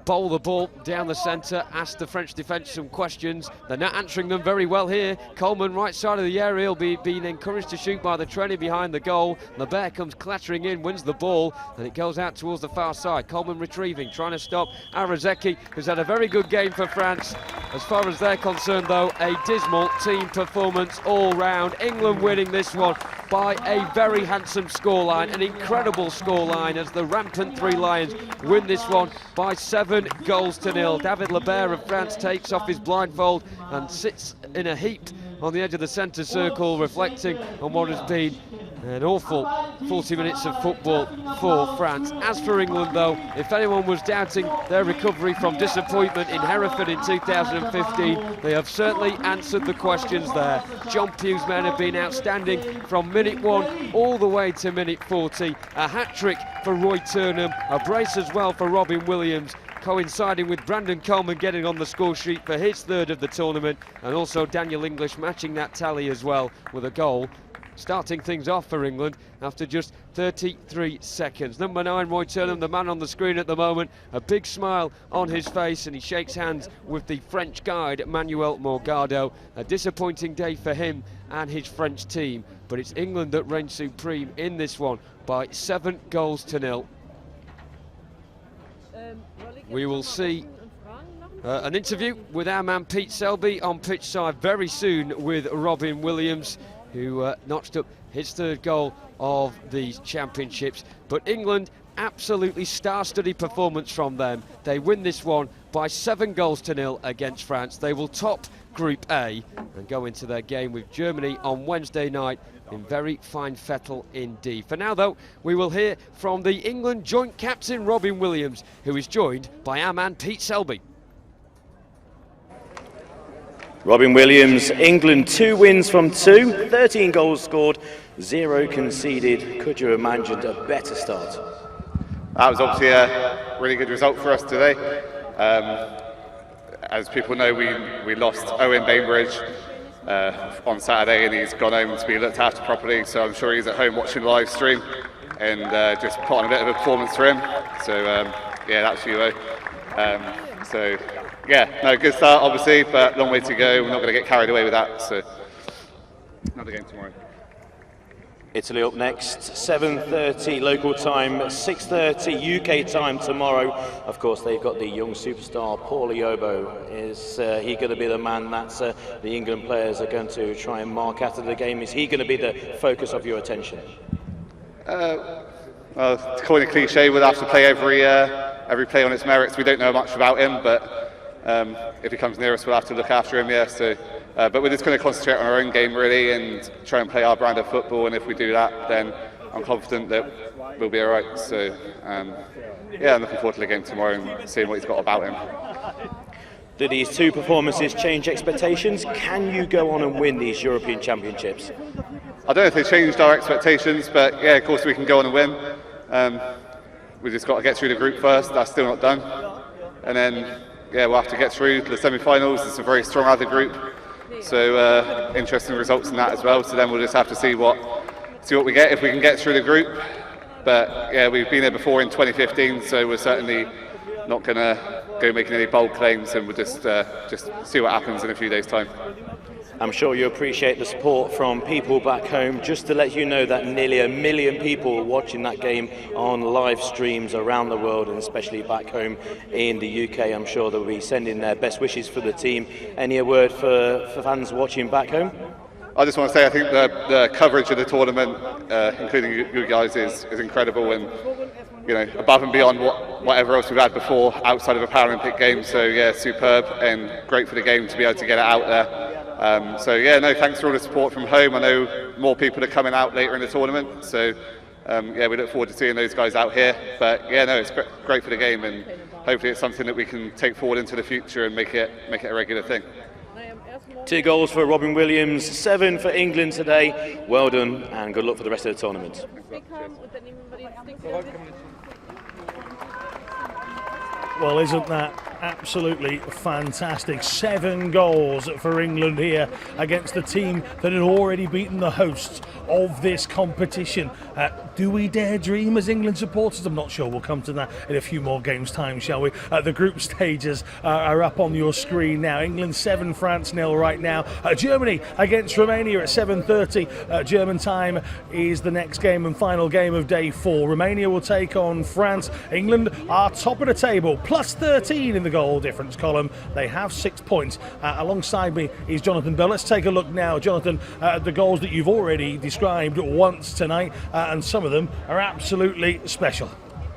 bowl the ball down the centre, ask the French defence some questions. They're not answering them very well here. Coleman, right side of the area, will be being encouraged to shoot by the trainee behind the goal. Lebert comes clattering in, wins the ball, and it goes out towards the far side. Coleman retrieving, trying to stop Arizeki, who's had a very good game for France. As far as they're concerned, though, a dismal team performance all round. England winning this one by a very handsome scoreline, an incredible scoreline, as the rampant 3 Lions win this one by 7-0. David Lebert of France takes off his blindfold and sits in a heap on the edge of the centre circle, reflecting on what has been an awful 40 minutes of football for France. As for England, though, if anyone was doubting their recovery from disappointment in Hereford in 2015, they have certainly answered the questions there. John Pugh's men have been outstanding from minute 1 all the way to minute 40. A hat-trick for Roy Turnham, a brace as well for Robin Williams, coinciding with Brandon Coleman getting on the score sheet for his 3rd of the tournament, and also Daniel English matching that tally as well with a goal. starting things off for England after just 33 seconds. Number 9, Roy Turnham, the man on the screen at the moment, a big smile on his face, and he shakes hands with the French guide Manuel Morgado. A disappointing day for him and his French team, but it's England that reigns supreme in this one by 7 goals to 0. We will see an interview with our man Pete Selby on pitch side very soon with Robin Williams, who notched up his 3rd goal of these championships. But England, absolutely star-studded performance from them. They win this one by 7 goals to 0 against France. They will top Group A and go into their game with Germany on Wednesday night in very fine fettle indeed. For now, though, we will hear from the England joint captain Robin Williams, who is joined by our man Pete Selby. Robin Williams, England 2 wins from 2, 13 goals scored, 0 conceded. Could you have imagined a better start? That was obviously a really good result for us today. As people know, we lost Owen Bainbridge on Saturday, and he's gone home to be looked after properly, so I'm sure he's at home watching the live stream and just put on a bit of a performance for him. So yeah, that's you. So yeah, no, good start obviously, but long way to go. We're not going to get carried away with that, so another game tomorrow. Italy up next, 7:30 local time, 6:30 UK time tomorrow. Of course, they've got the young superstar Paul Iobo. Is he going to be the man that the England players are going to try and mark after the game? Is he going to be the focus of your attention? Well, to coin a cliche, we'll have to play every play on its merits. We don't know much about him, but if he comes near us, we'll have to look after him. Yeah, so. But we're just going to concentrate on our own game really and try and play our brand of football, and if we do that, then I'm confident that we'll be alright. So yeah, I'm looking forward to the game tomorrow and seeing what he's got about him. Do these 2 performances change expectations? Can you go on and win these European Championships? I don't know if they changed our expectations, but yeah, of course we can go on and win. We've just got to get through the group first. That's still not done, and then yeah, we'll have to get through the semi-finals. It's a very strong other group. So interesting results in that as well. So then we'll just have to see what we get, if we can get through the group. But yeah, we've been there before in 2015, so we're certainly not going to go making any bold claims, and we'll just see what happens in a few days' time. I'm sure you appreciate the support from people back home. Just to let you know that nearly 1 million people watching that game on live streams around the world, and especially back home in the UK. I'm sure they'll be sending their best wishes for the team. Any word for fans watching back home? I just want to say I think the coverage of the tournament, including you guys, is incredible, and you know, above and beyond whatever else we've had before outside of a Paralympic game. So yeah, superb and great for the game to be able to get it out there. So yeah, no, thanks for all the support from home. I know more people are coming out later in the tournament, so yeah, we look forward to seeing those guys out here. But yeah, no, it's great for the game, and hopefully it's something that we can take forward into the future and make it a regular thing. 2 goals for Robin Williams, 7 for England today. Well done, and good luck for the rest of the tournament. Well, isn't that absolutely fantastic? 7 goals for England here against the team that had already beaten the hosts of this competition. Do we dare dream as England supporters? I'm not sure. We'll come to that in a few more games' time, shall we? The group stages are up on your screen now. England 7, France 0 right now. Germany against Romania at 7:30. German time is the next game and final game of day 4. Romania will take on France. England are top of the table, plus 13 in the goal difference column. They have 6 points. Alongside me is Jonathan Bell. Let's take a look now, Jonathan, at the goals that you've already described once tonight, and some of them are absolutely special.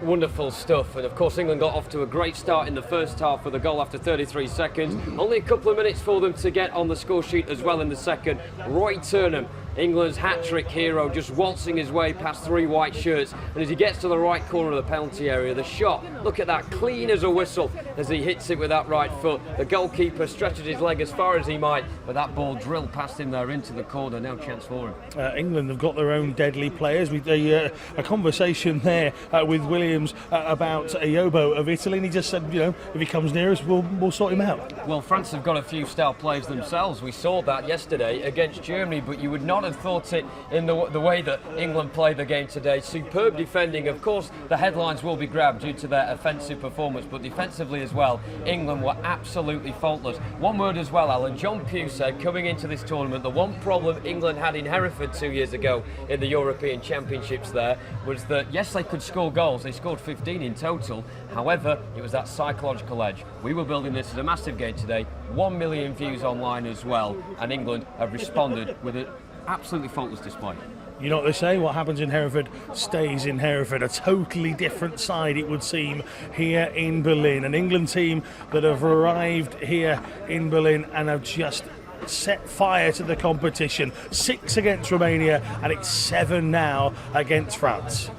Wonderful stuff, and of course England got off to a great start in the first half with a goal after 33 seconds. Only a couple of minutes for them to get on the score sheet as well in the second. Roy Turnham, England's hat-trick hero, just waltzing his way past 3 white shirts, and as he gets to the right corner of the penalty area, the shot, look at that, clean as a whistle as he hits it with that right foot. The goalkeeper stretches his leg as far as he might, but that ball drilled past him there into the corner. No chance for him. England have got their own deadly players. A conversation there with Williams about Iobo of Italy, and he just said, you know, if he comes near us, we'll sort him out. Well, France have got a few star players themselves. We saw that yesterday against Germany, but you would not not have thought it in the way that England played the game today. Superb defending. Of course, the headlines will be grabbed due to their offensive performance, but defensively as well, England were absolutely faultless. One word as well, Alan. John Pugh said coming into this tournament, the one problem England had in Hereford 2 years ago in the European Championships there was that, yes, they could score goals. They scored 15 in total. However, it was that psychological edge. We were building this as a massive game today. 1 million views online as well, and England have responded with an absolutely faultless display. You know what they say, what happens in Hereford stays in Hereford. A totally different side, it would seem, here in Berlin. An England team that have arrived here in Berlin and have just set fire to the competition. 6 against Romania, and it's 7 now against France.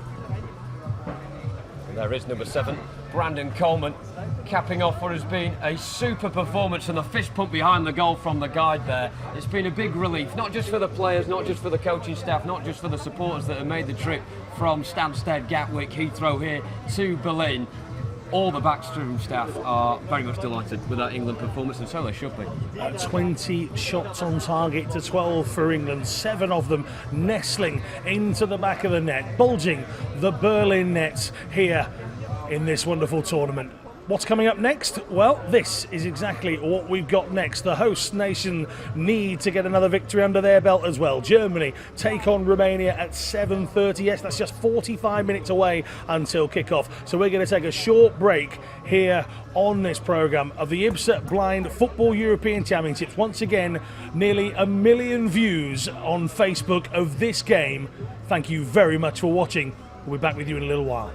And there is number 7, Brandon Coleman, capping off what has been a super performance, and the fist pump behind the goal from the guide there. It's been a big relief, not just for the players, not just for the coaching staff, not just for the supporters that have made the trip from Stansted, Gatwick, Heathrow here to Berlin. All the backroom staff are very much delighted with that England performance, and so they should be. 20 shots on target to 12 for England, 7 of them nestling into the back of the net, bulging the Berlin nets here in this wonderful tournament. What's coming up next? Well, this is exactly what we've got next. The host nation need to get another victory under their belt as well. Germany take on Romania at 7:30. Yes, that's just 45 minutes away until kickoff. So we're going to take a short break here on this programme of the IBSA Blind Football European Championships. Once again, nearly 1 million views on Facebook of this game. Thank you very much for watching. We'll be back with you in a little while.